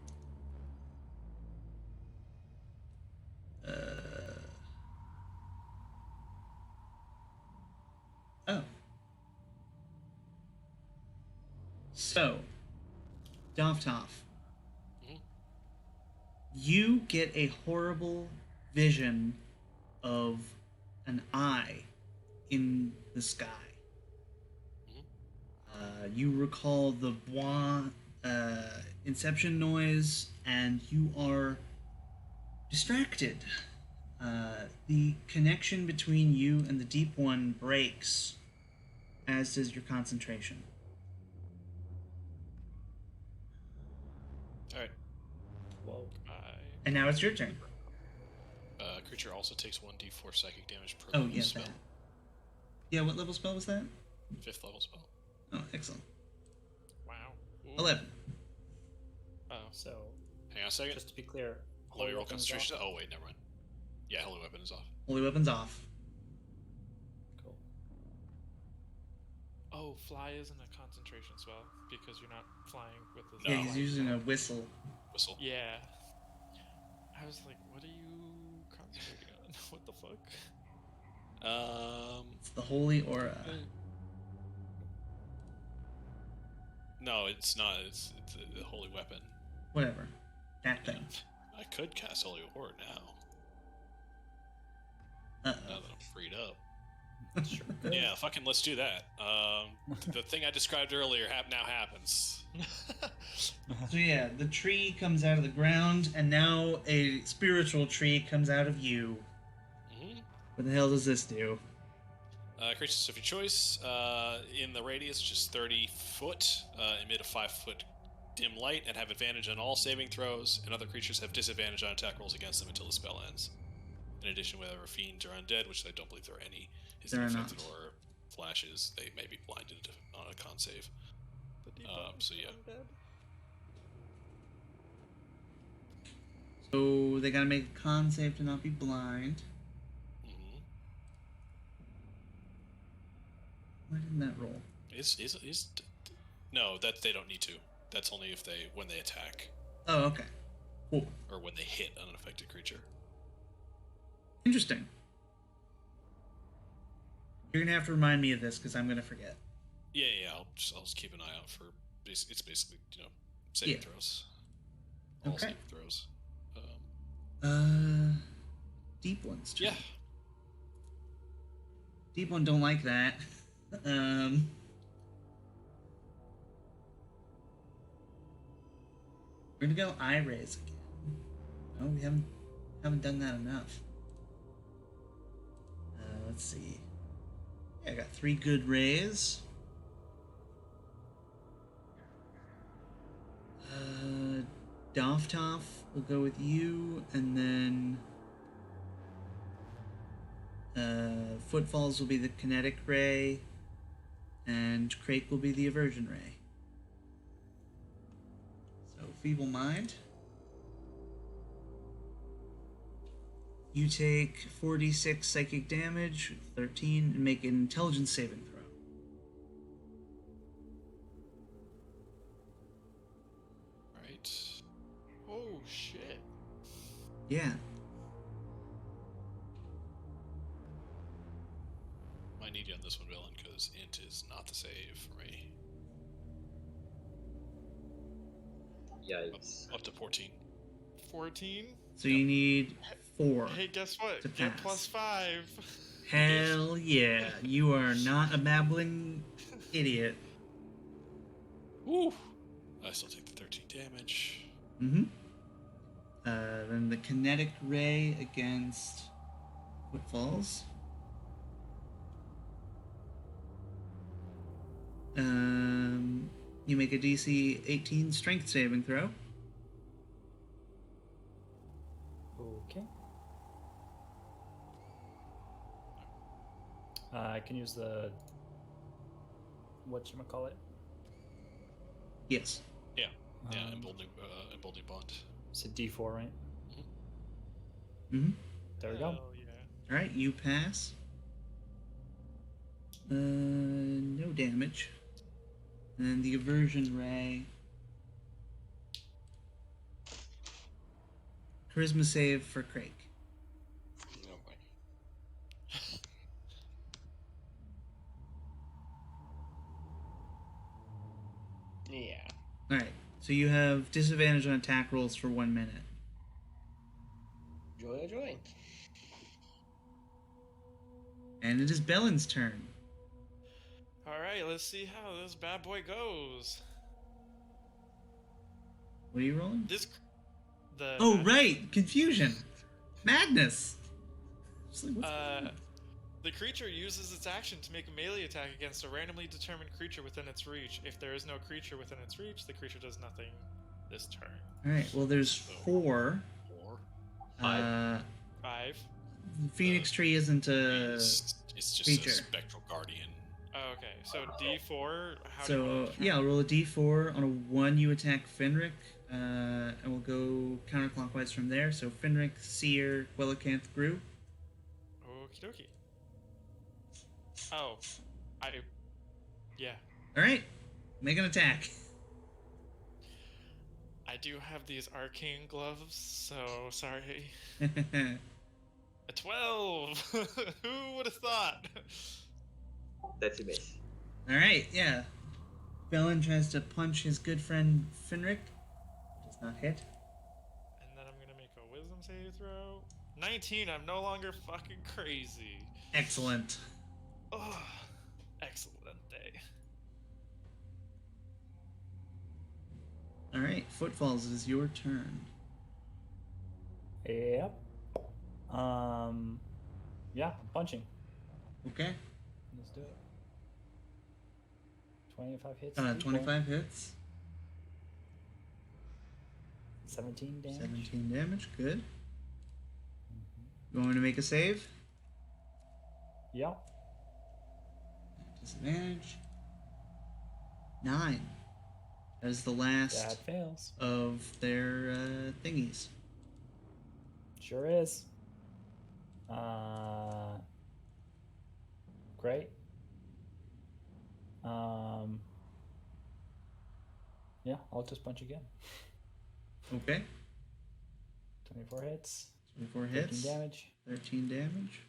[SPEAKER 2] Oh. So, Dovtov, you get a horrible vision of an eye in the sky. You recall the inception noise, and you are distracted. The connection between you and the deep one breaks, as does your concentration.
[SPEAKER 3] All right.
[SPEAKER 1] Whoa.
[SPEAKER 2] And now it's your turn.
[SPEAKER 3] Creature also takes 1d4 psychic damage per
[SPEAKER 2] Oh,
[SPEAKER 3] level
[SPEAKER 2] yeah,
[SPEAKER 3] spell.
[SPEAKER 2] that. Yeah, what level spell was that?
[SPEAKER 3] 5th level spell.
[SPEAKER 2] Oh, excellent.
[SPEAKER 4] Wow. Ooh.
[SPEAKER 2] 11.
[SPEAKER 4] Oh,
[SPEAKER 1] So,
[SPEAKER 3] Hang on a second.
[SPEAKER 1] just to be clear,
[SPEAKER 3] Let me roll
[SPEAKER 1] weapon is
[SPEAKER 3] concentration.
[SPEAKER 1] off.
[SPEAKER 3] Oh, wait, never mind. Yeah, holy weapon is off.
[SPEAKER 2] Holy weapon's off.
[SPEAKER 1] Cool.
[SPEAKER 4] Oh, fly isn't a concentration spell because you're not flying with the.
[SPEAKER 3] No.
[SPEAKER 2] Yeah, he's using a whistle.
[SPEAKER 3] Whistle.
[SPEAKER 4] Yeah. I was like, what are you concentrating on? What the fuck?
[SPEAKER 2] It's the holy aura.
[SPEAKER 3] No, it's not. It's a holy weapon.
[SPEAKER 2] Whatever. That thing.
[SPEAKER 3] I could cast holy aura now. Now that I'm freed up.
[SPEAKER 1] Sure.
[SPEAKER 3] Yeah, fucking let's do that. The thing I described earlier now happens.
[SPEAKER 2] So yeah, the tree comes out of the ground, and now a spiritual tree comes out of you.
[SPEAKER 3] Mm-hmm.
[SPEAKER 2] What the hell does this do?
[SPEAKER 3] Creatures of your choice in the radius, just 30 foot, emit a 5-foot dim light and have advantage on all saving throws, and other creatures have disadvantage on attack rolls against them until the spell ends. In addition, whenever fiends are undead, which I don't believe there are any, is
[SPEAKER 2] There are
[SPEAKER 3] affected
[SPEAKER 2] not.
[SPEAKER 3] or flashes, they may be blinded on a con save. So yeah.
[SPEAKER 2] So they gotta make a con save to not be blind.
[SPEAKER 3] Mm-hmm.
[SPEAKER 2] Why didn't that roll?
[SPEAKER 3] No, that they don't need to. That's only if when they attack
[SPEAKER 2] Oh, okay. Cool.
[SPEAKER 3] or when they hit an unaffected creature.
[SPEAKER 2] Interesting. You're gonna have to remind me of this because I'm gonna forget.
[SPEAKER 3] Yeah. I'll just keep an eye out for. It's basically saving
[SPEAKER 2] Yeah.
[SPEAKER 3] throws. All
[SPEAKER 2] Okay.
[SPEAKER 3] saving throws.
[SPEAKER 2] Deep ones. Too.
[SPEAKER 3] Yeah.
[SPEAKER 2] Deep one don't like that. We're gonna go eye raise again. No, we haven't done that enough. Let's see. Yeah, I got 3 good rays. Dovtov will go with you, and then Footfalls will be the kinetic ray, and Crake will be the aversion ray. Feeble Mind. You take 4d6 psychic damage, 13, and make an intelligence saving throw.
[SPEAKER 3] Right. Oh shit.
[SPEAKER 2] Yeah.
[SPEAKER 3] Might need you on this one, Villain, because int is not the save for me.
[SPEAKER 6] Yikes.
[SPEAKER 3] Up to 14.
[SPEAKER 4] 14.
[SPEAKER 2] So you need 4.
[SPEAKER 4] Hey, guess what?
[SPEAKER 2] To
[SPEAKER 4] Get
[SPEAKER 2] pass.
[SPEAKER 4] +5.
[SPEAKER 2] Hell yeah. You are not a babbling idiot.
[SPEAKER 3] Woo! I still take the 13 damage.
[SPEAKER 2] Mm-hmm. Then the kinetic ray against Footfalls. You make a DC 18 strength saving throw.
[SPEAKER 1] Okay. I can use the whatchamacallit.
[SPEAKER 2] Yes.
[SPEAKER 3] Yeah, emboldening bond.
[SPEAKER 1] It's a D4, right?
[SPEAKER 2] Mm-hmm.
[SPEAKER 1] There we go.
[SPEAKER 4] Hell yeah.
[SPEAKER 2] Alright, you pass. No damage. And then the aversion ray. Charisma save for Craig.
[SPEAKER 3] No way.
[SPEAKER 5] Yeah.
[SPEAKER 2] Alright, so you have disadvantage on attack rolls for 1 minute.
[SPEAKER 5] Joy, oh joy.
[SPEAKER 2] And it is Bellen's turn.
[SPEAKER 4] All right, let's see how this bad boy goes.
[SPEAKER 2] What are you rolling?
[SPEAKER 4] The
[SPEAKER 2] Right! Confusion! Madness! Just like, what's going on?
[SPEAKER 4] The creature uses its action to make a melee attack against a randomly determined creature within its reach. If there is no creature within its reach, the creature does nothing this turn.
[SPEAKER 2] Alright, well, there's 4.
[SPEAKER 3] 4.
[SPEAKER 6] 5.
[SPEAKER 4] 5.
[SPEAKER 2] Phoenix Tree isn't a
[SPEAKER 3] It's just
[SPEAKER 2] creature.
[SPEAKER 3] a spectral guardian.
[SPEAKER 4] Oh, okay, so D4. How do you
[SPEAKER 2] So,
[SPEAKER 4] roll this
[SPEAKER 2] yeah,
[SPEAKER 4] turn?
[SPEAKER 2] I'll roll a d4. On a 1, you attack Fenric. And we'll go counterclockwise from there. So, Fenric, Seer, Quellacanth, Gru.
[SPEAKER 4] Okie dokie. Oh, yeah.
[SPEAKER 2] Alright, make an attack.
[SPEAKER 4] I do have these arcane gloves, so sorry. A 12. Who would have thought?
[SPEAKER 6] That's a miss.
[SPEAKER 2] Alright, yeah. Bellin tries to punch his good friend Fenric. Does not hit.
[SPEAKER 4] And then I'm gonna make a wisdom save throw. 19. I'm no longer fucking crazy.
[SPEAKER 2] Excellent.
[SPEAKER 4] Oh, excellent day.
[SPEAKER 2] Alright, Footfalls, it is your turn.
[SPEAKER 1] Yep. Yeah, I'm punching.
[SPEAKER 2] Okay.
[SPEAKER 1] Let's do it. 25 hits.
[SPEAKER 2] 25 hits.
[SPEAKER 1] 17 damage.
[SPEAKER 2] 17 damage, good. You want me to make a save?
[SPEAKER 1] Yep.
[SPEAKER 2] Disadvantage. 9. That is the last
[SPEAKER 1] That fails.
[SPEAKER 2] of their thingies.
[SPEAKER 1] Sure is. Great. Yeah, I'll just punch again.
[SPEAKER 2] Okay.
[SPEAKER 1] 24 hits.
[SPEAKER 2] 24
[SPEAKER 1] 13
[SPEAKER 2] hits.
[SPEAKER 1] damage.
[SPEAKER 2] 13 damage.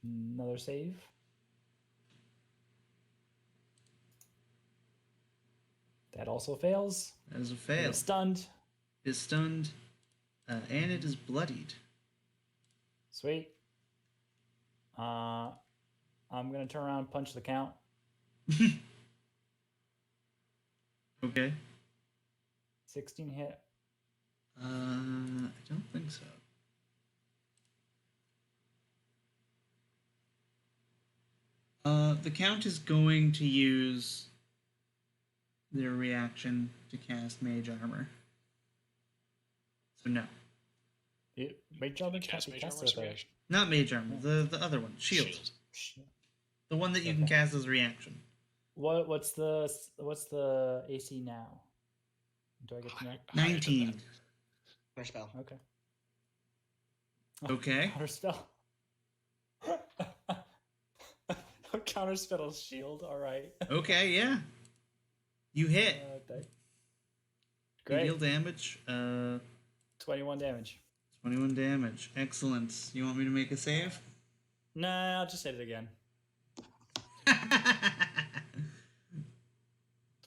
[SPEAKER 1] Another save. That also fails.
[SPEAKER 2] That is a
[SPEAKER 1] It
[SPEAKER 2] fail.
[SPEAKER 1] is stunned.
[SPEAKER 2] It is stunned. And it is bloodied.
[SPEAKER 1] Sweet. I'm gonna turn around and punch the count.
[SPEAKER 2] Okay.
[SPEAKER 1] 16 hit.
[SPEAKER 2] I don't think so. The Count is going to use their reaction to cast Mage Armor. So no.
[SPEAKER 1] Mage Armor
[SPEAKER 3] Cast
[SPEAKER 1] can't be
[SPEAKER 3] Mage Armor
[SPEAKER 1] cast
[SPEAKER 3] as
[SPEAKER 1] with
[SPEAKER 3] a
[SPEAKER 1] a-
[SPEAKER 3] reaction.
[SPEAKER 2] Not Mage Armor, the other one. Shield. The one that you can
[SPEAKER 1] Okay.
[SPEAKER 2] cast as a reaction.
[SPEAKER 1] What's the AC now? Do I get to know?
[SPEAKER 3] Higher than
[SPEAKER 2] 19.
[SPEAKER 3] that.
[SPEAKER 5] Counterspell.
[SPEAKER 1] Okay.
[SPEAKER 2] Okay.
[SPEAKER 1] Counterspell. Counterspell shield. All right.
[SPEAKER 2] Okay, yeah. You hit.
[SPEAKER 1] That-
[SPEAKER 2] You deal
[SPEAKER 1] Great.
[SPEAKER 2] damage.
[SPEAKER 1] 21 damage.
[SPEAKER 2] 21 damage. Excellent. You want me to make a save?
[SPEAKER 1] Nah, I'll just hit it again.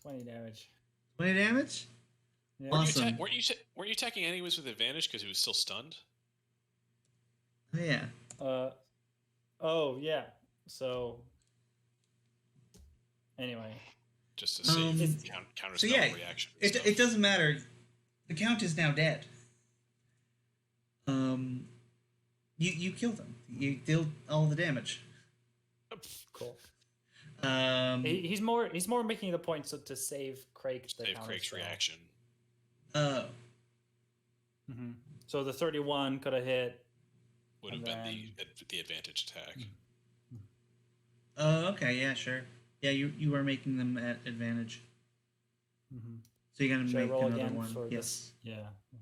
[SPEAKER 1] 20 damage.
[SPEAKER 2] 20 damage?
[SPEAKER 1] Yeah.
[SPEAKER 2] Awesome.
[SPEAKER 3] Weren't you attacking anyways with advantage because he was still stunned?
[SPEAKER 2] Oh, yeah.
[SPEAKER 1] Oh yeah. So anyway,
[SPEAKER 3] Just to save counter
[SPEAKER 2] So
[SPEAKER 3] spell
[SPEAKER 2] yeah,
[SPEAKER 3] reaction. and stuff.
[SPEAKER 2] it doesn't matter. The Count is now dead. You killed him. You dealt all the damage.
[SPEAKER 1] cool.
[SPEAKER 2] Um,
[SPEAKER 1] He's more making the point to save Craig the
[SPEAKER 3] Save Craig's
[SPEAKER 1] counterspell.
[SPEAKER 3] reaction.
[SPEAKER 2] oh,
[SPEAKER 1] Mm-hmm. So the 31 could have hit.
[SPEAKER 3] Would have
[SPEAKER 1] And
[SPEAKER 3] been the advantage attack.
[SPEAKER 2] oh, okay, yeah, sure. Yeah, you are making them at advantage.
[SPEAKER 1] Mm-hmm.
[SPEAKER 2] So you gotta
[SPEAKER 1] Should I
[SPEAKER 2] make
[SPEAKER 1] roll
[SPEAKER 2] another
[SPEAKER 1] again
[SPEAKER 2] one.
[SPEAKER 1] for
[SPEAKER 2] Yes.
[SPEAKER 1] this? Yeah.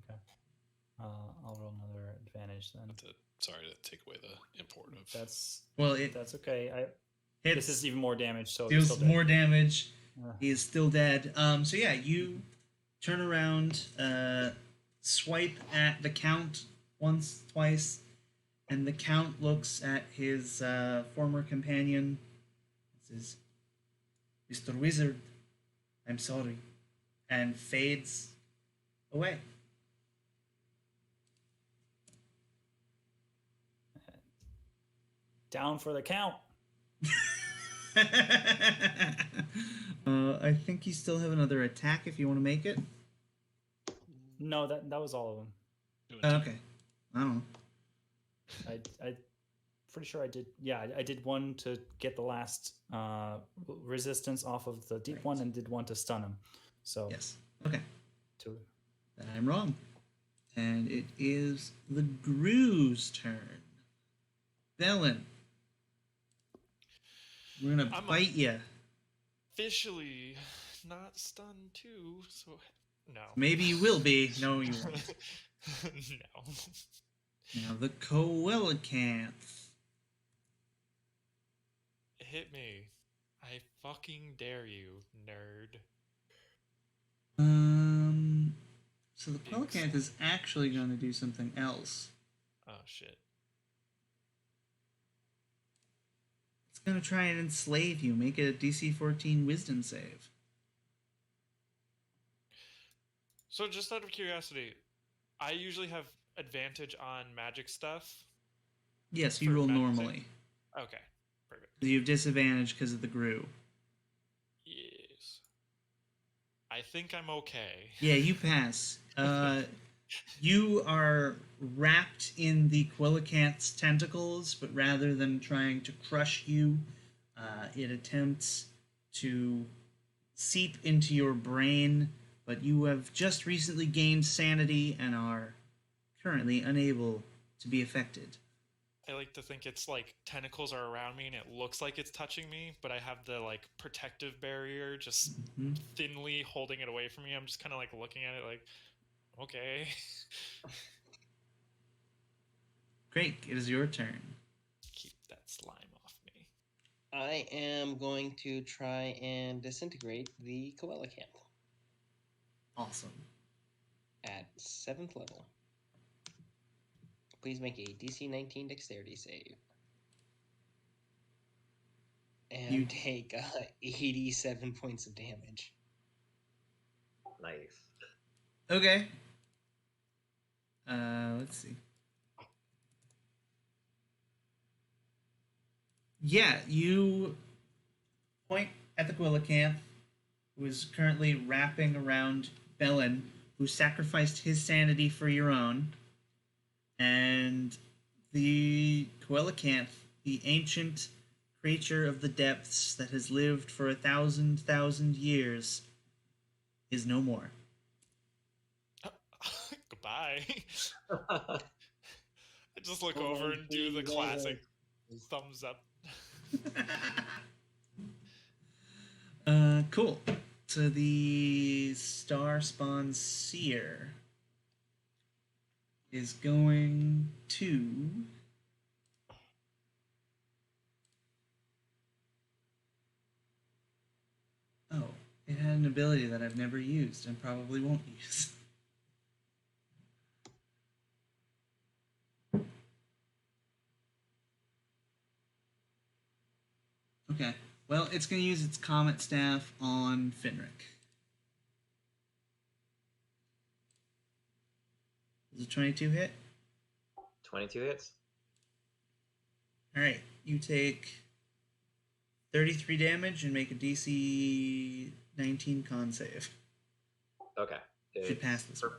[SPEAKER 1] Okay. I'll roll another advantage then.
[SPEAKER 3] Sorry to take away the import of.
[SPEAKER 2] Well, it
[SPEAKER 1] That's okay.
[SPEAKER 2] hits,
[SPEAKER 1] This is even more damage, so he's
[SPEAKER 2] deals
[SPEAKER 1] still dead.
[SPEAKER 2] more damage.
[SPEAKER 1] Uh,
[SPEAKER 2] He is still dead. So yeah, you turn around, swipe at the Count once, twice, and the Count looks at his former companion. Says, "Mr. Wizard, I'm sorry," and fades away.
[SPEAKER 1] Down for the count.
[SPEAKER 2] I think you still have another attack if you want to make it.
[SPEAKER 1] No, that was all of them.
[SPEAKER 3] Doing
[SPEAKER 2] Okay. I don't know.
[SPEAKER 1] I pretty sure I did. Yeah, I did one to get the last resistance off of the deep one, and did one to stun him. So
[SPEAKER 2] Yes. Okay.
[SPEAKER 1] two.
[SPEAKER 2] Then I'm wrong. And it is the Gru's turn. Bellin. We're gonna
[SPEAKER 4] I'm a-
[SPEAKER 2] bite you.
[SPEAKER 4] Officially not stunned too, so no.
[SPEAKER 2] Maybe you will be. No, you won't.
[SPEAKER 4] No.
[SPEAKER 2] Now the Coelacanth.
[SPEAKER 4] Hit me. I fucking dare you, nerd.
[SPEAKER 2] So the Coelacanth is actually going to do something else.
[SPEAKER 4] Oh shit.
[SPEAKER 2] It's going to try and enslave you. Make a DC 14 Wisdom save.
[SPEAKER 4] So just out of curiosity, I usually have advantage on magic stuff.
[SPEAKER 2] Yes, you
[SPEAKER 4] For
[SPEAKER 2] roll
[SPEAKER 4] magic
[SPEAKER 2] normally.
[SPEAKER 4] Okay. Perfect.
[SPEAKER 2] You have disadvantage because of the Gru.
[SPEAKER 4] Yes. I think I'm okay.
[SPEAKER 2] Yeah, you pass. You are wrapped in the Coelacanth's tentacles, but rather than trying to crush you, it attempts to seep into your brain, but you have just recently gained sanity and are currently unable to be affected.
[SPEAKER 4] I like to think it's like tentacles are around me and it looks like it's touching me, but I have the like protective barrier just
[SPEAKER 2] Mhm.
[SPEAKER 4] thinly holding it away from me. I'm just kind of like looking at it like, okay.
[SPEAKER 2] Great, it is your turn.
[SPEAKER 4] Keep that slime off me.
[SPEAKER 5] I am going to try and disintegrate the Coelacanth
[SPEAKER 2] Awesome.
[SPEAKER 5] at 7th level. Please make a DC 19 dexterity save. And
[SPEAKER 2] You-
[SPEAKER 5] take 87 points of damage.
[SPEAKER 6] Nice.
[SPEAKER 2] Okay. Let's see. Yeah, you point at the Coelacanth, who is currently wrapping around Bellin, who sacrificed his sanity for your own. And the Coelacanth, the ancient creature of the depths that has lived for 1,000 years, is no more.
[SPEAKER 4] Goodbye. I just look over and do the classic thumbs up.
[SPEAKER 2] Cool. So so the Star Spawn Seer is going to... Oh, it had an ability that I've never used and probably won't use. Okay, well, it's going to use its Comet Staff on Finric. Does a 22 hit?
[SPEAKER 6] 22 hits.
[SPEAKER 2] Alright, you take 33 damage and make a DC 19 con save.
[SPEAKER 6] Okay.
[SPEAKER 2] Should pass this one.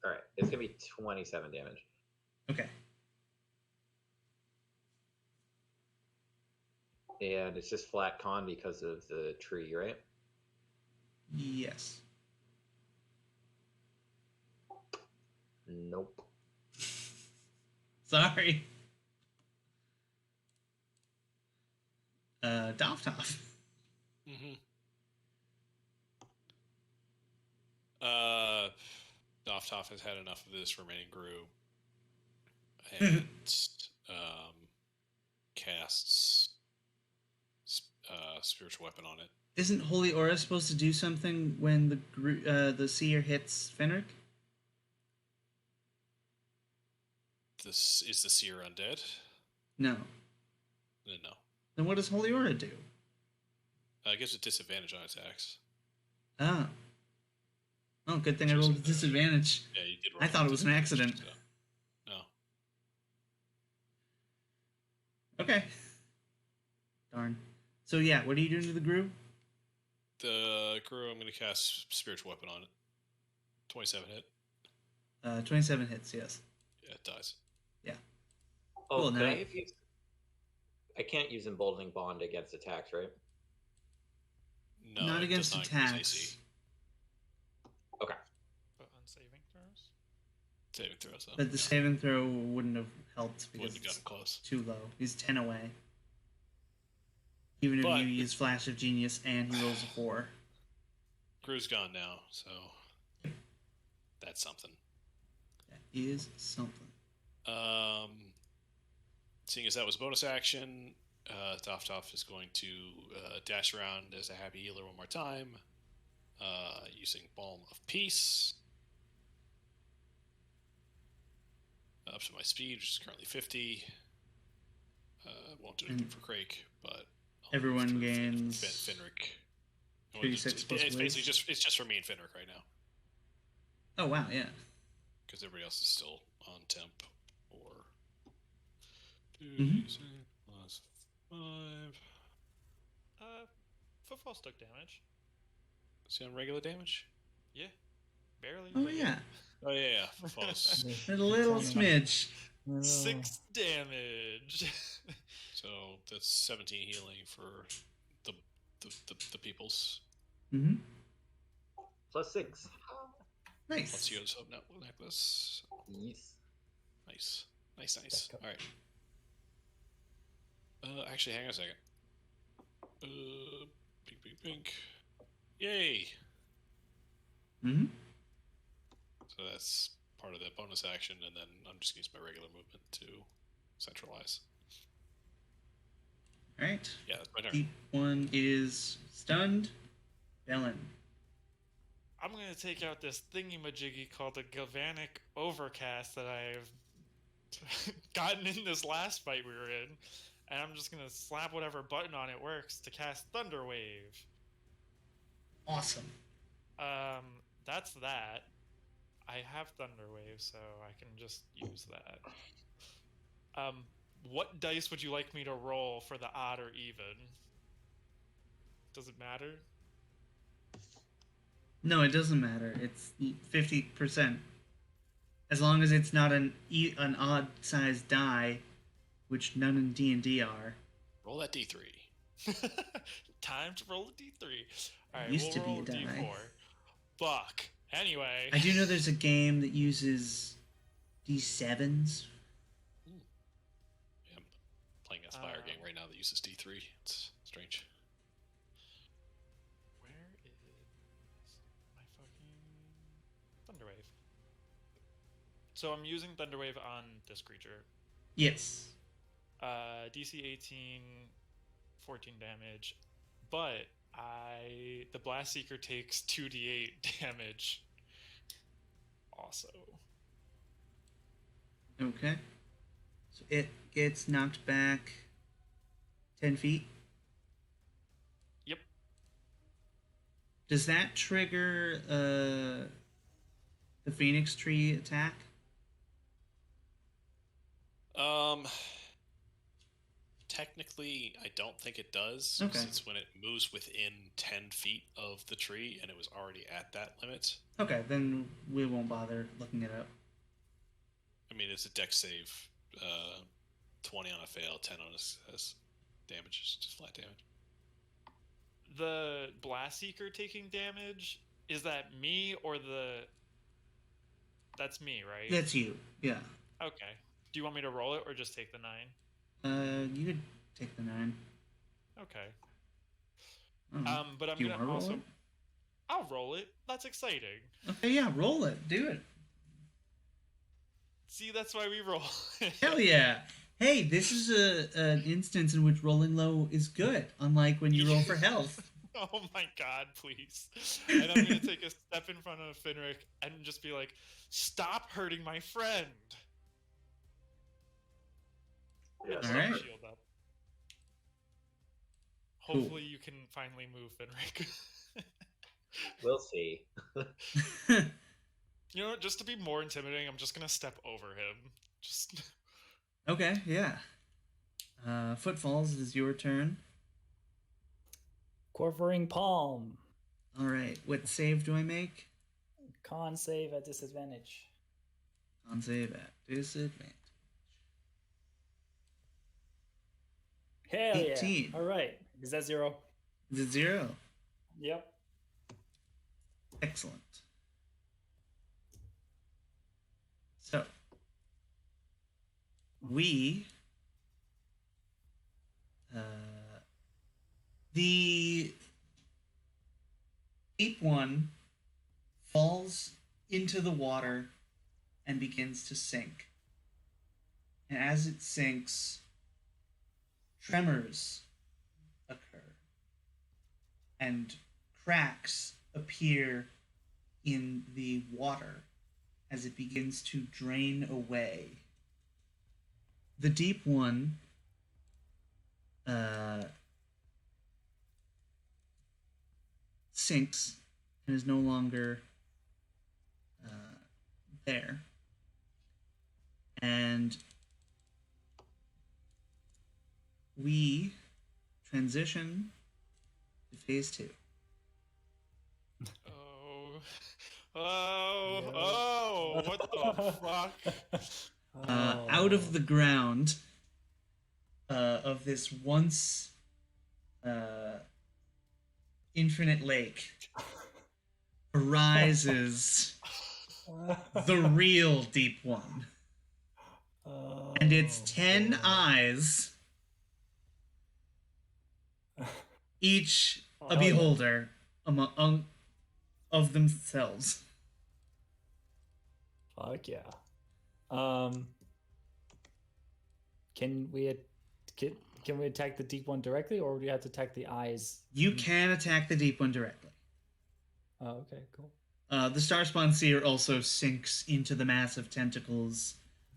[SPEAKER 6] All right. It's going to be 27 damage.
[SPEAKER 2] Okay.
[SPEAKER 6] And it's just flat con because of the tree, right?
[SPEAKER 2] Yes.
[SPEAKER 6] Nope.
[SPEAKER 2] Sorry. Tabletop.
[SPEAKER 3] Mm-hmm. Tabletop has had enough of this remaining Gru and casts spiritual weapon on it.
[SPEAKER 2] Isn't Holy Aura supposed to do something when the seer hits Fenric?
[SPEAKER 3] This is the seer undead?
[SPEAKER 2] No.
[SPEAKER 3] No.
[SPEAKER 2] Then what does Holy Aura do?
[SPEAKER 3] It gives it disadvantage on attacks.
[SPEAKER 2] Oh. Oh, good thing I rolled a disadvantage.
[SPEAKER 3] Yeah, you did roll
[SPEAKER 2] I thought it was an accident.
[SPEAKER 3] So. No.
[SPEAKER 2] Okay. Darn. So yeah, what are you doing to the Gru?
[SPEAKER 3] The Gru, I'm going to cast spiritual weapon on it. 27 hit.
[SPEAKER 2] 27 hits, yes.
[SPEAKER 3] Yeah, it dies.
[SPEAKER 2] Yeah.
[SPEAKER 6] Oh,
[SPEAKER 2] Cool,
[SPEAKER 6] can
[SPEAKER 2] now-
[SPEAKER 6] I can't use Emboldening Bond against attacks, right?
[SPEAKER 3] No,
[SPEAKER 2] Not
[SPEAKER 3] it
[SPEAKER 2] against
[SPEAKER 3] does not increase
[SPEAKER 2] attacks.
[SPEAKER 3] AC.
[SPEAKER 6] Okay.
[SPEAKER 4] But on saving throws?
[SPEAKER 3] Saving throws, though.
[SPEAKER 2] But the saving throw wouldn't have helped because
[SPEAKER 3] Wouldn't have
[SPEAKER 2] it's
[SPEAKER 3] gotten close.
[SPEAKER 2] too low. He's 10 away. Even if
[SPEAKER 3] But-
[SPEAKER 2] you use Flash of Genius and he rolls a 4.
[SPEAKER 3] Gru's gone now, so that's something.
[SPEAKER 2] That is something.
[SPEAKER 3] Seeing as that was bonus action, Tabletop is going to dash around as a happy healer one more time, using Balm of Peace. Up to my speed, which is currently 50. Won't do anything for Craig, but
[SPEAKER 2] Everyone
[SPEAKER 3] for
[SPEAKER 2] gains
[SPEAKER 3] Finric.
[SPEAKER 2] 36 plus
[SPEAKER 3] It's basically
[SPEAKER 2] Wiz.
[SPEAKER 3] it's just for me and Finric right now,
[SPEAKER 2] Oh, wow, yeah.
[SPEAKER 3] because everybody else is still on temp or 2
[SPEAKER 2] Mhm.
[SPEAKER 3] plus 5.
[SPEAKER 4] Footfalls took damage.
[SPEAKER 3] Is he on regular damage?
[SPEAKER 4] Yeah. Barely.
[SPEAKER 2] Oh,
[SPEAKER 4] but
[SPEAKER 2] yeah.
[SPEAKER 3] Oh yeah. Footfalls.
[SPEAKER 2] A little smidge.
[SPEAKER 4] 6 damage.
[SPEAKER 3] So that's 17 healing for the peoples.
[SPEAKER 2] Mm-hmm.
[SPEAKER 6] Plus 6.
[SPEAKER 2] Nice.
[SPEAKER 3] Let's use hope necklace.
[SPEAKER 6] Yes.
[SPEAKER 3] Nice. All right. Actually, hang on a second. Pink. Yay!
[SPEAKER 2] Mm-hmm.
[SPEAKER 3] So that's part of that bonus action, and then I'm just gonna use my regular movement to centralize.
[SPEAKER 2] All right.
[SPEAKER 3] Yeah, that's my turn.
[SPEAKER 2] Deep one is stunned. Bellin.
[SPEAKER 4] I'm gonna take out this thingy-majiggy called the Galvanic Overcast that I've gotten in this last fight we were in, and I'm just gonna slap whatever button on it works to cast Thunder Wave.
[SPEAKER 2] Awesome.
[SPEAKER 4] That's that. I have Thunder Wave, so I can just use that. What dice would you like me to roll for the odd or even? Does it matter?
[SPEAKER 2] No, it doesn't matter. It's 50%. As long as it's not an odd-sized die, which none in D&D are.
[SPEAKER 3] Roll that D3.
[SPEAKER 4] Time to roll a D3. All right,
[SPEAKER 2] Used
[SPEAKER 4] we'll
[SPEAKER 2] to be
[SPEAKER 4] roll
[SPEAKER 2] a die.
[SPEAKER 4] D4. Fuck. Anyway.
[SPEAKER 2] I do know there's a game that uses D7s.
[SPEAKER 3] Yeah, I'm playing a Spire game right now that uses D3. It's strange.
[SPEAKER 4] Where is So I'm using Thunderwave on this creature.
[SPEAKER 2] Yes.
[SPEAKER 4] DC 18, 14 damage, but the Blast Seeker takes 2d8 damage. Also,
[SPEAKER 2] Okay. So it gets knocked back 10 feet.
[SPEAKER 4] yep.
[SPEAKER 2] Does that trigger the Phoenix Tree attack?
[SPEAKER 3] Technically, I don't think it does.
[SPEAKER 2] Okay.
[SPEAKER 3] Since when it moves within 10 feet of the tree, and it was already at that limit.
[SPEAKER 2] Okay, then we won't bother looking it up.
[SPEAKER 3] I mean, it's a dex save. 20 on a fail, 10 on a success. Damage is just flat damage.
[SPEAKER 4] The Blast Seeker taking damage, is that me or the... That's me, right?
[SPEAKER 2] That's you. Yeah.
[SPEAKER 4] Okay. Do you want me to roll it or just take the 9?
[SPEAKER 2] You could take the 9.
[SPEAKER 4] Okay.
[SPEAKER 2] Oh.
[SPEAKER 4] But I'm
[SPEAKER 2] Do you
[SPEAKER 4] gonna
[SPEAKER 2] wanna roll
[SPEAKER 4] also...
[SPEAKER 2] it?
[SPEAKER 4] I'll roll it. That's exciting.
[SPEAKER 2] Okay, yeah, roll it. Do it.
[SPEAKER 4] See, that's why we roll.
[SPEAKER 2] Hell yeah. Hey, this is an instance in which rolling low is good, unlike when you roll for health.
[SPEAKER 4] Oh my god, please. And I'm gonna take a step in front of Finric and just be like, stop hurting my friend.
[SPEAKER 6] Yeah,
[SPEAKER 2] All right.
[SPEAKER 4] Shield up. Hopefully you can finally move, Finric.
[SPEAKER 6] We'll see.
[SPEAKER 4] You know what, just to be more intimidating, I'm just gonna step over him. Just
[SPEAKER 2] Okay, yeah. Footfalls, it is your turn.
[SPEAKER 1] Quivering palm.
[SPEAKER 2] All right, what save do I make?
[SPEAKER 1] Con save at disadvantage.
[SPEAKER 2] On save at disadvantage.
[SPEAKER 1] Hell
[SPEAKER 2] 18.
[SPEAKER 1] yeah. All right. Is that 0?
[SPEAKER 2] Is it 0?
[SPEAKER 1] Yep.
[SPEAKER 2] Excellent. So, we... the deep one falls into the water and begins to sink. And as it sinks, tremors occur and cracks appear in the water as it begins to drain away. The deep one sinks and is no longer there. And we transition to phase 2.
[SPEAKER 4] What the fuck?
[SPEAKER 2] Out of the ground of this once infinite lake arises the real deep one. And its 10 eyes, each a beholder among of themselves.
[SPEAKER 1] Fuck yeah. Can we attack the deep one directly, or do we have to attack the eyes?
[SPEAKER 2] You can attack the deep one directly.
[SPEAKER 1] Oh, okay, cool.
[SPEAKER 2] The Starspawn Seer also sinks into the mass of tentacles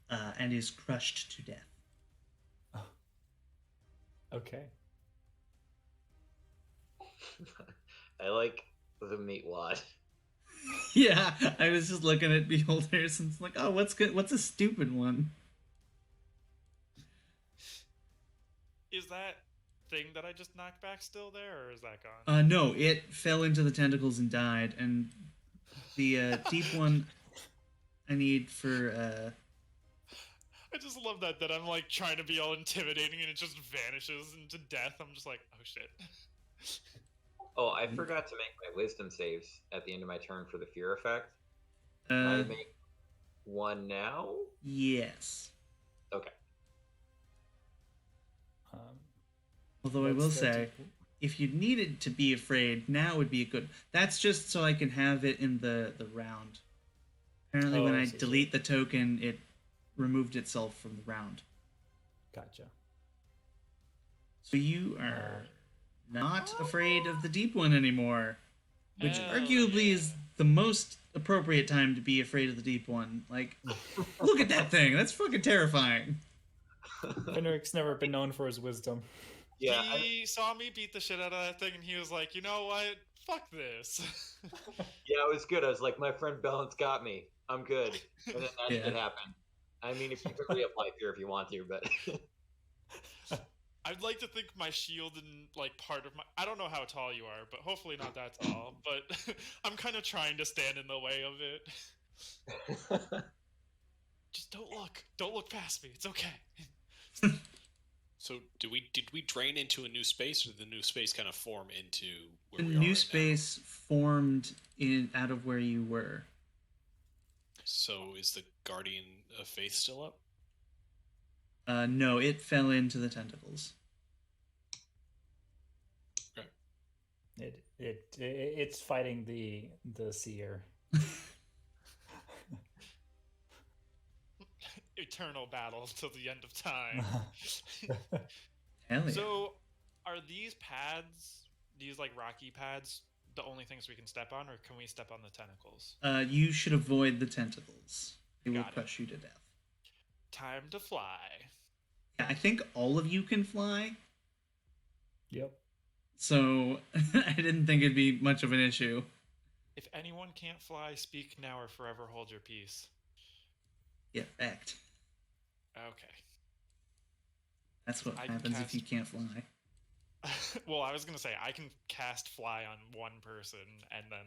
[SPEAKER 2] and is crushed to death.
[SPEAKER 1] Okay.
[SPEAKER 6] I like the meat wad.
[SPEAKER 2] Yeah, I was just looking at beholders and it's like, oh, what's good? What's a stupid one?
[SPEAKER 4] Is that thing that I just knocked back still there, or is that gone?
[SPEAKER 2] No, it fell into the tentacles and died, and the deep one I need for
[SPEAKER 4] I just love that I'm like trying to be all intimidating and it just vanishes into death. I'm just like, oh shit.
[SPEAKER 6] Oh, I forgot to make my wisdom saves at the end of my turn for the fear effect. Can I make one now?
[SPEAKER 2] Yes.
[SPEAKER 6] Okay.
[SPEAKER 2] Although I will say, if you needed to be afraid, now would be a good... That's just so I can have it in the round. Apparently, when
[SPEAKER 1] Oh, I
[SPEAKER 2] I
[SPEAKER 1] see.
[SPEAKER 2] delete the token, it removed itself from the round.
[SPEAKER 1] Gotcha.
[SPEAKER 2] So you are not afraid of the deep one anymore, which
[SPEAKER 4] Hell
[SPEAKER 2] arguably
[SPEAKER 4] yeah.
[SPEAKER 2] is the most appropriate time to be afraid of the deep one. Like, look at that thing. That's fucking terrifying.
[SPEAKER 1] Fenric's never been known for his wisdom.
[SPEAKER 6] Yeah,
[SPEAKER 4] He saw me beat the shit out of that thing, and he was like, you know what? Fuck this.
[SPEAKER 6] yeah, it was good. I was like, my friend Balance got me. I'm good. And then that
[SPEAKER 2] Yeah.
[SPEAKER 6] shit happened. I mean, if you could reapply here if you want to, but
[SPEAKER 4] I'd like to think my shield and like part of my I don't know how tall you are, but hopefully not that tall. But I'm kind of trying to stand in the way of it. Just don't look past me. It's okay.
[SPEAKER 3] So did we drain into a new space, or did the new space kind of form into where
[SPEAKER 2] The
[SPEAKER 3] we are
[SPEAKER 2] new
[SPEAKER 3] right
[SPEAKER 2] space formed out of where you were.
[SPEAKER 3] now? So is the Guardian of Faith still up?
[SPEAKER 2] No, it fell into the tentacles.
[SPEAKER 1] It's fighting the seer.
[SPEAKER 4] Eternal battle till the end of time.
[SPEAKER 2] Hell yeah.
[SPEAKER 4] So, are these pads, these like rocky pads, the only things we can step on, or can we step on the tentacles?
[SPEAKER 2] You should avoid the tentacles. They will
[SPEAKER 4] Got it.
[SPEAKER 2] crush you to death.
[SPEAKER 4] Time to fly.
[SPEAKER 2] Yeah, I think all of you can fly,
[SPEAKER 1] Yep.
[SPEAKER 2] so I didn't think it'd be much of an issue.
[SPEAKER 4] If anyone can't fly, speak now or forever hold your peace.
[SPEAKER 2] Yeah, fact.
[SPEAKER 4] Okay.
[SPEAKER 2] That's what
[SPEAKER 4] I
[SPEAKER 2] happens if
[SPEAKER 4] cast-
[SPEAKER 2] you can't fly.
[SPEAKER 4] Well, I was gonna say I can cast fly on one person and then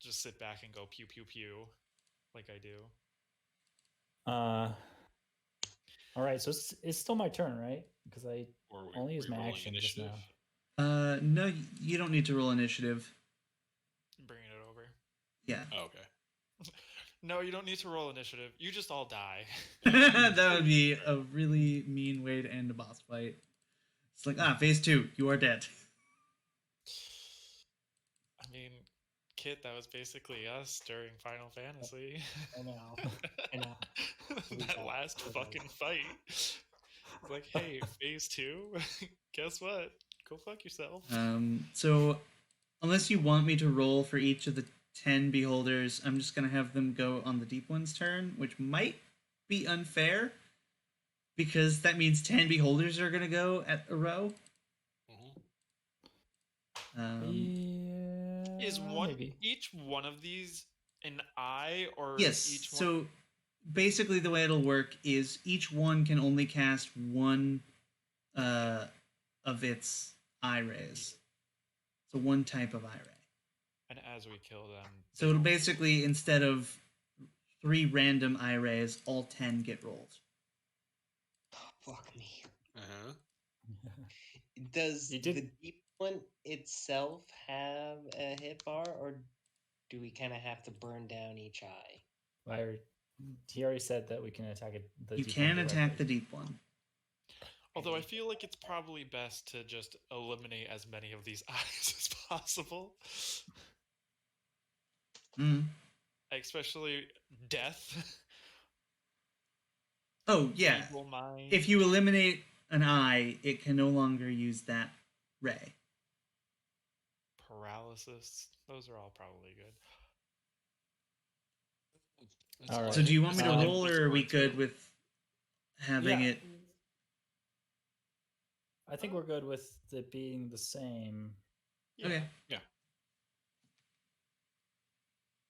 [SPEAKER 4] just sit back and go pew pew pew, like I do.
[SPEAKER 1] All right, so it's still my turn, right? Because I
[SPEAKER 3] Or we,
[SPEAKER 1] only used my
[SPEAKER 3] re-rolling
[SPEAKER 1] action just
[SPEAKER 3] initiative?
[SPEAKER 1] now.
[SPEAKER 2] No, you don't need to roll initiative.
[SPEAKER 4] Bringing it over.
[SPEAKER 2] Yeah.
[SPEAKER 3] Oh, okay.
[SPEAKER 4] No, you don't need to roll initiative. You just all die.
[SPEAKER 2] That would be a really mean way to end a boss fight. It's like, phase 2, you are dead.
[SPEAKER 4] I mean, Kit, that was basically us during Final Fantasy.
[SPEAKER 5] I know. I know.
[SPEAKER 4] That last fucking fight. It's like, hey, phase 2? Guess what? Go fuck yourself.
[SPEAKER 2] So, unless you want me to roll for each of the 10 beholders, I'm just going to have them go on the deep one's turn, which might be unfair, because that means 10 beholders are going to go at a row.
[SPEAKER 3] Mhm.
[SPEAKER 1] Yeah,
[SPEAKER 4] Is one
[SPEAKER 1] maybe.
[SPEAKER 4] each one of these an eye, or
[SPEAKER 2] Yes,
[SPEAKER 4] each one?
[SPEAKER 2] so basically the way it'll work is each one can only cast one of its eye rays. So one type of eye ray.
[SPEAKER 4] And as we kill them,
[SPEAKER 2] So it'll basically, instead of 3 random eye rays, all 10 get rolled.
[SPEAKER 5] Fuck me.
[SPEAKER 3] Uh-huh.
[SPEAKER 5] Does
[SPEAKER 1] You did-
[SPEAKER 5] the deep one itself have a hit bar, or do we kind of have to burn down each eye?
[SPEAKER 1] He already said that we can attack it.
[SPEAKER 2] You can attack the deep one.
[SPEAKER 4] Although I feel like it's probably best to just eliminate as many of these eyes as possible.
[SPEAKER 2] Mm.
[SPEAKER 4] Especially death.
[SPEAKER 2] Oh, yeah.
[SPEAKER 4] Evil mind.
[SPEAKER 2] If you eliminate an eye, it can no longer use that ray.
[SPEAKER 4] Paralysis. Those are all probably good.
[SPEAKER 1] All right.
[SPEAKER 2] So do you want me to
[SPEAKER 1] Um,
[SPEAKER 2] roll, or are we good with having
[SPEAKER 1] Yeah.
[SPEAKER 2] it?
[SPEAKER 1] I think we're good with it being the same.
[SPEAKER 4] Yeah,
[SPEAKER 2] Okay.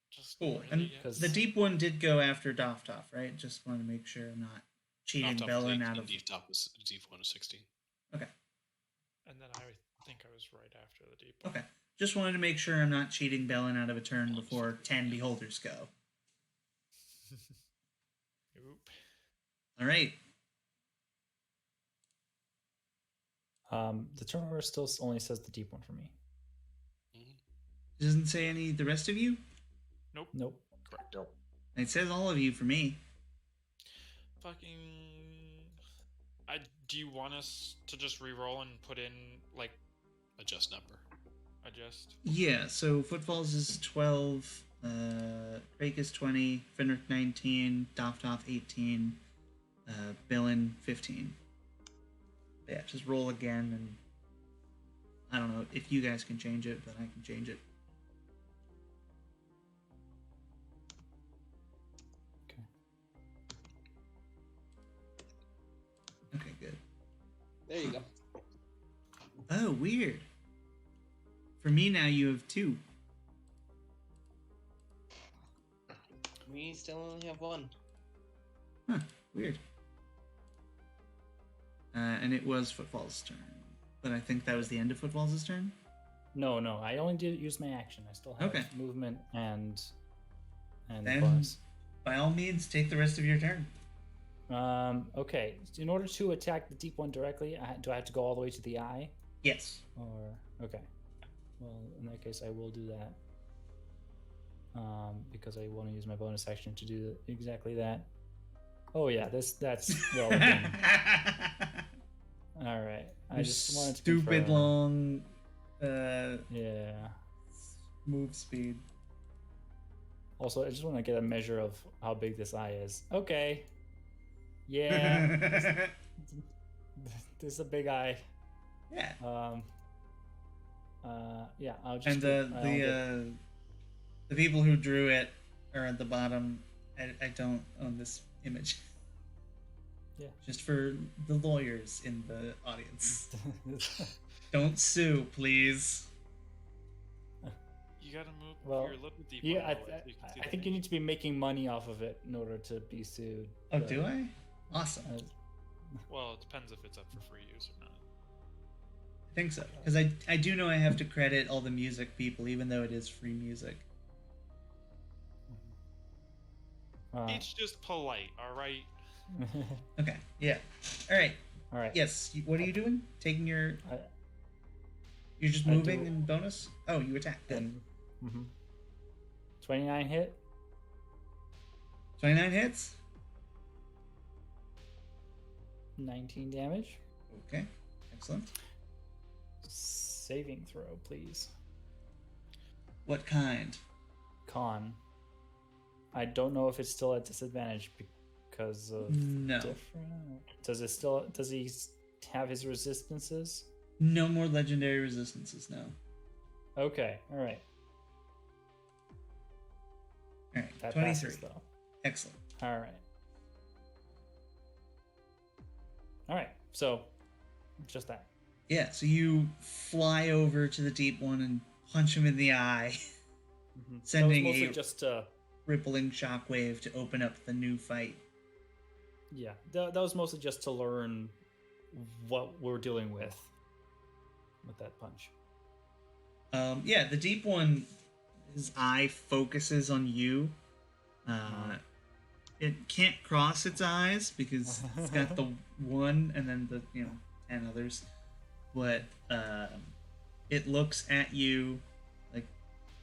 [SPEAKER 4] just
[SPEAKER 2] Cool.
[SPEAKER 4] really,
[SPEAKER 2] And
[SPEAKER 4] yeah.
[SPEAKER 1] Because
[SPEAKER 2] the deep one did go after Doftoff, right? Just want to make sure I'm not cheating Bellin out of...
[SPEAKER 3] Deep top was deep one was 16.
[SPEAKER 2] Okay.
[SPEAKER 4] And then I think I was right after the deep one.
[SPEAKER 2] Okay. Just wanted to make sure I'm not cheating Bellin out of a turn before 10 beholders go.
[SPEAKER 4] Oop.
[SPEAKER 2] All right.
[SPEAKER 1] the turn order still only says the deep one for me.
[SPEAKER 2] It doesn't say any the rest of you?
[SPEAKER 1] Nope.
[SPEAKER 4] Correct.
[SPEAKER 6] Nope.
[SPEAKER 2] It says all of you for me.
[SPEAKER 4] Fucking. Do you want us to just re-roll and put in like
[SPEAKER 3] Adjust number.
[SPEAKER 4] adjust?
[SPEAKER 2] Yeah, so Footfalls is 12. Drake is 20, Fenric 19, Doftoff 18, Billin 15. Yeah, just roll again, and I don't know if you guys can change it, but I can change it. Okay, good.
[SPEAKER 5] There you go.
[SPEAKER 2] Oh, weird. For me now, you have 2.
[SPEAKER 5] We still only have 1.
[SPEAKER 2] Huh, weird. And it was Footfall's turn. But I think that was the end of Footfall's turn?
[SPEAKER 1] No, I only did use my action. I still have
[SPEAKER 2] Okay.
[SPEAKER 1] movement and
[SPEAKER 2] Then,
[SPEAKER 1] bonus.
[SPEAKER 2] by all means, take the rest of your turn.
[SPEAKER 1] Okay. In order to attack the deep one directly, do I have to go all the way to the eye?
[SPEAKER 2] Yes.
[SPEAKER 1] Or okay. Well, in that case, I will do that. Because I want to use my bonus action to do exactly that. Oh yeah, that's well done. All right. I just wanted to
[SPEAKER 2] stupid
[SPEAKER 1] confirm.
[SPEAKER 2] long
[SPEAKER 1] Yeah.
[SPEAKER 2] move speed.
[SPEAKER 1] Also, I just want to get a measure of how big this eye is. Okay. Yeah. This is a big eye.
[SPEAKER 2] Yeah.
[SPEAKER 1] Yeah. I'll just.
[SPEAKER 2] And the people who drew it are at the bottom. I don't own this image.
[SPEAKER 1] Yeah.
[SPEAKER 2] Just for the lawyers in the audience. Don't sue, please.
[SPEAKER 4] You gotta move
[SPEAKER 1] Well,
[SPEAKER 4] your little deep.
[SPEAKER 1] Yeah,
[SPEAKER 4] one so you can see
[SPEAKER 1] I
[SPEAKER 4] the
[SPEAKER 1] think you
[SPEAKER 4] thing.
[SPEAKER 1] need to be making money off of it in order to be sued.
[SPEAKER 2] Oh,
[SPEAKER 1] but,
[SPEAKER 2] do I? Awesome.
[SPEAKER 4] Well, it depends if it's up for free use or not.
[SPEAKER 2] I think so. Because I do know I have to credit all the music people, even though it is free music.
[SPEAKER 4] It's just polite, all right?
[SPEAKER 2] Okay, yeah. All right.
[SPEAKER 1] All right.
[SPEAKER 2] Yes, what are you doing? Taking your... You're just
[SPEAKER 1] I
[SPEAKER 2] moving
[SPEAKER 1] do-
[SPEAKER 2] in bonus? Oh, you attack. Good.
[SPEAKER 1] And, 29 hit.
[SPEAKER 2] 29 hits?
[SPEAKER 1] 19 damage.
[SPEAKER 2] Okay, excellent.
[SPEAKER 1] Saving throw, please.
[SPEAKER 2] What kind?
[SPEAKER 1] Con. I don't know if it's still at disadvantage because of
[SPEAKER 2] No.
[SPEAKER 1] different. Does he have his resistances?
[SPEAKER 2] No more legendary resistances, no.
[SPEAKER 1] Okay, all right.
[SPEAKER 2] All right,
[SPEAKER 1] That
[SPEAKER 2] 23.
[SPEAKER 1] passes though.
[SPEAKER 2] Excellent.
[SPEAKER 1] All right. All right. So, just that.
[SPEAKER 2] Yeah, so you fly over to the deep one and punch him in the eye, sending
[SPEAKER 1] that was mostly
[SPEAKER 2] a
[SPEAKER 1] just
[SPEAKER 2] rippling shockwave to open up the new fight.
[SPEAKER 1] yeah. That was mostly just to learn what we're dealing with that punch.
[SPEAKER 2] Yeah, the deep one, his eye focuses on you. It can't cross its eyes because it's got the one and then the 10 others. But it looks at you like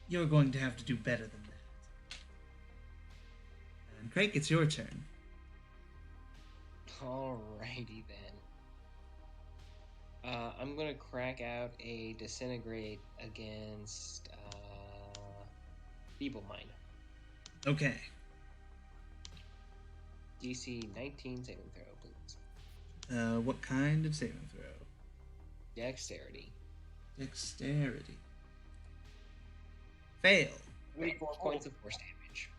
[SPEAKER 2] you're going to have to do better than that. And Craig, it's your turn.
[SPEAKER 5] Alrighty then. I'm gonna crack out a disintegrate against Feeble Mind.
[SPEAKER 2] Okay.
[SPEAKER 5] DC 19 saving throw, please.
[SPEAKER 2] What kind of saving throw?
[SPEAKER 5] Dexterity.
[SPEAKER 2] Dexterity. Fail.
[SPEAKER 5] 24 points of force damage.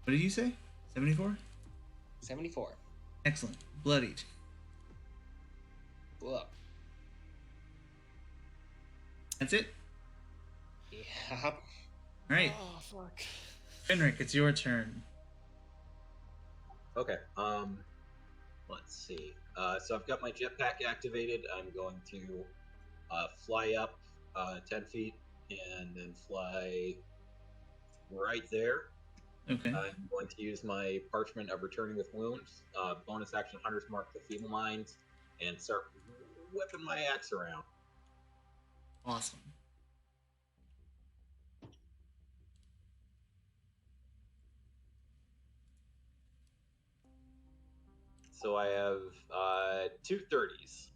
[SPEAKER 2] What did you say? 74?
[SPEAKER 5] 74.
[SPEAKER 2] Excellent. Bloodied.
[SPEAKER 5] Whoa.
[SPEAKER 2] That's it?
[SPEAKER 5] Yeah.
[SPEAKER 2] All right.
[SPEAKER 4] Oh, fuck.
[SPEAKER 2] Fenric, it's your turn.
[SPEAKER 6] Okay. Let's see. So I've got my jetpack activated. I'm going to fly up 10 feet and then fly right there.
[SPEAKER 2] Okay.
[SPEAKER 6] I'm going to use my Parchment of Returning with Wounds, bonus action Hunter's Mark the Feeble Mind, and start whipping my axe around.
[SPEAKER 2] Awesome.
[SPEAKER 6] So I have 2 30s.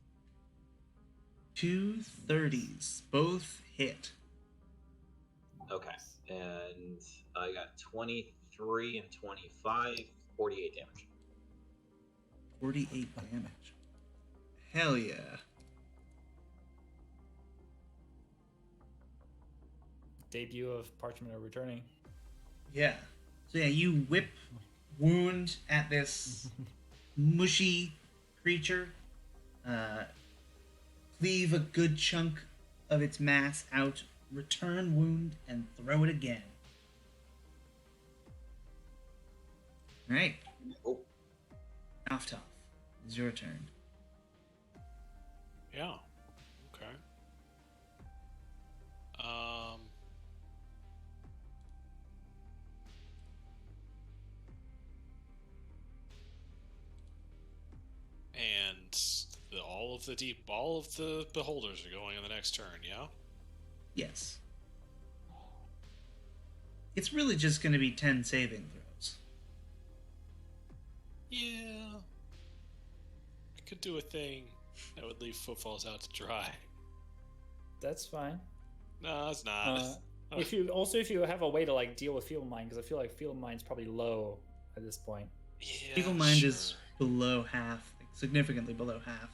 [SPEAKER 2] 2 30s. Both hit.
[SPEAKER 6] Okay. And I got 23 and 25, 48 damage.
[SPEAKER 2] 48 damage. Hell yeah.
[SPEAKER 1] Debut of Parchment are returning.
[SPEAKER 2] Yeah. So yeah, you whip wound at this mushy creature. Cleave a good chunk of its mass out, return wound, and throw it again. Alright.
[SPEAKER 6] Oh.
[SPEAKER 2] Tough. It's your turn.
[SPEAKER 3] Yeah. Okay. And all of the beholders are going in the next turn. Yeah.
[SPEAKER 2] Yes. It's really just going to be 10 saving throws.
[SPEAKER 3] Yeah. I could do a thing that would leave footfalls out to dry.
[SPEAKER 1] That's fine.
[SPEAKER 3] No, it's not.
[SPEAKER 1] If you have a way to like deal with Feeble Mind, because I feel like Feeble Mind's probably low at this point.
[SPEAKER 3] Yeah,
[SPEAKER 2] Feeble Mind
[SPEAKER 3] sure.
[SPEAKER 2] is below half, like significantly below half.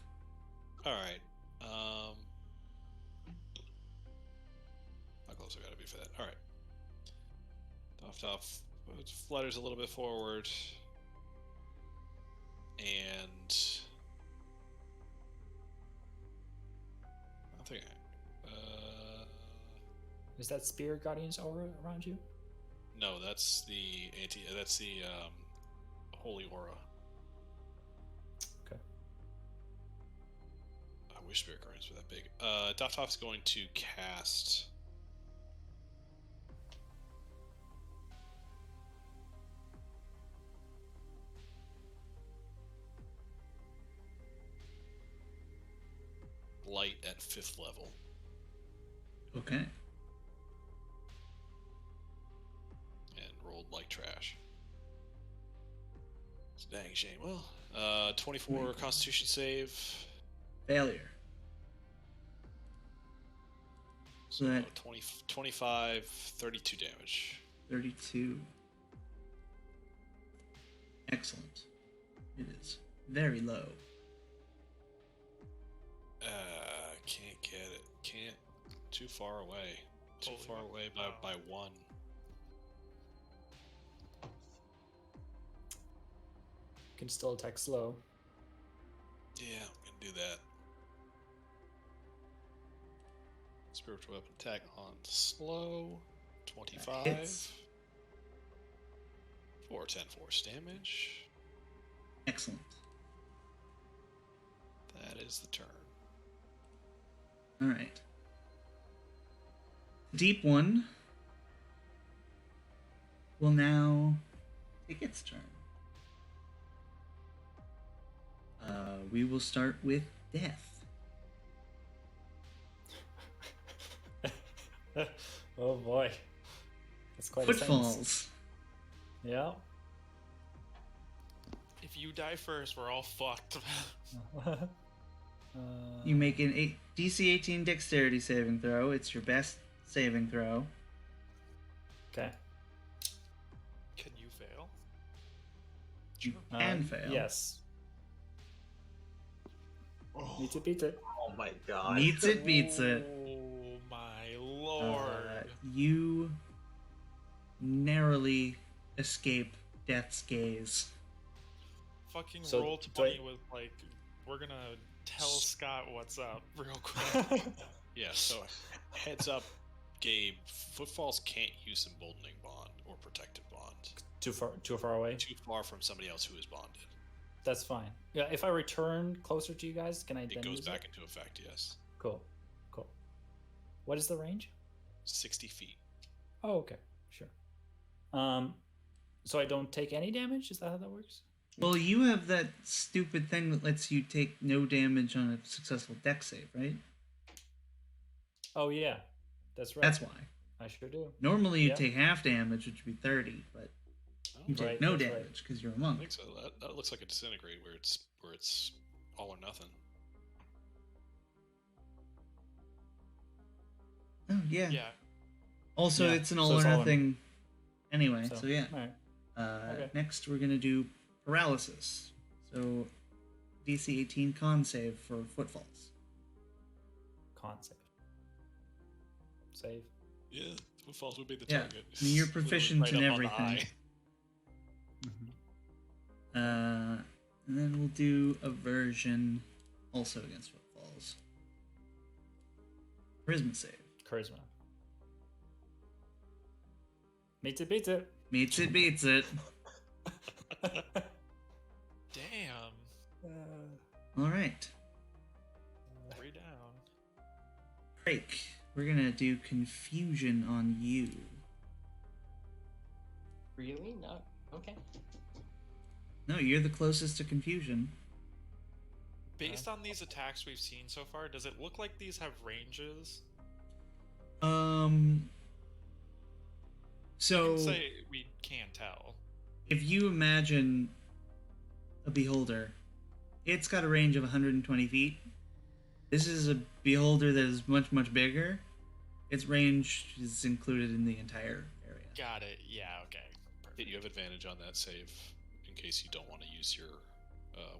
[SPEAKER 3] All right. How close I gotta be for that? All right. Tough. Flutters a little bit forward, and I think.
[SPEAKER 1] Is that Spirit Guardian's aura around you?
[SPEAKER 3] No, that's the holy aura.
[SPEAKER 1] Okay.
[SPEAKER 3] I wish Spirit Guardians were that big. Tought's going to cast Light at 5th level.
[SPEAKER 2] Okay.
[SPEAKER 3] And rolled like trash. It's a dang shame. Well, 24 Constitution save.
[SPEAKER 2] Failure.
[SPEAKER 3] So
[SPEAKER 2] Right.
[SPEAKER 3] 25, 32 damage.
[SPEAKER 2] 32. Excellent. It is very low.
[SPEAKER 3] Can't get it. Can't. Too far away. Too
[SPEAKER 4] Holy
[SPEAKER 3] far away
[SPEAKER 4] wow.
[SPEAKER 3] by 1.
[SPEAKER 1] You can still attack slow.
[SPEAKER 3] Yeah, I'm gonna do that. Spiritual weapon attack on slow. 25.
[SPEAKER 2] hits.
[SPEAKER 3] For 10 force damage.
[SPEAKER 2] Excellent.
[SPEAKER 3] That is the turn.
[SPEAKER 2] All right. Deep one will now take its turn. We will start with Death.
[SPEAKER 1] Oh boy. That's quite a sentence.
[SPEAKER 2] Footfalls.
[SPEAKER 1] Yeah.
[SPEAKER 4] If you die first, we're all fucked.
[SPEAKER 2] You make an DC 18 Dexterity saving throw. It's your best saving throw.
[SPEAKER 1] Okay.
[SPEAKER 4] Can you fail?
[SPEAKER 2] You can fail.
[SPEAKER 1] Yes.
[SPEAKER 6] Oh,
[SPEAKER 1] Need to beat it.
[SPEAKER 6] oh my god.
[SPEAKER 2] Meets it, beats it.
[SPEAKER 4] Oh my lord.
[SPEAKER 2] You narrowly escape Death's gaze.
[SPEAKER 4] Fucking
[SPEAKER 1] So,
[SPEAKER 4] roll
[SPEAKER 1] do
[SPEAKER 4] 20
[SPEAKER 1] I-
[SPEAKER 4] with like, we're gonna tell Scott what's up real quick.
[SPEAKER 3] Yeah, so heads up, Gabe. Footfalls can't use Emboldening Bond or Protective Bond.
[SPEAKER 1] Too far away.
[SPEAKER 3] Too far from somebody else who is bonded.
[SPEAKER 1] That's fine. Yeah, if I return closer to you guys, can I
[SPEAKER 3] It
[SPEAKER 1] then
[SPEAKER 3] goes
[SPEAKER 1] use
[SPEAKER 3] back into effect, yes.
[SPEAKER 1] Cool. What is the range?
[SPEAKER 3] 60 feet.
[SPEAKER 1] Oh, okay. Sure. So I don't take any damage? Is that how that works?
[SPEAKER 2] Well, you have that stupid thing that lets you take no damage on a successful dex save, right?
[SPEAKER 1] Oh yeah. That's right.
[SPEAKER 2] That's why.
[SPEAKER 1] I sure do.
[SPEAKER 2] Normally you
[SPEAKER 1] Yeah.
[SPEAKER 2] take half damage, which would be 30, but
[SPEAKER 3] Oh,
[SPEAKER 2] you take
[SPEAKER 1] Right,
[SPEAKER 2] no
[SPEAKER 1] that's right.
[SPEAKER 2] damage because you're a
[SPEAKER 3] I
[SPEAKER 2] monk.
[SPEAKER 3] think so. That looks like a disintegrate where it's all or nothing.
[SPEAKER 2] Oh, yeah.
[SPEAKER 4] Yeah.
[SPEAKER 2] Also,
[SPEAKER 1] Yeah,
[SPEAKER 2] it's an all
[SPEAKER 1] so
[SPEAKER 2] or
[SPEAKER 1] it's all in.
[SPEAKER 2] nothing. Anyway,
[SPEAKER 1] So,
[SPEAKER 2] so yeah.
[SPEAKER 1] all right. Okay.
[SPEAKER 2] Next, we're gonna do paralysis. So, DC 18 con save for footfalls.
[SPEAKER 1] Con save. Save.
[SPEAKER 3] Yeah, footfalls would be the
[SPEAKER 2] Yeah,
[SPEAKER 3] target.
[SPEAKER 2] I mean, you're
[SPEAKER 3] Literally
[SPEAKER 2] proficient
[SPEAKER 3] right
[SPEAKER 2] in
[SPEAKER 3] up on the
[SPEAKER 2] everything.
[SPEAKER 3] eye.
[SPEAKER 1] Mm-hmm.
[SPEAKER 2] And then we'll do aversion, also against footfalls. Charisma save.
[SPEAKER 1] Charisma. Meets it, beats it.
[SPEAKER 2] Meets it, beats it.
[SPEAKER 4] Damn.
[SPEAKER 2] All right,
[SPEAKER 4] 3 down.
[SPEAKER 2] Drake. We're gonna do confusion on you.
[SPEAKER 5] Really? No. Okay.
[SPEAKER 2] No, you're the closest to confusion.
[SPEAKER 4] Based on these attacks we've seen so far, does it look like these have ranges?
[SPEAKER 2] So
[SPEAKER 4] I'd say we can't tell.
[SPEAKER 2] if you imagine a beholder, it's got a range of 120 feet. This is a beholder that is much, much bigger. Its range is included in the entire area.
[SPEAKER 4] Got it. Yeah, okay. Perfect.
[SPEAKER 3] You have advantage on that save in case you don't want to use your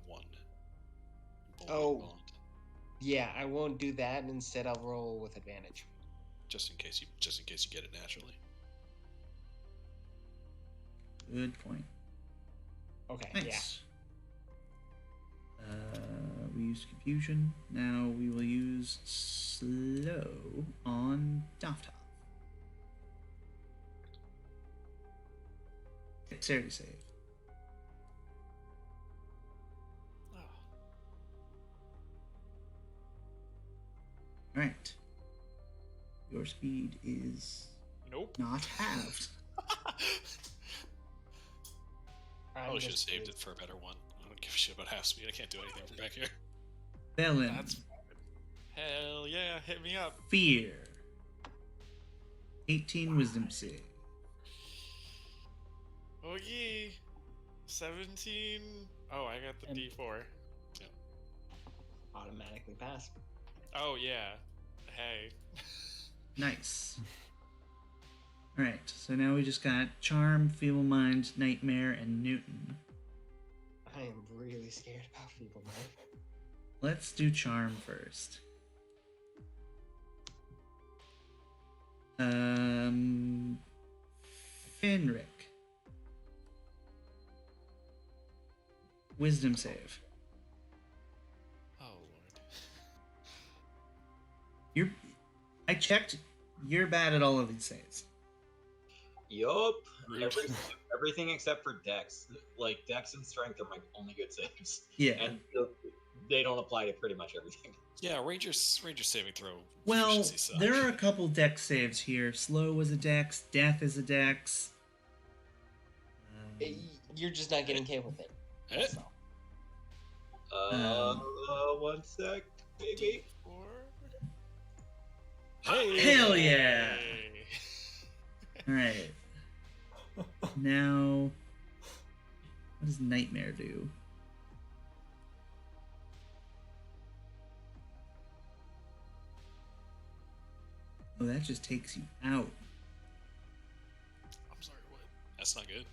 [SPEAKER 3] one.
[SPEAKER 5] Oh.
[SPEAKER 3] Bond,
[SPEAKER 5] Yeah, I won't do that. Instead, I'll roll with advantage.
[SPEAKER 3] just in case you get it naturally.
[SPEAKER 2] Good point.
[SPEAKER 5] Okay.
[SPEAKER 2] Nice. We used confusion. Now we will use slow on Tabletop. Dexterity save.
[SPEAKER 4] Oh.
[SPEAKER 2] All right. Your speed is
[SPEAKER 4] Nope.
[SPEAKER 2] not halved.
[SPEAKER 3] Probably should have saved it for a better one. I don't give a shit about half speed. I can't do anything from back here.
[SPEAKER 2] Bellin.
[SPEAKER 4] That's hell yeah, hit me up.
[SPEAKER 2] Fear. 18 wisdom save.
[SPEAKER 4] Oh yeah. 17. Oh, I got the
[SPEAKER 1] And-
[SPEAKER 4] D4.
[SPEAKER 5] Automatically pass.
[SPEAKER 4] Oh yeah. Hey.
[SPEAKER 2] Nice. Alright, so now we just got Charm, Feeble Mind, Nightmare, and Newton.
[SPEAKER 5] I am really scared about Feeble Mind.
[SPEAKER 2] Let's do Charm first. Fenric. Wisdom save.
[SPEAKER 4] Oh lord.
[SPEAKER 2] I checked. You're bad at all of these saves.
[SPEAKER 6] Yup.
[SPEAKER 3] Rude.
[SPEAKER 6] Everything except for Dex. Like Dex and Strength are my only good saves,
[SPEAKER 2] Yeah.
[SPEAKER 6] and they don't apply to pretty much everything.
[SPEAKER 3] Yeah, Ranger saving throw.
[SPEAKER 2] Well,
[SPEAKER 3] proficiency suck.
[SPEAKER 2] there are a couple dex saves here. Slow was a dex. Death is a dex.
[SPEAKER 5] You're just not getting hit with it.
[SPEAKER 3] Eh?
[SPEAKER 5] That's all.
[SPEAKER 6] One sec, baby.
[SPEAKER 3] Hey!
[SPEAKER 2] Hell yeah!
[SPEAKER 4] Hey.
[SPEAKER 2] All right. Now, what does Nightmare do? Oh, that just takes you out.
[SPEAKER 3] I'm sorry, what? That's not good.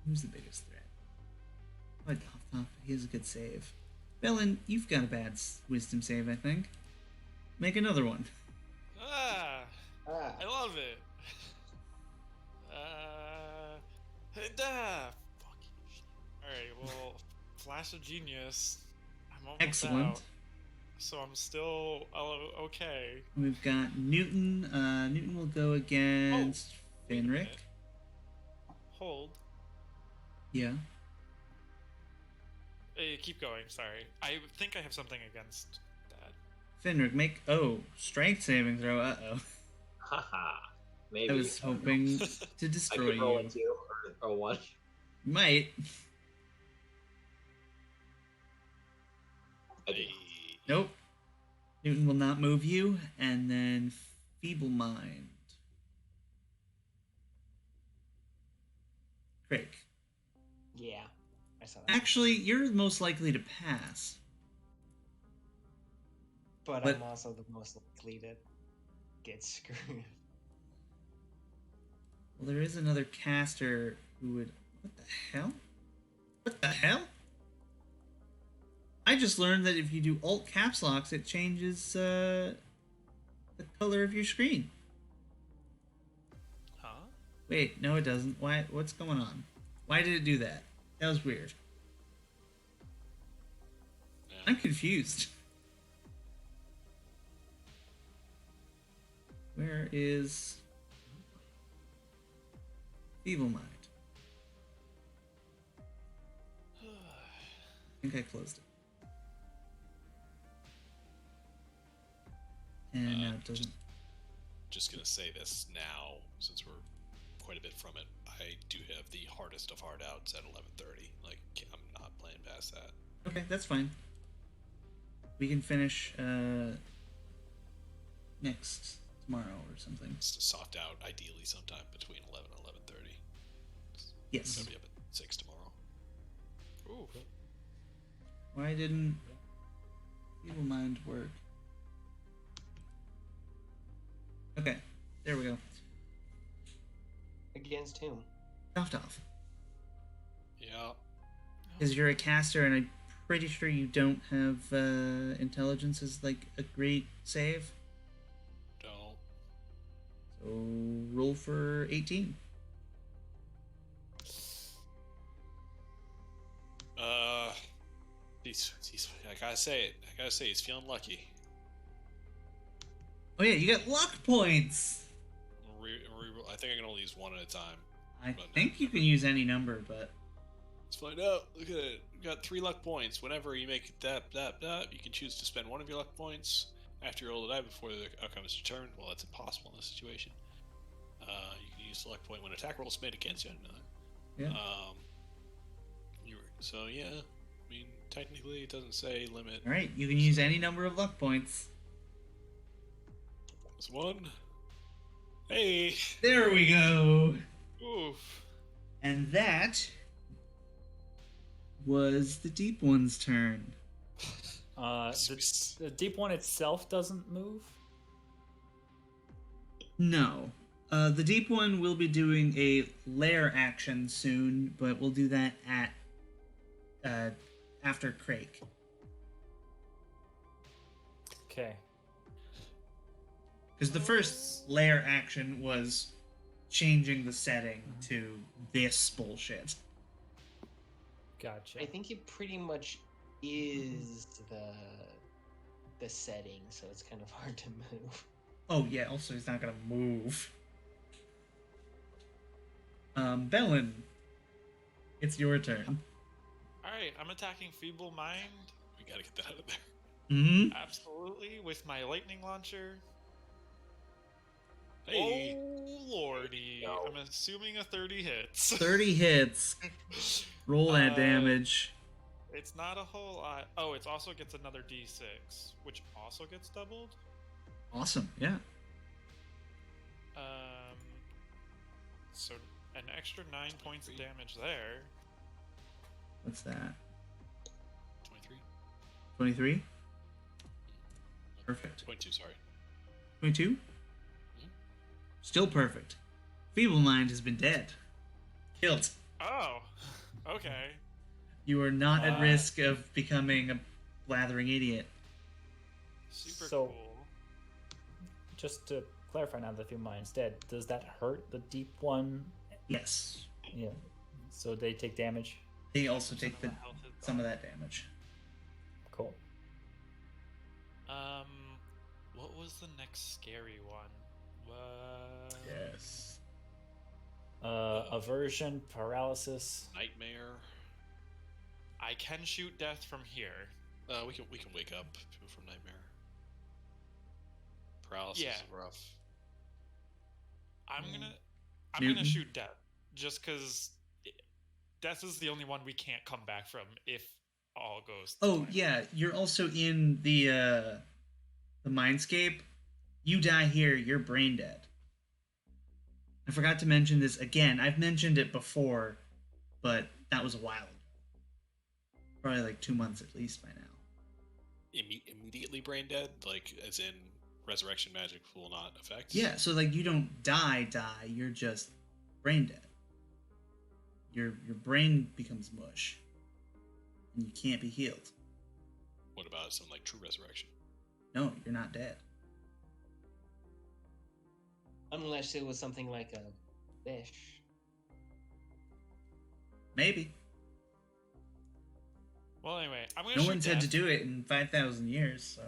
[SPEAKER 2] Who's the biggest threat? Oh, Top. He has a good save. Bellin, you've got a bad wisdom save, I think. Make another one.
[SPEAKER 4] Ah,
[SPEAKER 5] Ah,
[SPEAKER 4] I love it. Fuck you. Alright, well, Flash of Genius. I'm almost
[SPEAKER 2] Excellent.
[SPEAKER 4] out, so I'm still okay.
[SPEAKER 2] We've got Newton. Newton will go against
[SPEAKER 4] wait a
[SPEAKER 2] Fenric.
[SPEAKER 4] minute. Hold.
[SPEAKER 2] Yeah.
[SPEAKER 4] Keep going, sorry. I think I have something against that.
[SPEAKER 2] Fenric, make strength saving throw. Uh-oh.
[SPEAKER 6] Haha. Maybe.
[SPEAKER 2] I was hoping to
[SPEAKER 6] I
[SPEAKER 2] destroy
[SPEAKER 6] could roll
[SPEAKER 2] you.
[SPEAKER 6] a 2 or a 1.
[SPEAKER 2] Might.
[SPEAKER 6] I do.
[SPEAKER 3] Hey.
[SPEAKER 2] Nope. Newton will not move you, and then Feeble Mind. Craig.
[SPEAKER 5] yeah. I saw that.
[SPEAKER 2] Actually, you're most likely to pass.
[SPEAKER 5] But
[SPEAKER 2] but-
[SPEAKER 5] I'm also the most likely to. gets screwed.
[SPEAKER 2] Well, there is another caster who would... What the hell? What the hell? I just learned that if you do Alt Caps Locks, it changes the color of your screen.
[SPEAKER 4] Huh?
[SPEAKER 2] Wait, no it doesn't. Why? What's going on? Why did it do that? That was weird.
[SPEAKER 3] Yeah.
[SPEAKER 2] I'm confused. Where is Feeble Mind? I think I closed it. And now it doesn't.
[SPEAKER 3] Just gonna say this now, since we're quite a bit from it. I do have the hardest of hard outs at 11:30. Like, I'm not playing past that.
[SPEAKER 2] Okay, that's fine. We can finish next tomorrow or something.
[SPEAKER 3] It's soft out, ideally, sometime between 11 and 11:30.
[SPEAKER 2] Yes.
[SPEAKER 3] I'll be up at 6 tomorrow.
[SPEAKER 4] Ooh.
[SPEAKER 2] Why didn't Feeble Mind work? Okay, there we go.
[SPEAKER 5] Against whom?
[SPEAKER 2] Off.
[SPEAKER 3] Yeah.
[SPEAKER 2] Because you're a caster, and I'm pretty sure you don't have intelligence as like a great save.
[SPEAKER 3] Don't.
[SPEAKER 2] So roll for 18.
[SPEAKER 3] He's I gotta say it. He's feeling lucky.
[SPEAKER 2] Oh yeah, you got luck points.
[SPEAKER 3] I think I can only use one at a time.
[SPEAKER 2] I think you can use any number, but
[SPEAKER 3] Let's find out. Look at it. We got 3 luck points. Whenever you make that, you can choose to spend one of your luck points after you roll the die before the outcome is determined. Well, that's impossible in this situation. You can use the luck point when attack rolls made against you.
[SPEAKER 2] yeah.
[SPEAKER 3] So yeah, I mean, technically it doesn't say limit.
[SPEAKER 2] All right, you can use any number of luck points.
[SPEAKER 3] It's 1. Hey.
[SPEAKER 2] There we go.
[SPEAKER 4] Oof.
[SPEAKER 2] And that was the Deep One's turn.
[SPEAKER 1] The deep one itself doesn't move.
[SPEAKER 2] No. The Deep One will be doing a lair action soon, but we'll do that at after Crake.
[SPEAKER 1] Okay.
[SPEAKER 2] Because the first lair action was changing the setting to this bullshit.
[SPEAKER 1] Gotcha.
[SPEAKER 5] I think it pretty much is the setting, so it's kind of hard to move.
[SPEAKER 2] Oh yeah, also he's not gonna move. Bellin, it's your turn.
[SPEAKER 4] Alright, I'm attacking Feeble Mind.
[SPEAKER 3] We gotta get that out of there.
[SPEAKER 2] Mm-hmm.
[SPEAKER 4] Absolutely, with my lightning launcher.
[SPEAKER 3] Hey.
[SPEAKER 4] Oh lordy.
[SPEAKER 6] No.
[SPEAKER 4] I'm assuming a 30 hits.
[SPEAKER 2] 30 hits. Roll that damage.
[SPEAKER 4] It's not a whole lot. Oh, it also gets another d6, which also gets doubled.
[SPEAKER 2] Awesome, yeah.
[SPEAKER 4] So an extra 9 points of damage there.
[SPEAKER 2] What's that?
[SPEAKER 3] 23.
[SPEAKER 2] 23? Perfect.
[SPEAKER 3] 22, sorry.
[SPEAKER 2] 22? Still perfect. Feeble Mind has been dead. Killed.
[SPEAKER 4] Oh, okay.
[SPEAKER 2] You are not at risk of becoming a blathering idiot.
[SPEAKER 4] Super
[SPEAKER 1] So-
[SPEAKER 4] cool.
[SPEAKER 1] Just to clarify, now that Feeble Mind's dead, does that hurt the deep one?
[SPEAKER 2] Yes.
[SPEAKER 1] Yeah. So they take damage.
[SPEAKER 2] They also take
[SPEAKER 4] Some of the health is
[SPEAKER 2] some of that damage.
[SPEAKER 1] Cool.
[SPEAKER 4] What was the next scary one?
[SPEAKER 2] Yes.
[SPEAKER 1] Aversion, paralysis.
[SPEAKER 3] Nightmare.
[SPEAKER 4] I can shoot death from here.
[SPEAKER 3] We can wake up people from nightmare. Paralysis
[SPEAKER 4] Yeah.
[SPEAKER 3] is rough.
[SPEAKER 4] I'm
[SPEAKER 2] Newton?
[SPEAKER 4] gonna shoot death just because death is the only one we can't come back from if all goes. to
[SPEAKER 2] Oh
[SPEAKER 4] plan.
[SPEAKER 2] yeah, you're also in the mindscape. You die here, you're brain dead. I forgot to mention this again. I've mentioned it before, but that was a while ago. Probably like 2 months at least by now.
[SPEAKER 3] Immediately brain dead, like as in resurrection magic will not affect.
[SPEAKER 2] Yeah, so like you don't die, you're just brain dead. Your brain becomes mush, and you can't be healed.
[SPEAKER 3] What about something like true resurrection?
[SPEAKER 2] No, you're not dead.
[SPEAKER 5] Unless it was something like a fish.
[SPEAKER 2] Maybe.
[SPEAKER 4] Well, anyway, I'm gonna
[SPEAKER 2] No
[SPEAKER 4] shoot
[SPEAKER 2] one's had to
[SPEAKER 4] death.
[SPEAKER 2] do it in 5,000 years, so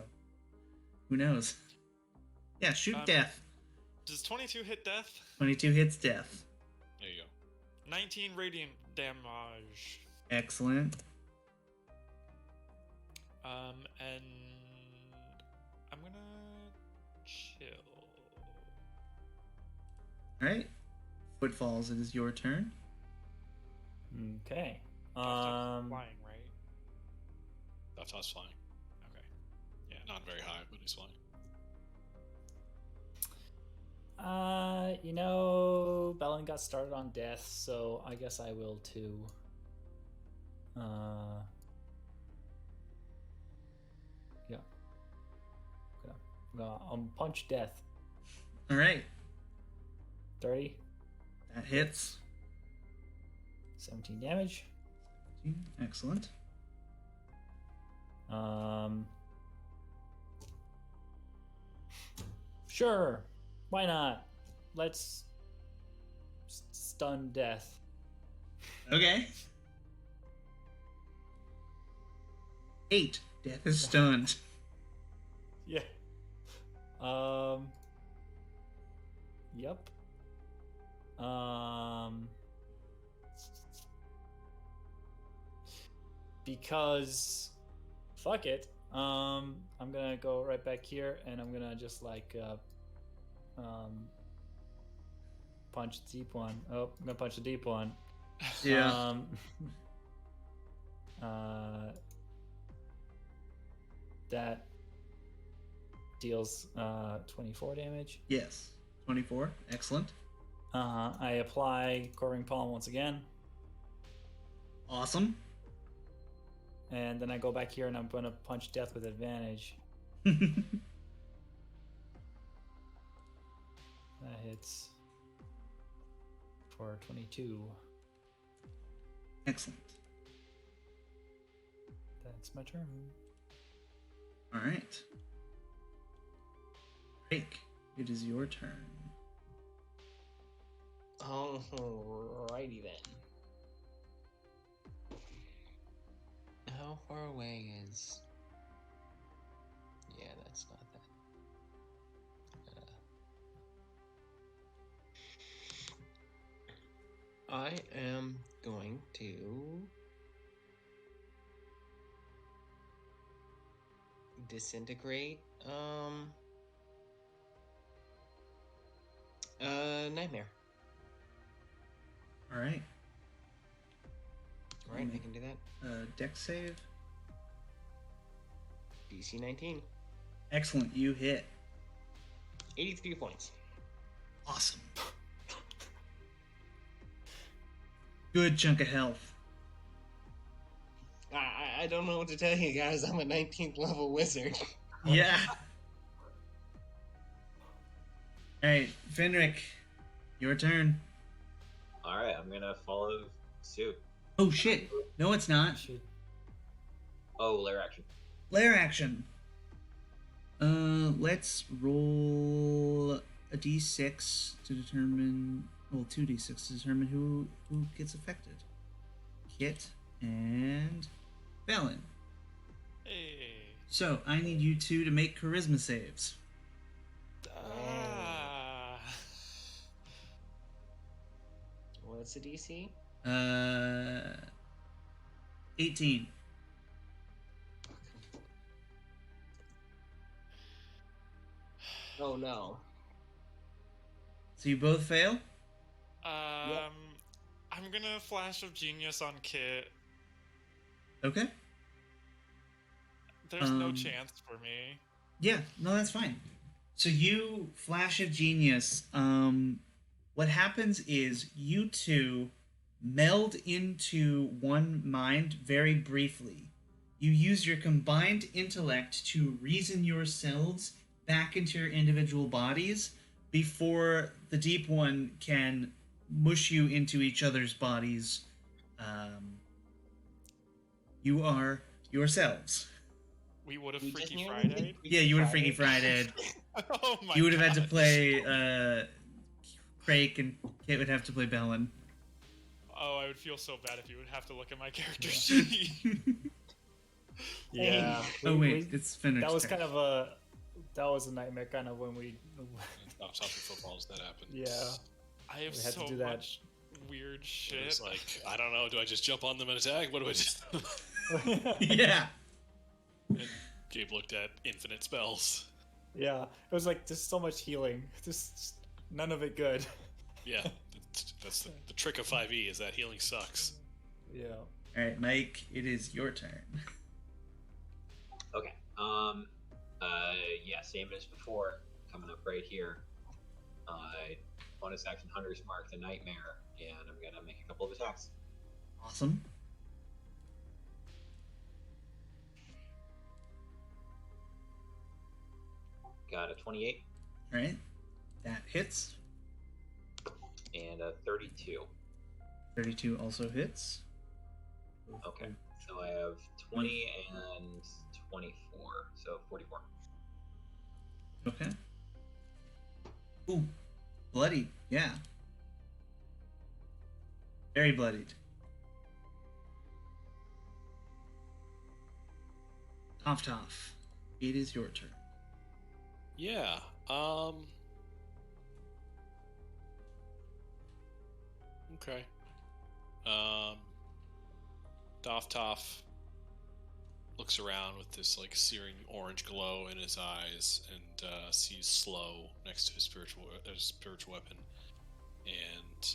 [SPEAKER 2] who knows? Yeah, shoot death.
[SPEAKER 4] Does 22 hit death?
[SPEAKER 2] 22 hits death.
[SPEAKER 3] There you go.
[SPEAKER 4] 19 radiant damage.
[SPEAKER 2] Excellent.
[SPEAKER 4] And I'm gonna chill.
[SPEAKER 2] All right. Footfalls, it is your turn.
[SPEAKER 1] Okay.
[SPEAKER 4] Flying, right?
[SPEAKER 3] That's flying.
[SPEAKER 4] Okay.
[SPEAKER 3] Yeah, not very high, but he's flying.
[SPEAKER 1] Bellin got started on death, so I guess I will too. Yeah. Punch death.
[SPEAKER 2] All right.
[SPEAKER 1] 30,
[SPEAKER 2] That hits.
[SPEAKER 1] 17 damage.
[SPEAKER 2] Excellent.
[SPEAKER 1] Sure. Why not? Let's stun death.
[SPEAKER 2] Okay. 8. Death is stunned.
[SPEAKER 1] Yeah. Yep. Because fuck it. I'm gonna go right back here and I'm gonna just like punch the deep one. Oh, I'm gonna punch the deep one.
[SPEAKER 2] Yeah.
[SPEAKER 1] That deals 24 damage.
[SPEAKER 2] Yes. 24. Excellent.
[SPEAKER 1] I apply Corving Palm once again,
[SPEAKER 2] Awesome.
[SPEAKER 1] and then I go back here and I'm gonna punch death with advantage.
[SPEAKER 2] Excellent.
[SPEAKER 1] That hits for 22. That's my turn.
[SPEAKER 2] All right. Drake, it is your turn.
[SPEAKER 5] Alrighty then. How far away is... Yeah, that's not that. I am going to... disintegrate, Nightmare.
[SPEAKER 2] All right.
[SPEAKER 5] Alright, I can do that.
[SPEAKER 2] Dex save.
[SPEAKER 5] DC 19.
[SPEAKER 2] Excellent. You hit.
[SPEAKER 5] 83 points.
[SPEAKER 2] Awesome. Good chunk of health.
[SPEAKER 5] I don't know what to tell you guys. I'm a 19th level wizard.
[SPEAKER 2] Yeah. All right, Fenric, your turn.
[SPEAKER 6] All right, I'm gonna follow suit.
[SPEAKER 2] Oh shit! No, it's not.
[SPEAKER 1] Should
[SPEAKER 6] Oh, lair action.
[SPEAKER 2] Lair action. Let's roll a d6 to determine. Well, 2d6 to determine who gets affected. Kit and Valen.
[SPEAKER 4] Hey.
[SPEAKER 2] So I need you two to make charisma saves.
[SPEAKER 5] What's the DC?
[SPEAKER 2] 18.
[SPEAKER 5] Oh no.
[SPEAKER 2] So you both fail?
[SPEAKER 4] I'm gonna flash of genius on Kit.
[SPEAKER 2] Okay.
[SPEAKER 4] There's no chance for me.
[SPEAKER 2] Yeah, no, that's fine. So you flash of genius. What happens is you two meld into one mind very briefly. You use your combined intellect to reason yourselves back into your individual bodies before the deep one can mush you into each other's bodies. You are yourselves.
[SPEAKER 4] We would have
[SPEAKER 5] We just
[SPEAKER 4] Freaky
[SPEAKER 5] nearly
[SPEAKER 4] Friday.
[SPEAKER 5] did
[SPEAKER 2] Yeah, you would have Freaky Friday.
[SPEAKER 4] Oh my!
[SPEAKER 2] You would have had to
[SPEAKER 4] God.
[SPEAKER 2] play Crake, and Kate would have to play Bellin.
[SPEAKER 4] Oh, I would feel so bad if you would have to look at my character sheet.
[SPEAKER 1] Yeah.
[SPEAKER 2] Oh wait, it's finished.
[SPEAKER 1] that was kind of that was a nightmare kind of when we
[SPEAKER 3] Off topic footballs that happened.
[SPEAKER 1] yeah.
[SPEAKER 4] I have
[SPEAKER 1] We had to
[SPEAKER 4] so
[SPEAKER 1] do that.
[SPEAKER 4] much weird
[SPEAKER 3] It
[SPEAKER 4] shit.
[SPEAKER 3] was like, I don't know. Do I just jump on them and attack? What do I do?
[SPEAKER 2] Yeah.
[SPEAKER 3] And Gabe looked at infinite spells.
[SPEAKER 1] Yeah, it was like just so much healing, just none of it good.
[SPEAKER 3] Yeah, that's the trick of 5e is that healing sucks.
[SPEAKER 1] Yeah.
[SPEAKER 2] All right, Mike, it is your turn.
[SPEAKER 6] Okay. Yeah, same as before. Coming up right here. Bonus action Hunter's Mark the Nightmare, and I'm gonna make a couple of attacks.
[SPEAKER 2] Awesome.
[SPEAKER 6] Got a 28
[SPEAKER 2] All right, that hits.
[SPEAKER 6] and a 32.
[SPEAKER 2] 32 also hits.
[SPEAKER 6] Okay, so I have 20 and 24, so 44.
[SPEAKER 2] Okay. Ooh, bloody. Yeah. Very bloodied. Toff. It is your turn.
[SPEAKER 3] Yeah. Okay. Toff looks around with this like searing orange glow in his eyes and sees Slow next to his spiritual weapon, and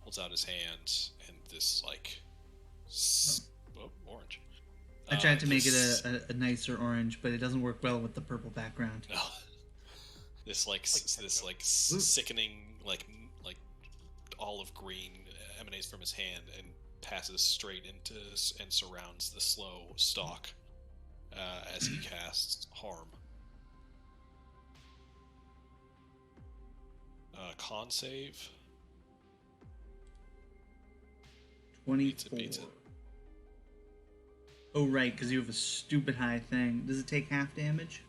[SPEAKER 3] holds out his hand, and this like orange.
[SPEAKER 2] I tried to make it a nicer orange, but it doesn't work well with the purple background.
[SPEAKER 3] No. This sickening like olive green emanates from his hand and passes straight into and surrounds the Slow stalk as he casts harm. Con save.
[SPEAKER 2] 24.
[SPEAKER 3] Beats it.
[SPEAKER 2] Oh, right, because you have a stupid high thing. Does it take half damage?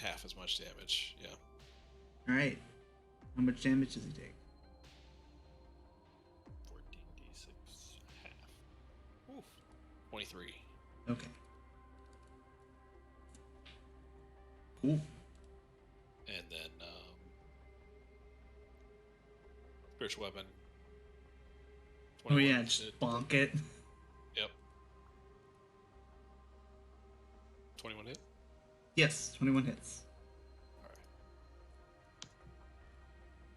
[SPEAKER 3] Half as much damage, yeah.
[SPEAKER 2] All right. How much damage does he take?
[SPEAKER 3] 14d6 half. Oof. 23.
[SPEAKER 2] Okay. Cool.
[SPEAKER 3] And then spiritual weapon.
[SPEAKER 2] Oh
[SPEAKER 3] 21
[SPEAKER 2] yeah, just bonk it.
[SPEAKER 3] Yep. 21 hit?
[SPEAKER 2] Yes, 21 hits.
[SPEAKER 3] Alright.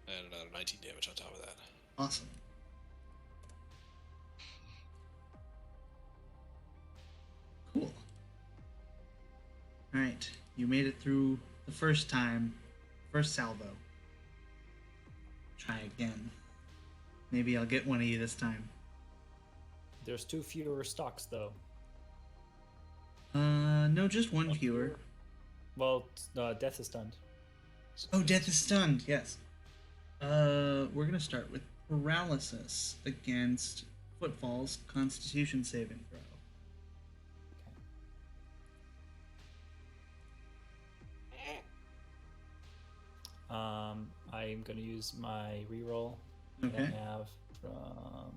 [SPEAKER 3] And another 19 damage on top of that.
[SPEAKER 2] Awesome. Cool. Alright, you made it through the first time. First salvo. Try again. Maybe I'll get one of you this time.
[SPEAKER 1] There's 2 fewer stocks though.
[SPEAKER 2] No, just one fewer.
[SPEAKER 1] Well, death is stunned.
[SPEAKER 2] Oh, death is stunned, yes. We're gonna start with paralysis against Footfall's Constitution saving throw.
[SPEAKER 1] I'm gonna use my reroll that
[SPEAKER 2] Okay.
[SPEAKER 1] I have from.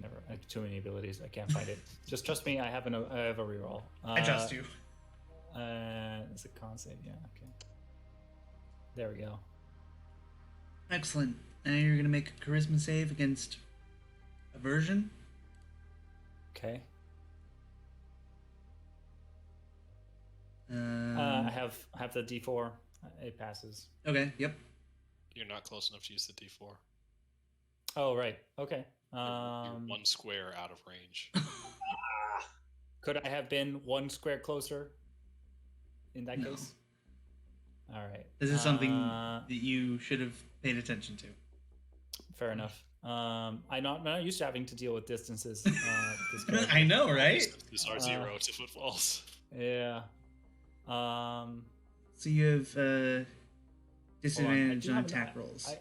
[SPEAKER 1] I have too many abilities. I can't find it. Just trust me. I have a reroll.
[SPEAKER 2] I trust you.
[SPEAKER 1] It's a con save. Yeah. Okay. There we go.
[SPEAKER 2] Excellent. Now you're gonna make a charisma save against aversion.
[SPEAKER 1] Okay.
[SPEAKER 2] Um,
[SPEAKER 1] I have the D4. It passes.
[SPEAKER 2] Okay. Yep.
[SPEAKER 3] You're not close enough to use the d4.
[SPEAKER 1] Oh right. Okay.
[SPEAKER 3] You're 1 square out of range.
[SPEAKER 1] Could I have been 1 square closer? In that
[SPEAKER 2] No.
[SPEAKER 1] case. All right.
[SPEAKER 2] This is something that you should have paid attention to.
[SPEAKER 1] Fair enough. I'm not used to having to deal with distances. This character.
[SPEAKER 2] I know, right?
[SPEAKER 3] This are 0 to footfalls.
[SPEAKER 1] Yeah.
[SPEAKER 2] So you have disadvantage
[SPEAKER 1] do
[SPEAKER 2] on
[SPEAKER 1] have an-
[SPEAKER 2] attack rolls.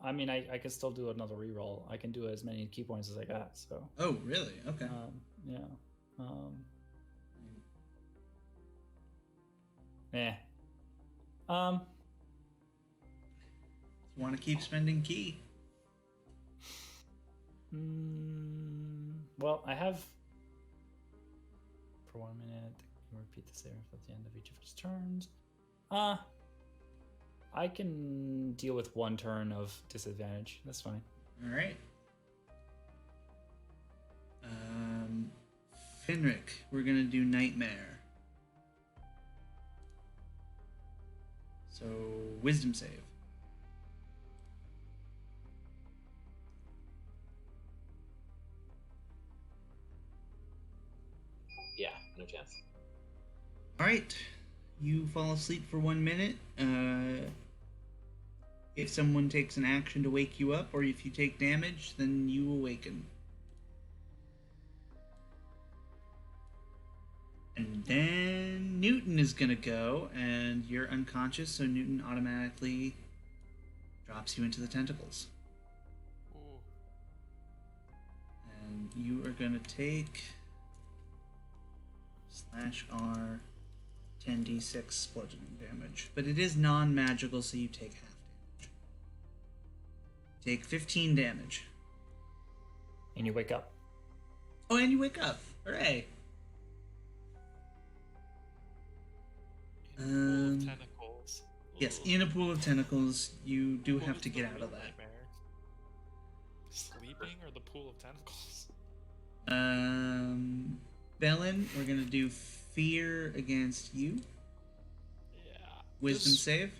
[SPEAKER 1] I mean, I could still do another reroll. I can do as many key points as I got. So.
[SPEAKER 2] Oh, really? Okay.
[SPEAKER 1] Yeah. Eh.
[SPEAKER 2] Want to keep spending key?
[SPEAKER 1] Well, I have for 1 minute. Repeat the saving throw at the end of each of its turns. I can deal with 1 turn of disadvantage. That's fine.
[SPEAKER 2] All right. Finrick, we're gonna do Nightmare. So Wisdom save.
[SPEAKER 6] Yeah, no chance.
[SPEAKER 2] All right. You fall asleep for 1 minute. If someone takes an action to wake you up, or if you take damage, then you awaken. And then Newton is gonna go, and you're unconscious, so Newton automatically drops you into the tentacles.
[SPEAKER 4] Ooh.
[SPEAKER 2] And you are gonna take /R 10d6 bludgeoning damage. But it is non-magical, so you take half damage. Take 15 damage.
[SPEAKER 1] And you wake up.
[SPEAKER 2] Oh, and you wake up. Hooray.
[SPEAKER 4] In a pool of tentacles.
[SPEAKER 2] Yes,
[SPEAKER 4] Ooh.
[SPEAKER 2] in a pool of tentacles, you do
[SPEAKER 4] What
[SPEAKER 2] have
[SPEAKER 4] was
[SPEAKER 2] to
[SPEAKER 4] the
[SPEAKER 2] get out
[SPEAKER 4] real
[SPEAKER 2] of that.
[SPEAKER 4] nightmare? Sleeping or the pool of tentacles?
[SPEAKER 2] Bellin, we're gonna do fear against you.
[SPEAKER 4] Yeah.
[SPEAKER 2] Wisdom save.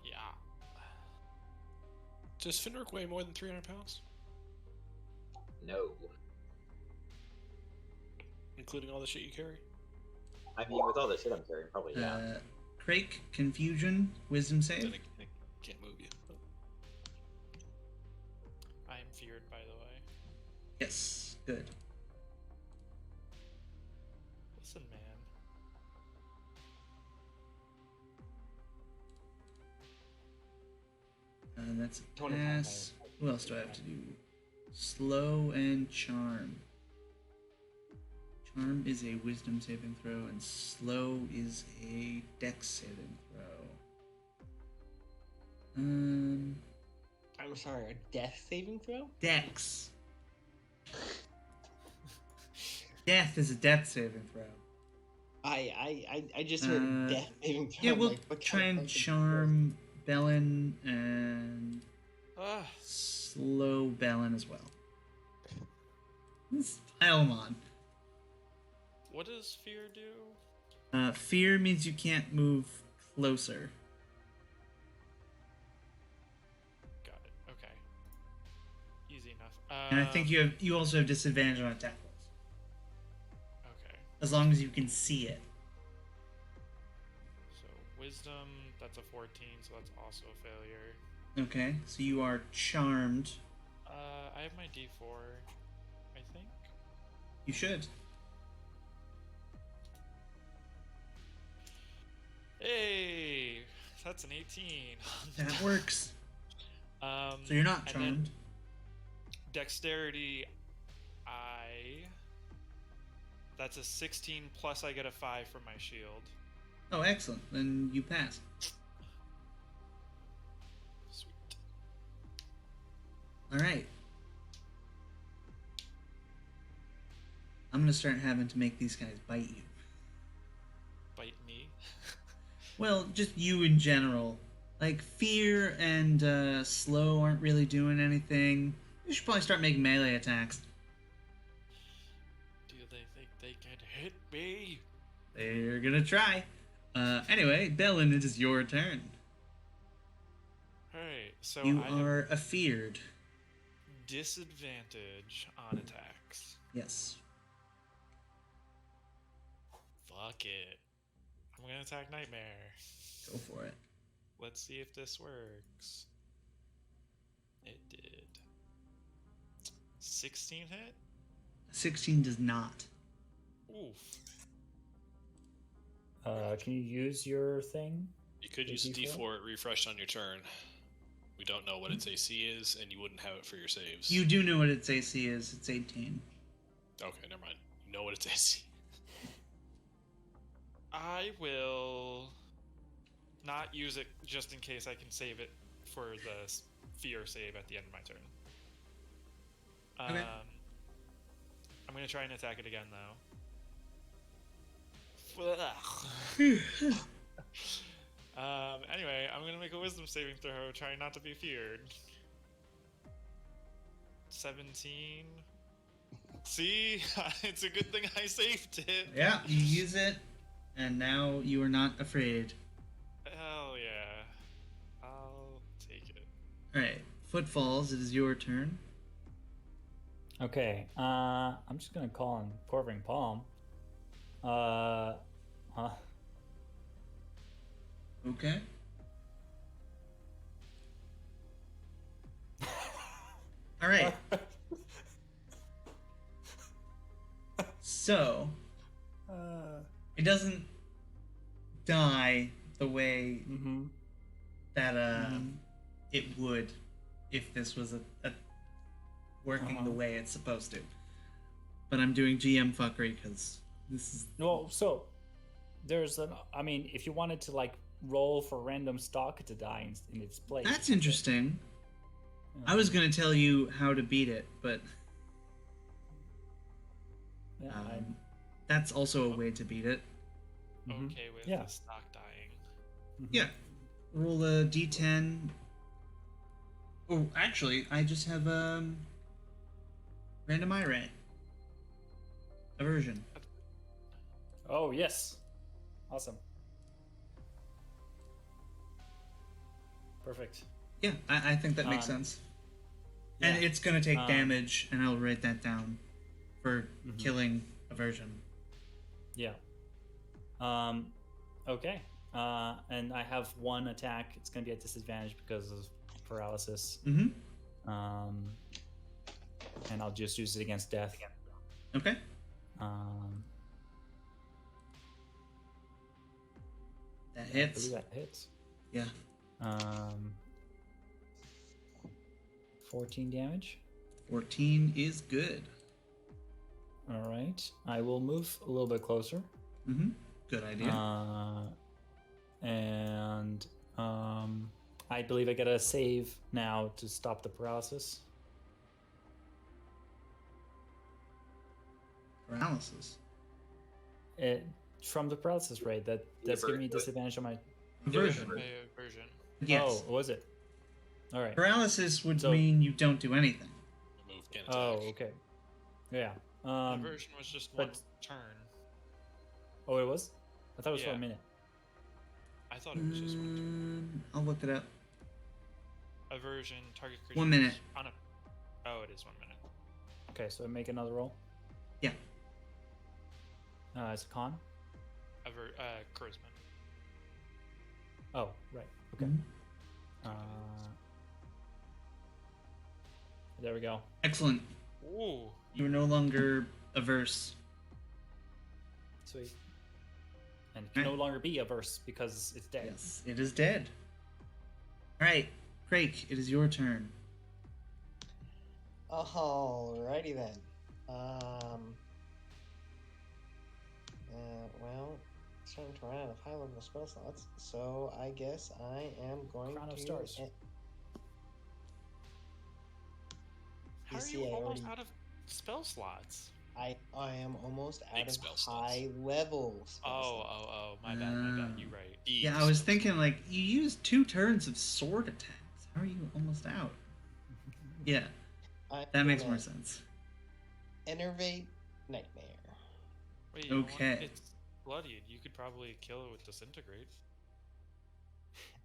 [SPEAKER 4] Yeah.
[SPEAKER 3] Does Finrick weigh more than 300 pounds?
[SPEAKER 6] No.
[SPEAKER 3] Including all the shit you carry?
[SPEAKER 6] I mean, with all the shit I'm carrying, probably yeah.
[SPEAKER 2] Crake, confusion, wisdom
[SPEAKER 3] Then
[SPEAKER 2] save.
[SPEAKER 3] I can't move you.
[SPEAKER 4] I am feared, by the way.
[SPEAKER 2] Yes, good.
[SPEAKER 4] Listen, man.
[SPEAKER 2] That's a
[SPEAKER 5] 25
[SPEAKER 2] pass. What else do I have to do? Slow and charm. Charm is a wisdom saving throw, and slow is a dex saving throw.
[SPEAKER 5] I'm sorry, a death saving throw?
[SPEAKER 2] Dex. Death is a death saving throw.
[SPEAKER 5] I just heard death saving throw.
[SPEAKER 2] Yeah,
[SPEAKER 5] I'm
[SPEAKER 2] we'll
[SPEAKER 5] like, what
[SPEAKER 2] try
[SPEAKER 5] kind of
[SPEAKER 2] and
[SPEAKER 5] fucking
[SPEAKER 2] charm Bellin and
[SPEAKER 4] Ah,
[SPEAKER 2] slow Bellin as well. Let's pile 'em on.
[SPEAKER 4] what does fear do?
[SPEAKER 2] Fear means you can't move closer.
[SPEAKER 4] Got it. Okay. Easy enough.
[SPEAKER 2] And I think you also have disadvantage on attack rolls.
[SPEAKER 4] Okay.
[SPEAKER 2] As long as you can see it.
[SPEAKER 4] So wisdom, that's a 14, so that's also a failure.
[SPEAKER 2] Okay, so you are charmed.
[SPEAKER 4] I have my D4, I think.
[SPEAKER 2] You should.
[SPEAKER 4] Hey, that's an 18.
[SPEAKER 2] That works.
[SPEAKER 4] So
[SPEAKER 2] So you're not charmed.
[SPEAKER 4] Dexterity, that's a 16 plus I get a 5 from my shield.
[SPEAKER 2] Oh, excellent. Then you pass.
[SPEAKER 4] Sweet.
[SPEAKER 2] Alright. I'm gonna start having to make these guys bite you.
[SPEAKER 4] Bite me.
[SPEAKER 2] Well, just you in general. Like, fear and slow aren't really doing anything. You should probably start making melee attacks.
[SPEAKER 4] Do they think they can hit me?
[SPEAKER 2] They're gonna try. Anyway, Bellin, it is your turn.
[SPEAKER 4] Alright, so
[SPEAKER 2] You
[SPEAKER 4] I have
[SPEAKER 2] are afeared.
[SPEAKER 4] disadvantage on attacks.
[SPEAKER 2] Yes.
[SPEAKER 4] Fuck it. I'm gonna attack Nightmare.
[SPEAKER 2] Go for it.
[SPEAKER 4] Let's see if this works. It did. 16 hit?
[SPEAKER 2] 16 does not.
[SPEAKER 4] Oof.
[SPEAKER 1] Can you use your thing?
[SPEAKER 3] You could
[SPEAKER 1] The
[SPEAKER 3] use a
[SPEAKER 1] D4?
[SPEAKER 3] D4 it refreshed on your turn. We don't know what its AC is, and you wouldn't have it for your saves.
[SPEAKER 2] You do know what its AC is. It's 18.
[SPEAKER 3] Okay, never mind. You know what its AC.
[SPEAKER 4] I will not use it just in case I can save it for the fear save at the end of my turn.
[SPEAKER 2] Okay.
[SPEAKER 4] I'm going to try and attack it again, though. Anyway, I'm going to make a wisdom saving throw, trying not to be feared. 17. See? It's a good thing I saved it.
[SPEAKER 2] Yeah, you use it, and now you are not afraid.
[SPEAKER 4] Hell yeah. I'll take it.
[SPEAKER 2] Alright, Footfalls, it is your turn.
[SPEAKER 1] Okay. I'm just gonna call on Quivering Palm. Huh?
[SPEAKER 2] Okay. Alright, so it doesn't die the way
[SPEAKER 1] Mm-hmm.
[SPEAKER 2] that it would if this was a working the way it's supposed to. But I'm doing GM fuckery because this is
[SPEAKER 1] Well, so there's an. I mean, if you wanted to like roll for random stock to die in its place.
[SPEAKER 2] that's interesting. I was gonna tell you how to beat it, but
[SPEAKER 1] Yeah,
[SPEAKER 2] that's also a way to beat it.
[SPEAKER 1] Mhm.
[SPEAKER 4] Okay with
[SPEAKER 1] Yeah.
[SPEAKER 4] the stock dying.
[SPEAKER 2] Yeah. Roll a d10. Oh, actually, I just have random eye ray. Aversion.
[SPEAKER 1] Oh yes, awesome. Perfect.
[SPEAKER 2] Yeah, I think that makes sense. And
[SPEAKER 1] yeah.
[SPEAKER 2] it's gonna take damage, and I'll write that down for
[SPEAKER 1] Mhm.
[SPEAKER 2] killing aversion.
[SPEAKER 1] Yeah. Okay. And I have one attack. It's gonna be at disadvantage because of paralysis.
[SPEAKER 2] Mm-hmm.
[SPEAKER 1] And I'll just use it against death.
[SPEAKER 2] Okay. That
[SPEAKER 1] I
[SPEAKER 2] hits.
[SPEAKER 1] believe that hits.
[SPEAKER 2] Yeah.
[SPEAKER 1] 14 damage.
[SPEAKER 2] 14 is good.
[SPEAKER 1] All right. I will move a little bit closer.
[SPEAKER 2] Mm-hmm. Good idea.
[SPEAKER 1] And I believe I get a save now to stop the paralysis.
[SPEAKER 2] Paralysis.
[SPEAKER 1] From the paralysis rate, that's giving me disadvantage on my.
[SPEAKER 2] Aversion.
[SPEAKER 4] Aversion.
[SPEAKER 2] Yes.
[SPEAKER 1] Oh, was it? All right.
[SPEAKER 2] Paralysis would
[SPEAKER 1] So-
[SPEAKER 2] mean you don't do anything.
[SPEAKER 3] Move, can't attack.
[SPEAKER 1] Oh, okay. Yeah.
[SPEAKER 4] Aversion was just one
[SPEAKER 1] but-
[SPEAKER 4] turn.
[SPEAKER 1] Oh, it was. I thought it was for
[SPEAKER 4] Yeah.
[SPEAKER 1] a minute.
[SPEAKER 4] I thought it was just one turn.
[SPEAKER 2] I'll look it up.
[SPEAKER 4] Aversion, target creature.
[SPEAKER 2] 1 minute.
[SPEAKER 4] Oh, it is 1 minute.
[SPEAKER 1] Okay, so make another roll.
[SPEAKER 2] Yeah.
[SPEAKER 1] It's a con.
[SPEAKER 4] Charisma.
[SPEAKER 1] Oh, right. Okay.
[SPEAKER 2] Mhm.
[SPEAKER 1] There we go.
[SPEAKER 2] Excellent.
[SPEAKER 4] Ooh.
[SPEAKER 2] You are no longer averse.
[SPEAKER 1] Sweet. And it can no longer be averse because it's dead.
[SPEAKER 2] Yes, it is dead. Alright, Craig, it is your turn.
[SPEAKER 5] Alrighty then. Well, starting to run out of high level spell slots, so I guess I am going
[SPEAKER 1] Crown of
[SPEAKER 5] to.
[SPEAKER 1] Stars.
[SPEAKER 4] How are
[SPEAKER 5] see,
[SPEAKER 4] you
[SPEAKER 5] I
[SPEAKER 4] almost
[SPEAKER 5] already-
[SPEAKER 4] out of spell slots?
[SPEAKER 5] I am almost
[SPEAKER 3] Big
[SPEAKER 5] out of
[SPEAKER 3] spell slots.
[SPEAKER 5] high level spell slots.
[SPEAKER 4] Oh, my bad. You right.
[SPEAKER 2] Yeah, I was thinking, like, you used 2 turns of sword attacks. How are you almost out? Yeah, that makes more sense.
[SPEAKER 5] Enervate Nightmare.
[SPEAKER 4] Wait, you know what?
[SPEAKER 2] Okay.
[SPEAKER 4] It's bloodied. You could probably kill it with disintegrate.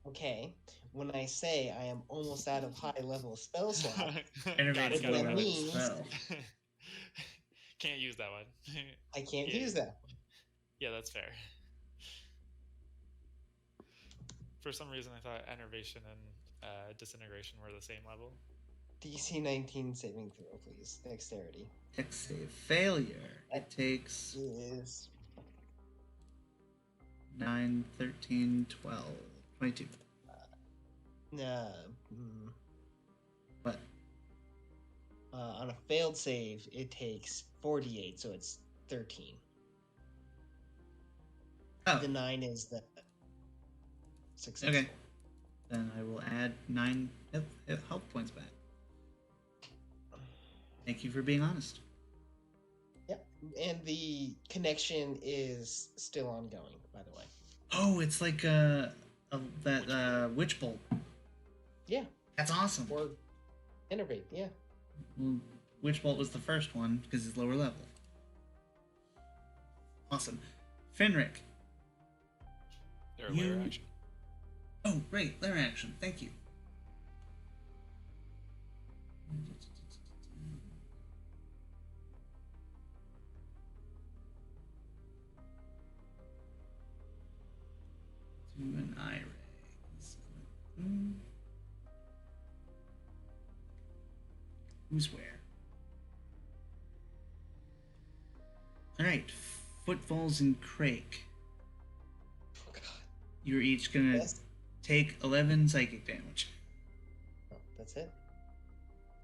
[SPEAKER 5] Okay, when I say I am almost out of high level spell slot,
[SPEAKER 2] Enervate
[SPEAKER 5] Got it, got it.
[SPEAKER 2] is spell.
[SPEAKER 4] Can't use that one.
[SPEAKER 5] I can't
[SPEAKER 4] Yeah.
[SPEAKER 5] use that.
[SPEAKER 4] Yeah, that's fair. For some reason, I thought enervation and disintegration were the same level.
[SPEAKER 5] DC 19 saving throw, please. Dexterity.
[SPEAKER 2] Dex save failure. It takes
[SPEAKER 5] Is
[SPEAKER 2] 9, 13, 12, 22. What?
[SPEAKER 5] On a failed save, it takes 48, so it's 13.
[SPEAKER 2] Oh,
[SPEAKER 5] The 9 is the successful.
[SPEAKER 2] okay. Then I will add 9 health points back. Thank you for being honest.
[SPEAKER 5] Yep. And the connection is still ongoing, by the way.
[SPEAKER 2] Oh, it's like that witch bolt.
[SPEAKER 5] Yeah.
[SPEAKER 2] That's awesome.
[SPEAKER 5] Or innervate, yeah.
[SPEAKER 2] Well, witch bolt was the first one because it's lower level. Awesome. Fenric.
[SPEAKER 3] Their lair action.
[SPEAKER 2] Oh, right, lair action. Thank you. To an eye ray. Who's where? Alright, Footfalls and Crake.
[SPEAKER 5] Oh, God.
[SPEAKER 2] You're each gonna take 11 psychic damage.
[SPEAKER 5] Oh, that's it?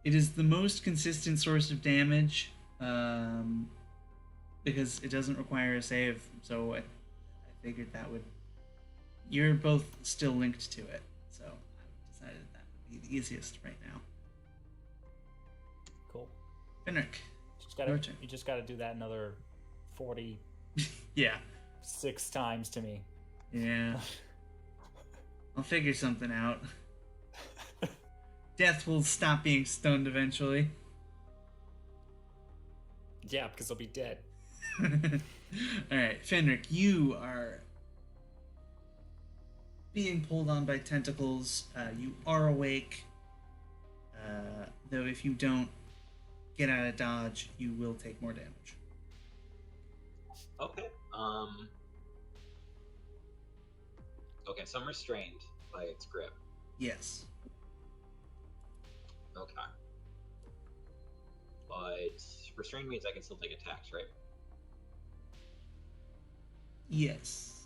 [SPEAKER 2] It is the most consistent source of damage, because it doesn't require a save, so I figured that would... You're both still linked to it, so I decided that would be the easiest right now.
[SPEAKER 1] Cool.
[SPEAKER 2] Fenric,
[SPEAKER 1] Your
[SPEAKER 2] your turn.
[SPEAKER 1] You just gotta do that another 46
[SPEAKER 2] Yeah.
[SPEAKER 1] times to me.
[SPEAKER 2] Yeah. I'll figure something out. Death will stop being stunned eventually.
[SPEAKER 1] Yeah, because they'll be dead.
[SPEAKER 2] Alright, Fenric, you are being pulled on by tentacles. You are awake. Though if you don't get out of dodge, you will take more damage.
[SPEAKER 6] Okay. Okay, so I'm restrained by its grip.
[SPEAKER 2] Yes.
[SPEAKER 6] Okay. But restrained means I can still take attacks, right?
[SPEAKER 2] Yes.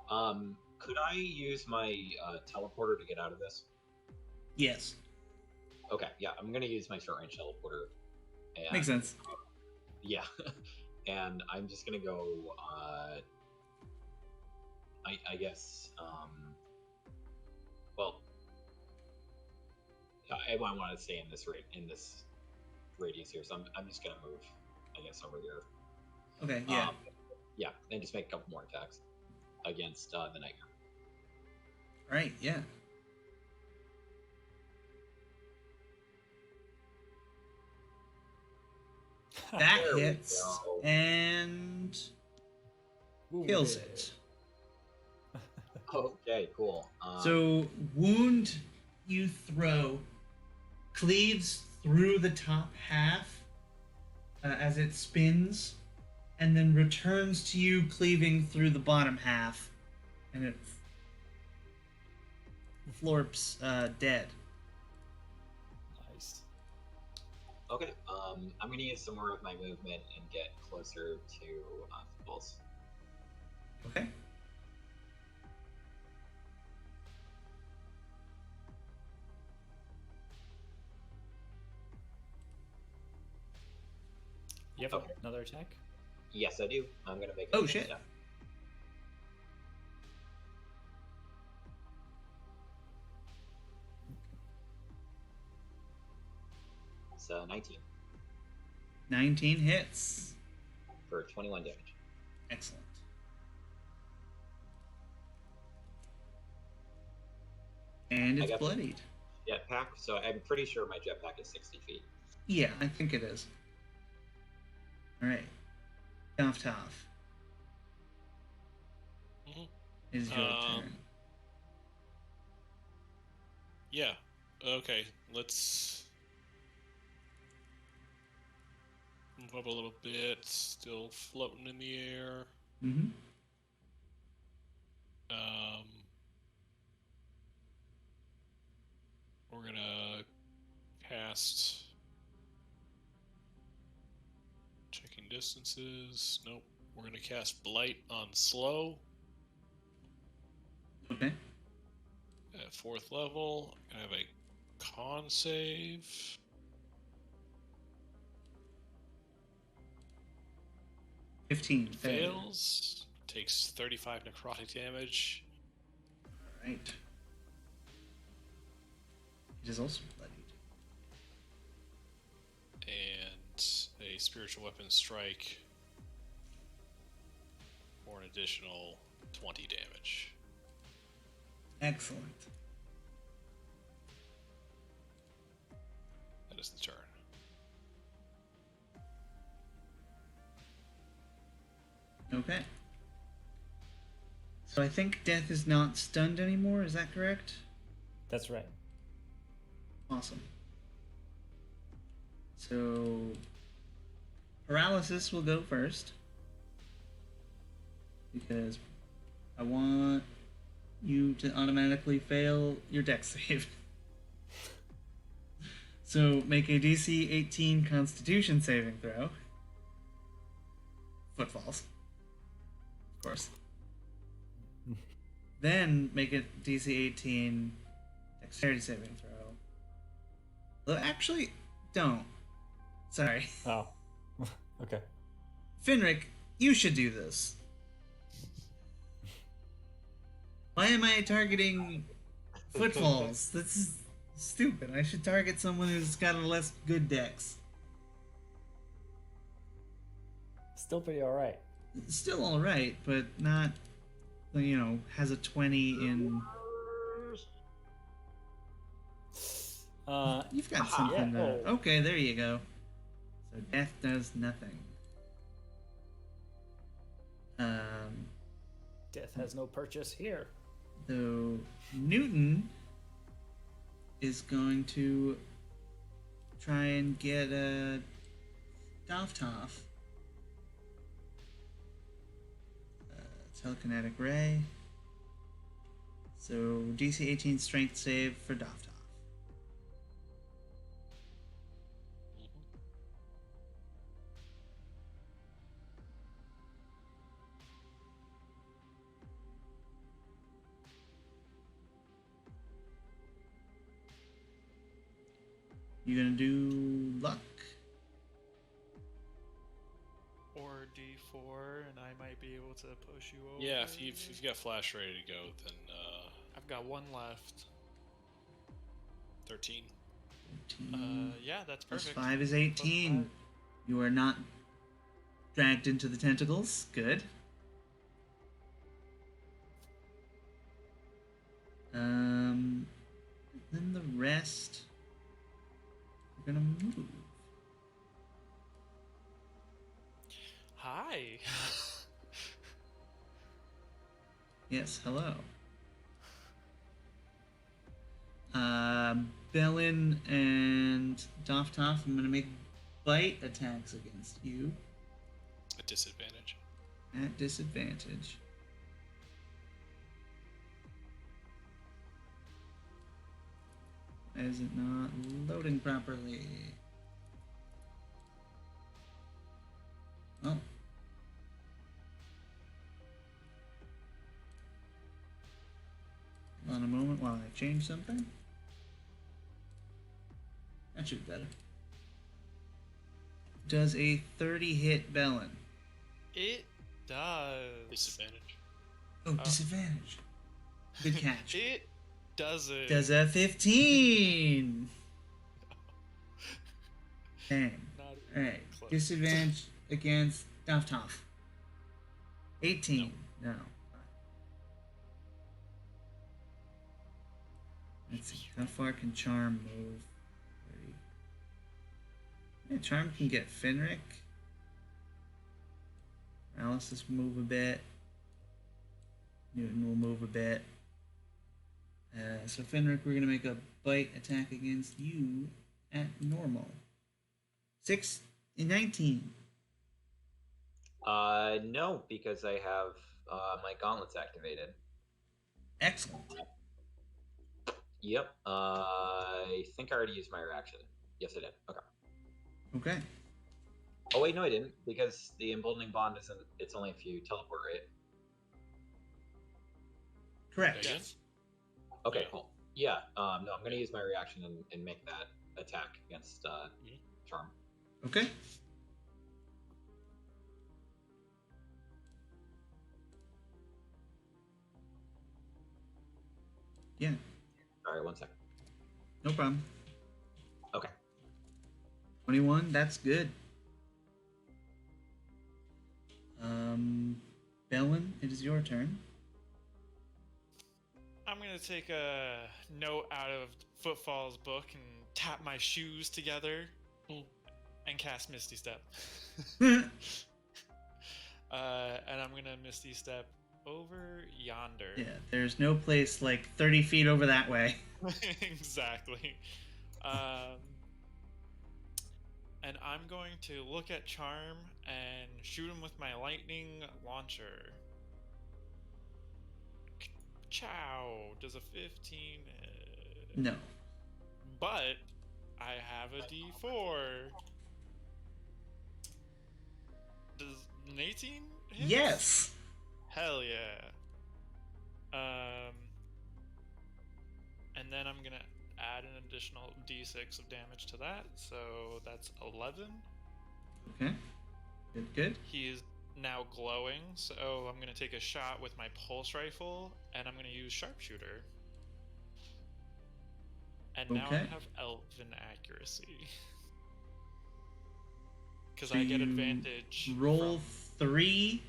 [SPEAKER 6] Could I use my teleporter to get out of this?
[SPEAKER 2] Yes.
[SPEAKER 6] Okay, yeah, I'm gonna use my short range teleporter. And,
[SPEAKER 2] Makes sense.
[SPEAKER 6] Yeah, and I'm just gonna go. I guess. Well, I want to stay in this radius here, so I'm just gonna move. I guess over here.
[SPEAKER 2] Okay, yeah.
[SPEAKER 6] Yeah, and just make a couple more attacks against the nightmare.
[SPEAKER 2] Right, yeah. That
[SPEAKER 6] There we
[SPEAKER 2] hits
[SPEAKER 6] go.
[SPEAKER 2] and kills it.
[SPEAKER 6] Okay, cool.
[SPEAKER 2] So, wound you throw cleaves through the top half as it spins, and then returns to you, cleaving through the bottom half, and it florps dead.
[SPEAKER 1] Nice.
[SPEAKER 6] Okay, I'm gonna use some more of my movement and get closer to Footballs.
[SPEAKER 2] Okay.
[SPEAKER 1] You have
[SPEAKER 6] Okay.
[SPEAKER 1] another attack?
[SPEAKER 6] Yes, I do. I'm gonna make.
[SPEAKER 2] Oh, shit.
[SPEAKER 6] Yeah. So 19
[SPEAKER 2] 19 hits.
[SPEAKER 6] for 21 damage.
[SPEAKER 2] Excellent. And
[SPEAKER 6] I
[SPEAKER 2] it's
[SPEAKER 6] got-
[SPEAKER 2] bloodied.
[SPEAKER 6] Jetpack. So I'm pretty sure my jetpack is 60 feet.
[SPEAKER 2] Yeah, I think it is. Alright. Tough.
[SPEAKER 3] Mhm.
[SPEAKER 2] It is your turn.
[SPEAKER 3] Yeah. Okay. Let's move up a little bit. Still floating in the air.
[SPEAKER 2] Mm-hmm.
[SPEAKER 3] We're gonna distances. Nope. We're gonna cast Blight on slow
[SPEAKER 2] Okay.
[SPEAKER 3] at 4th level. Gonna have a con save.
[SPEAKER 2] $15.
[SPEAKER 3] Fails. Takes 35 necrotic damage.
[SPEAKER 2] Alright. It is also bloodied.
[SPEAKER 3] And a spiritual weapon strike for an additional 20 damage.
[SPEAKER 2] Excellent.
[SPEAKER 3] That is the turn.
[SPEAKER 2] Okay. So I think Death is not stunned anymore, is that correct?
[SPEAKER 1] That's right.
[SPEAKER 2] Awesome. So Paralysis will go first. Because I want you to automatically fail your dex save. So make a DC 18 Constitution saving throw. Footfalls. Of course. Then make a DC 18 Dexterity saving throw. Well, actually, don't. Sorry.
[SPEAKER 1] Oh. Okay.
[SPEAKER 2] Finric, you should do this. Why am I targeting footfalls? That's stupid. I should target someone who's got a less good dex.
[SPEAKER 1] Still pretty alright.
[SPEAKER 2] Still alright, but not, has a 20 in... You've got something
[SPEAKER 1] yeah.
[SPEAKER 2] to... Okay, there you go. So death does nothing.
[SPEAKER 1] Death has no purchase here.
[SPEAKER 2] So Newton is going to try and get a Dovtov. Telekinetic Ray. So DC 18 Strength save for Dovtov. You gonna do luck?
[SPEAKER 4] Or D4, and I might be able to push you over.
[SPEAKER 3] Yeah, if you've got flash ready to go, then
[SPEAKER 4] I've got one left.
[SPEAKER 3] 13.
[SPEAKER 4] Yeah, that's
[SPEAKER 2] Plus
[SPEAKER 4] perfect.
[SPEAKER 2] 5 is 18.
[SPEAKER 4] Plus 5.
[SPEAKER 2] You are not dragged into the tentacles. Good. Then the rest are gonna move.
[SPEAKER 4] Hi.
[SPEAKER 2] Yes, hello. Bellin and Dovtov, I'm gonna make bite attacks against you
[SPEAKER 3] At disadvantage.
[SPEAKER 2] at disadvantage. Why is it not loading properly? Oh. Hold on a moment while I change something. That should be better. Does a 30 hit Bellin?
[SPEAKER 4] It does.
[SPEAKER 3] Disadvantage.
[SPEAKER 2] Oh, disadvantage. Good catch.
[SPEAKER 4] It doesn't.
[SPEAKER 2] Does a 15? Dang.
[SPEAKER 4] Not even
[SPEAKER 2] Alright.
[SPEAKER 4] close.
[SPEAKER 2] Disadvantage against Dovtov. 18. No. Let's see. How far can Charm move? 30. Yeah, Charm can get Finric. Paralysis will move a bit. Newton will move a bit. So Finric, we're gonna make a bite attack against you at normal. 19.
[SPEAKER 6] No, because I have my gauntlets activated.
[SPEAKER 2] Excellent.
[SPEAKER 6] Yep. I think I already used my reaction. Yes, I did. Okay.
[SPEAKER 2] Okay.
[SPEAKER 6] Oh wait, no, I didn't, because the emboldening bond isn't. It's only if you teleport, right?
[SPEAKER 2] Correct.
[SPEAKER 3] Again?
[SPEAKER 4] Yes.
[SPEAKER 6] Okay,
[SPEAKER 3] Yeah.
[SPEAKER 6] cool. Yeah. No, I'm gonna use my reaction and make that attack against Charm.
[SPEAKER 2] Okay. Yeah,
[SPEAKER 6] All right, 1 second.
[SPEAKER 2] no problem.
[SPEAKER 6] Okay.
[SPEAKER 2] 21, that's good. Bellin, it is your turn.
[SPEAKER 4] I'm gonna take a note out of Footfall's book and tap my shoes together and cast Misty Step. And I'm gonna Misty Step over yonder.
[SPEAKER 2] Yeah, there's no place like 30 feet over that way.
[SPEAKER 4] Exactly. And I'm going to look at Charm and shoot him with my lightning launcher. Chow. Does a 15 hit?
[SPEAKER 2] No.
[SPEAKER 4] But I have a D4. Does an 18 hit?
[SPEAKER 2] Yes.
[SPEAKER 4] Hell yeah. And then I'm gonna add an additional D6 of damage to that, so that's 11.
[SPEAKER 2] Okay. Good, good.
[SPEAKER 4] He is now glowing, so I'm gonna take a shot with my pulse rifle, and I'm gonna use sharpshooter. And now I
[SPEAKER 2] Okay.
[SPEAKER 4] have elven accuracy. Because
[SPEAKER 2] So
[SPEAKER 4] I get
[SPEAKER 2] you
[SPEAKER 4] advantage.
[SPEAKER 2] Roll
[SPEAKER 4] from-
[SPEAKER 2] 3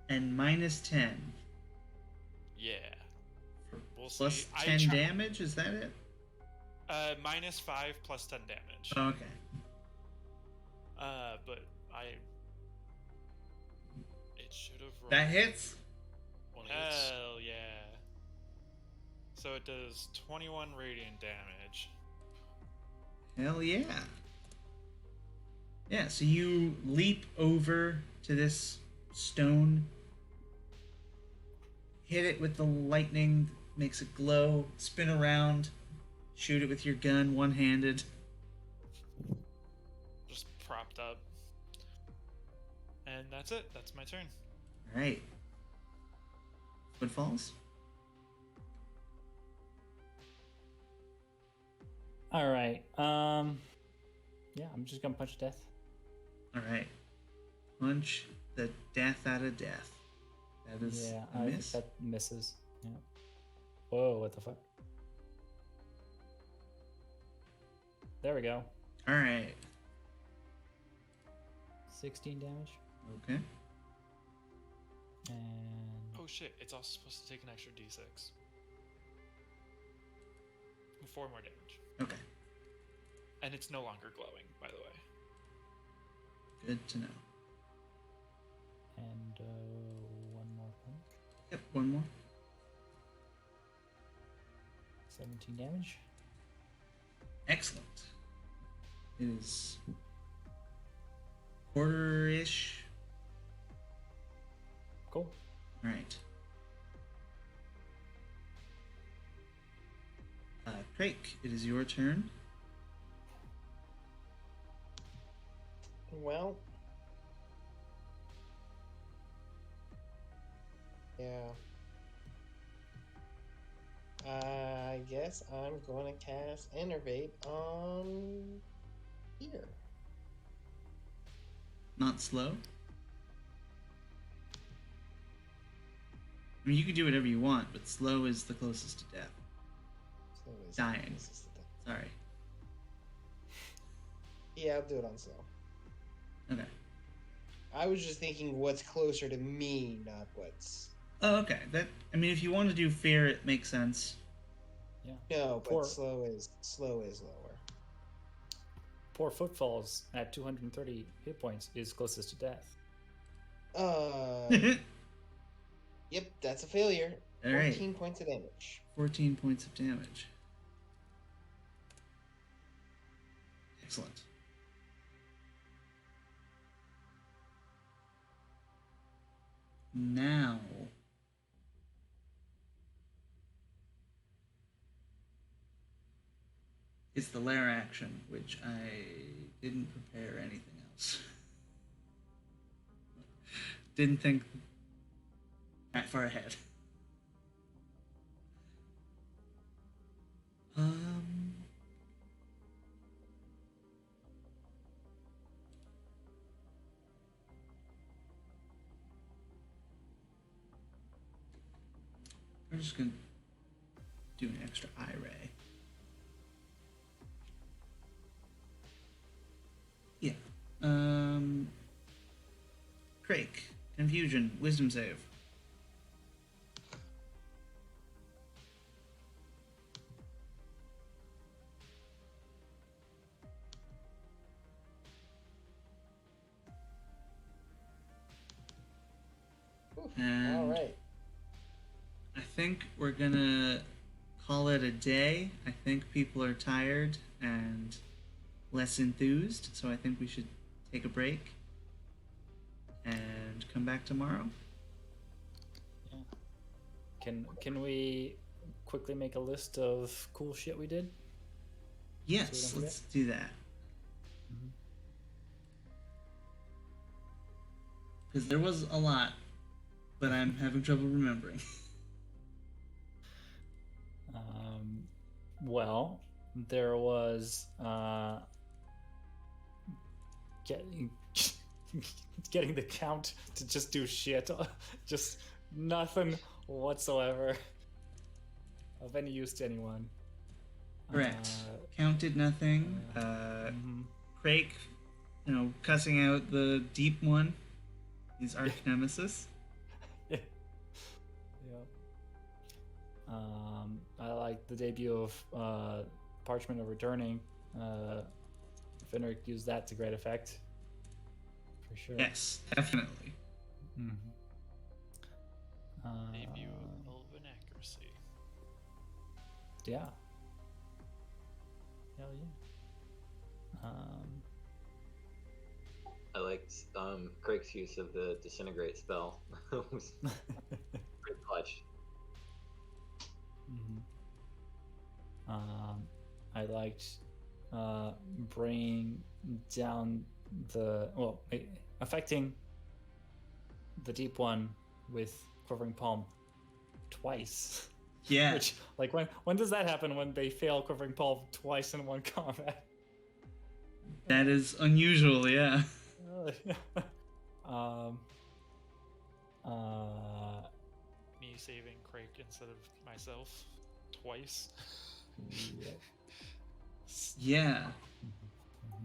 [SPEAKER 2] and minus 10.
[SPEAKER 4] Yeah. We'll
[SPEAKER 2] Plus
[SPEAKER 4] see.
[SPEAKER 2] 10 damage, is that it?
[SPEAKER 4] Minus 5 plus 10 damage.
[SPEAKER 2] Okay.
[SPEAKER 4] But it should have rolled.
[SPEAKER 2] That hits?
[SPEAKER 3] One hits.
[SPEAKER 4] Hell yeah. So it does 21 radiant damage.
[SPEAKER 2] Hell yeah. Yeah, so you leap over to this stone, hit it with the lightning, makes it glow, spin around, shoot it with your gun one-handed.
[SPEAKER 4] Just propped up. And that's it. That's my turn.
[SPEAKER 2] All right. Footfalls?
[SPEAKER 1] All right. Yeah, I'm just gonna punch death.
[SPEAKER 2] All right. Punch the death out of death. That is
[SPEAKER 1] Yeah,
[SPEAKER 2] a miss.
[SPEAKER 1] that misses. Yeah. Whoa! What the fuck? There we go.
[SPEAKER 2] All right.
[SPEAKER 1] 16 damage.
[SPEAKER 2] Okay.
[SPEAKER 1] And
[SPEAKER 4] Oh shit, it's also supposed to take an extra d6. 4 more damage.
[SPEAKER 2] Okay.
[SPEAKER 4] And it's no longer glowing, by the way.
[SPEAKER 2] Good to know.
[SPEAKER 1] and one more punch.
[SPEAKER 2] Yep, one more.
[SPEAKER 1] 17 damage.
[SPEAKER 2] Excellent. It is quarter-ish.
[SPEAKER 1] Cool.
[SPEAKER 2] All right. Craig, it is your turn.
[SPEAKER 5] Well, yeah. I guess I'm going to cast Enervate on here.
[SPEAKER 2] Not slow. I mean, you can do whatever you want, but slow is the closest to death.
[SPEAKER 5] So it's-
[SPEAKER 2] Dying.
[SPEAKER 5] this is the thing.
[SPEAKER 2] Sorry.
[SPEAKER 5] Yeah, I'll do it on slow.
[SPEAKER 2] Okay.
[SPEAKER 5] I was just thinking what's closer to me, not what's.
[SPEAKER 2] Oh, okay. That. I mean, if you want to do fear, it makes sense.
[SPEAKER 1] Yeah.
[SPEAKER 5] No, but
[SPEAKER 1] Poor-
[SPEAKER 5] slow is lower.
[SPEAKER 1] Poor Footfalls at 230 hit points is closest to death.
[SPEAKER 5] Yep, that's a failure.
[SPEAKER 2] All right.
[SPEAKER 5] 14 points of damage.
[SPEAKER 2] 14 points of damage. Excellent. Now, it's the lair action, which I didn't prepare anything else. didn't think that far ahead. We're just gonna do an extra eye ray. Yeah. Craig, confusion, wisdom save. And
[SPEAKER 5] All right.
[SPEAKER 2] I think we're gonna call it a day. I think people are tired and less enthused, so I think we should take a break and come back tomorrow.
[SPEAKER 1] Can we quickly make a list of cool shit we did?
[SPEAKER 2] Yes,
[SPEAKER 1] don't
[SPEAKER 2] let's do that. Because there was a lot, but I'm having trouble remembering.
[SPEAKER 1] Well, there was getting the count to just do shit, just nothing whatsoever of any use to anyone.
[SPEAKER 2] Correct. Counted nothing. Craig, cussing out the deep one, his arch nemesis.
[SPEAKER 1] Yeah. I like the debut of Parchment of Returning. Fenric used that to great effect. For sure.
[SPEAKER 2] Yes, definitely.
[SPEAKER 4] Debut of Elven Accuracy.
[SPEAKER 1] Yeah. Hell yeah.
[SPEAKER 6] I liked Craig's use of the disintegrate spell. It was pretty clutch.
[SPEAKER 1] I liked bringing down affecting the deep one with Quivering Palm twice.
[SPEAKER 2] Yeah.
[SPEAKER 1] Which, like, when does that happen? When they fail Quivering Palm twice in one combat?
[SPEAKER 2] That is unusual, yeah.
[SPEAKER 4] Me saving Craig instead of myself twice.
[SPEAKER 2] Yeah.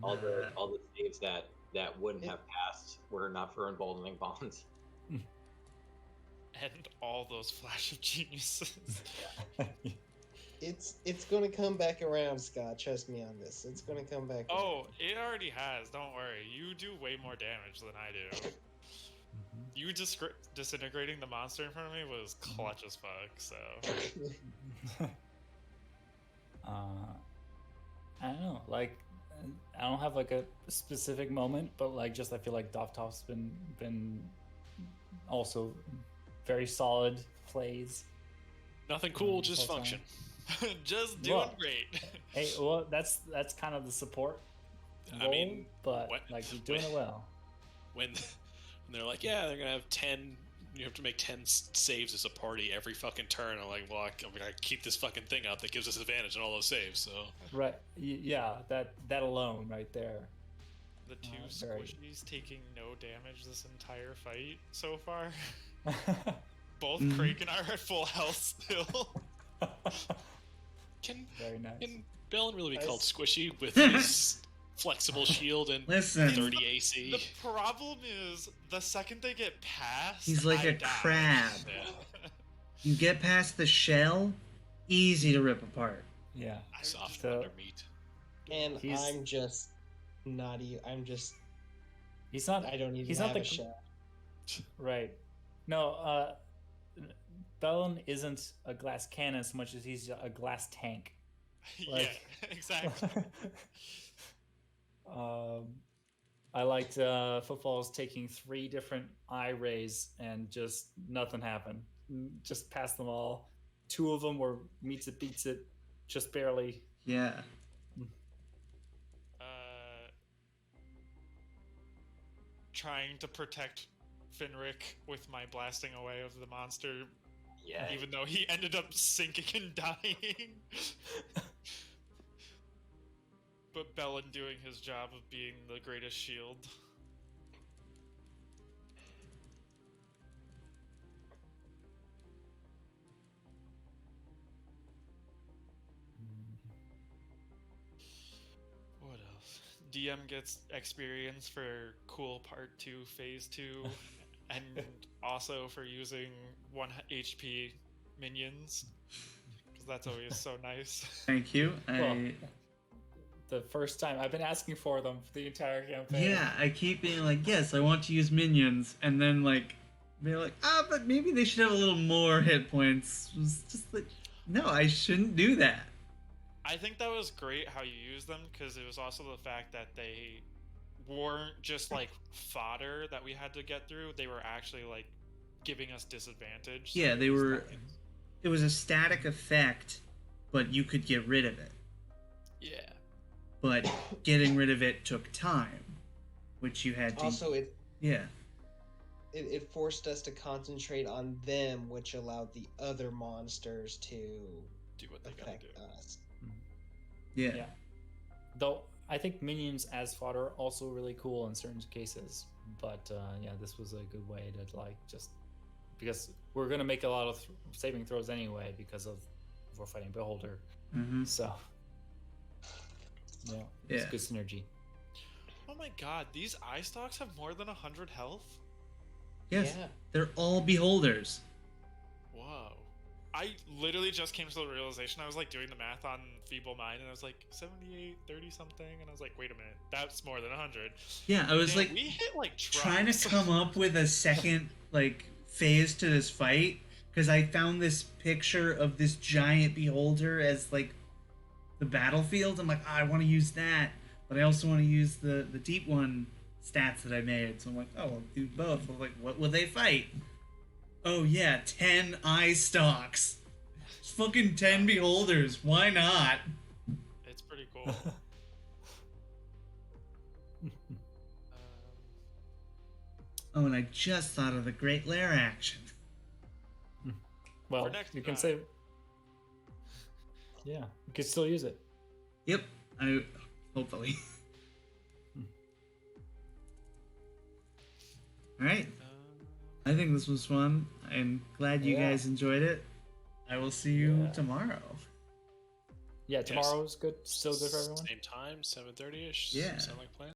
[SPEAKER 6] All the saves that wouldn't have passed were not for emboldening bonds.
[SPEAKER 4] And all those flash of geniuses.
[SPEAKER 5] It's gonna come back around, Scott. Trust me on this. It's gonna come back.
[SPEAKER 4] Oh, it already has. Don't worry. You do way more damage than I do. You disintegrating the monster in front of me was clutch as fuck. So.
[SPEAKER 1] I don't know. Like, I don't have like a specific moment, but like, just I feel like Dovtop's been also very solid plays.
[SPEAKER 3] Nothing cool, just
[SPEAKER 1] whole
[SPEAKER 3] function.
[SPEAKER 4] Just doing
[SPEAKER 1] Well,
[SPEAKER 4] great.
[SPEAKER 1] Hey, well, that's kind of the support
[SPEAKER 3] I
[SPEAKER 1] role,
[SPEAKER 3] mean,
[SPEAKER 1] but
[SPEAKER 3] what-
[SPEAKER 1] like you're doing it well.
[SPEAKER 3] When they're like, yeah, they're gonna have 10. You have to make 10 saves as a party every fucking turn. I'm like, well, I keep this fucking thing out that gives us advantage on all those saves. So
[SPEAKER 1] Right? Yeah, that alone right there.
[SPEAKER 4] The two
[SPEAKER 1] very-
[SPEAKER 4] squishies taking no damage this entire fight so far.
[SPEAKER 1] Very
[SPEAKER 4] Both Craig and I are at full health still.
[SPEAKER 3] can
[SPEAKER 1] nice.
[SPEAKER 3] Bellin really be
[SPEAKER 5] Nice.
[SPEAKER 3] called squishy with his flexible shield and
[SPEAKER 2] Listen,
[SPEAKER 3] 30 AC?
[SPEAKER 4] The problem is, the second they get past,
[SPEAKER 2] he's like
[SPEAKER 4] I
[SPEAKER 2] a
[SPEAKER 4] die.
[SPEAKER 2] crab.
[SPEAKER 3] Yeah.
[SPEAKER 2] You get past the shell, easy to rip apart.
[SPEAKER 1] Yeah.
[SPEAKER 3] Soft
[SPEAKER 1] So-
[SPEAKER 3] wonder meat.
[SPEAKER 5] And
[SPEAKER 1] He's-
[SPEAKER 5] I'm just not even. I'm just.
[SPEAKER 1] He's not.
[SPEAKER 5] I don't even
[SPEAKER 1] He's
[SPEAKER 5] have
[SPEAKER 1] not
[SPEAKER 5] a
[SPEAKER 1] the
[SPEAKER 5] shot.
[SPEAKER 1] right. No, Bellin isn't a glass cannon so much as he's a glass tank. Like-
[SPEAKER 4] Yeah, exactly.
[SPEAKER 1] I liked Footfalls taking 3 different eye rays and just nothing happened. Just passed them all. 2 of them were meets it, beats it, just barely.
[SPEAKER 2] Yeah.
[SPEAKER 4] Trying to protect Finrick with my blasting away of the monster,
[SPEAKER 6] Yeah.
[SPEAKER 4] even though he ended up sinking and dying. But Bellin doing his job of being the greatest shield. What else? DM gets experience for cool part 2, phase 2, and also for using 1 HP minions. Because that's always so nice.
[SPEAKER 2] Thank you.
[SPEAKER 1] Well, the first time I've been asking for them for the entire campaign.
[SPEAKER 2] Yeah, I keep being like, yes, I want to use minions, and then like they're like, but maybe they should have a little more hit points. It was just like, no, I shouldn't do that.
[SPEAKER 4] I think that was great how you used them, because it was also the fact that they weren't just like fodder that we had to get through. They were actually like giving us disadvantage.
[SPEAKER 2] Yeah, they
[SPEAKER 4] use
[SPEAKER 2] were.
[SPEAKER 4] that.
[SPEAKER 2] It was a static effect, but you could get rid of it.
[SPEAKER 4] Yeah.
[SPEAKER 2] But getting rid of it took time, which you had to.
[SPEAKER 5] Also,
[SPEAKER 2] Yeah.
[SPEAKER 5] it forced us to concentrate on them, which allowed the other monsters to
[SPEAKER 4] Do what they gotta
[SPEAKER 5] affect
[SPEAKER 4] do.
[SPEAKER 5] us.
[SPEAKER 2] Yeah.
[SPEAKER 1] Yeah. Though I think minions as fodder are also really cool in certain cases. But yeah, this was a good way to like just because we're gonna make a lot of saving throws anyway because of if we're fighting Beholder.
[SPEAKER 2] Mm-hmm.
[SPEAKER 1] So yeah, it's
[SPEAKER 2] Yeah.
[SPEAKER 1] good synergy.
[SPEAKER 4] Oh my god, these eye stalks have more than 100 health?
[SPEAKER 2] Yes.
[SPEAKER 5] Yeah.
[SPEAKER 2] They're all beholders.
[SPEAKER 4] Whoa. I literally just came to the realization. I was like doing the math on Feeble Mind, and I was like 78, 30 something, and I was like, wait a minute, that's more than 100.
[SPEAKER 2] Yeah, I was
[SPEAKER 4] Damn,
[SPEAKER 2] like
[SPEAKER 4] we hit like
[SPEAKER 2] trying to
[SPEAKER 4] trucks.
[SPEAKER 2] come up with a second like phase to this fight because I found this picture of this giant beholder as like the battlefield. I'm like, I want to use that, but I also want to use the deep one stats that I made. So I'm like, oh, I'll do both. I'm like, what will they fight? Oh yeah, 10 eye stalks. It's fucking 10 beholders. Why not?
[SPEAKER 4] It's pretty cool.
[SPEAKER 2] Oh, and I just thought of the Great Lair action.
[SPEAKER 1] Well,
[SPEAKER 4] For next
[SPEAKER 1] you can
[SPEAKER 4] time.
[SPEAKER 1] say, yeah, you can still use it.
[SPEAKER 2] Yep, I hopefully. All right. I think this was fun. I'm glad you
[SPEAKER 1] Yeah.
[SPEAKER 2] guys enjoyed it. I will see you
[SPEAKER 1] Yeah.
[SPEAKER 2] tomorrow.
[SPEAKER 1] Yeah, tomorrow's good. Still good for everyone.
[SPEAKER 3] Same time, 7:30ish.
[SPEAKER 2] Yeah.
[SPEAKER 3] Sound like plan?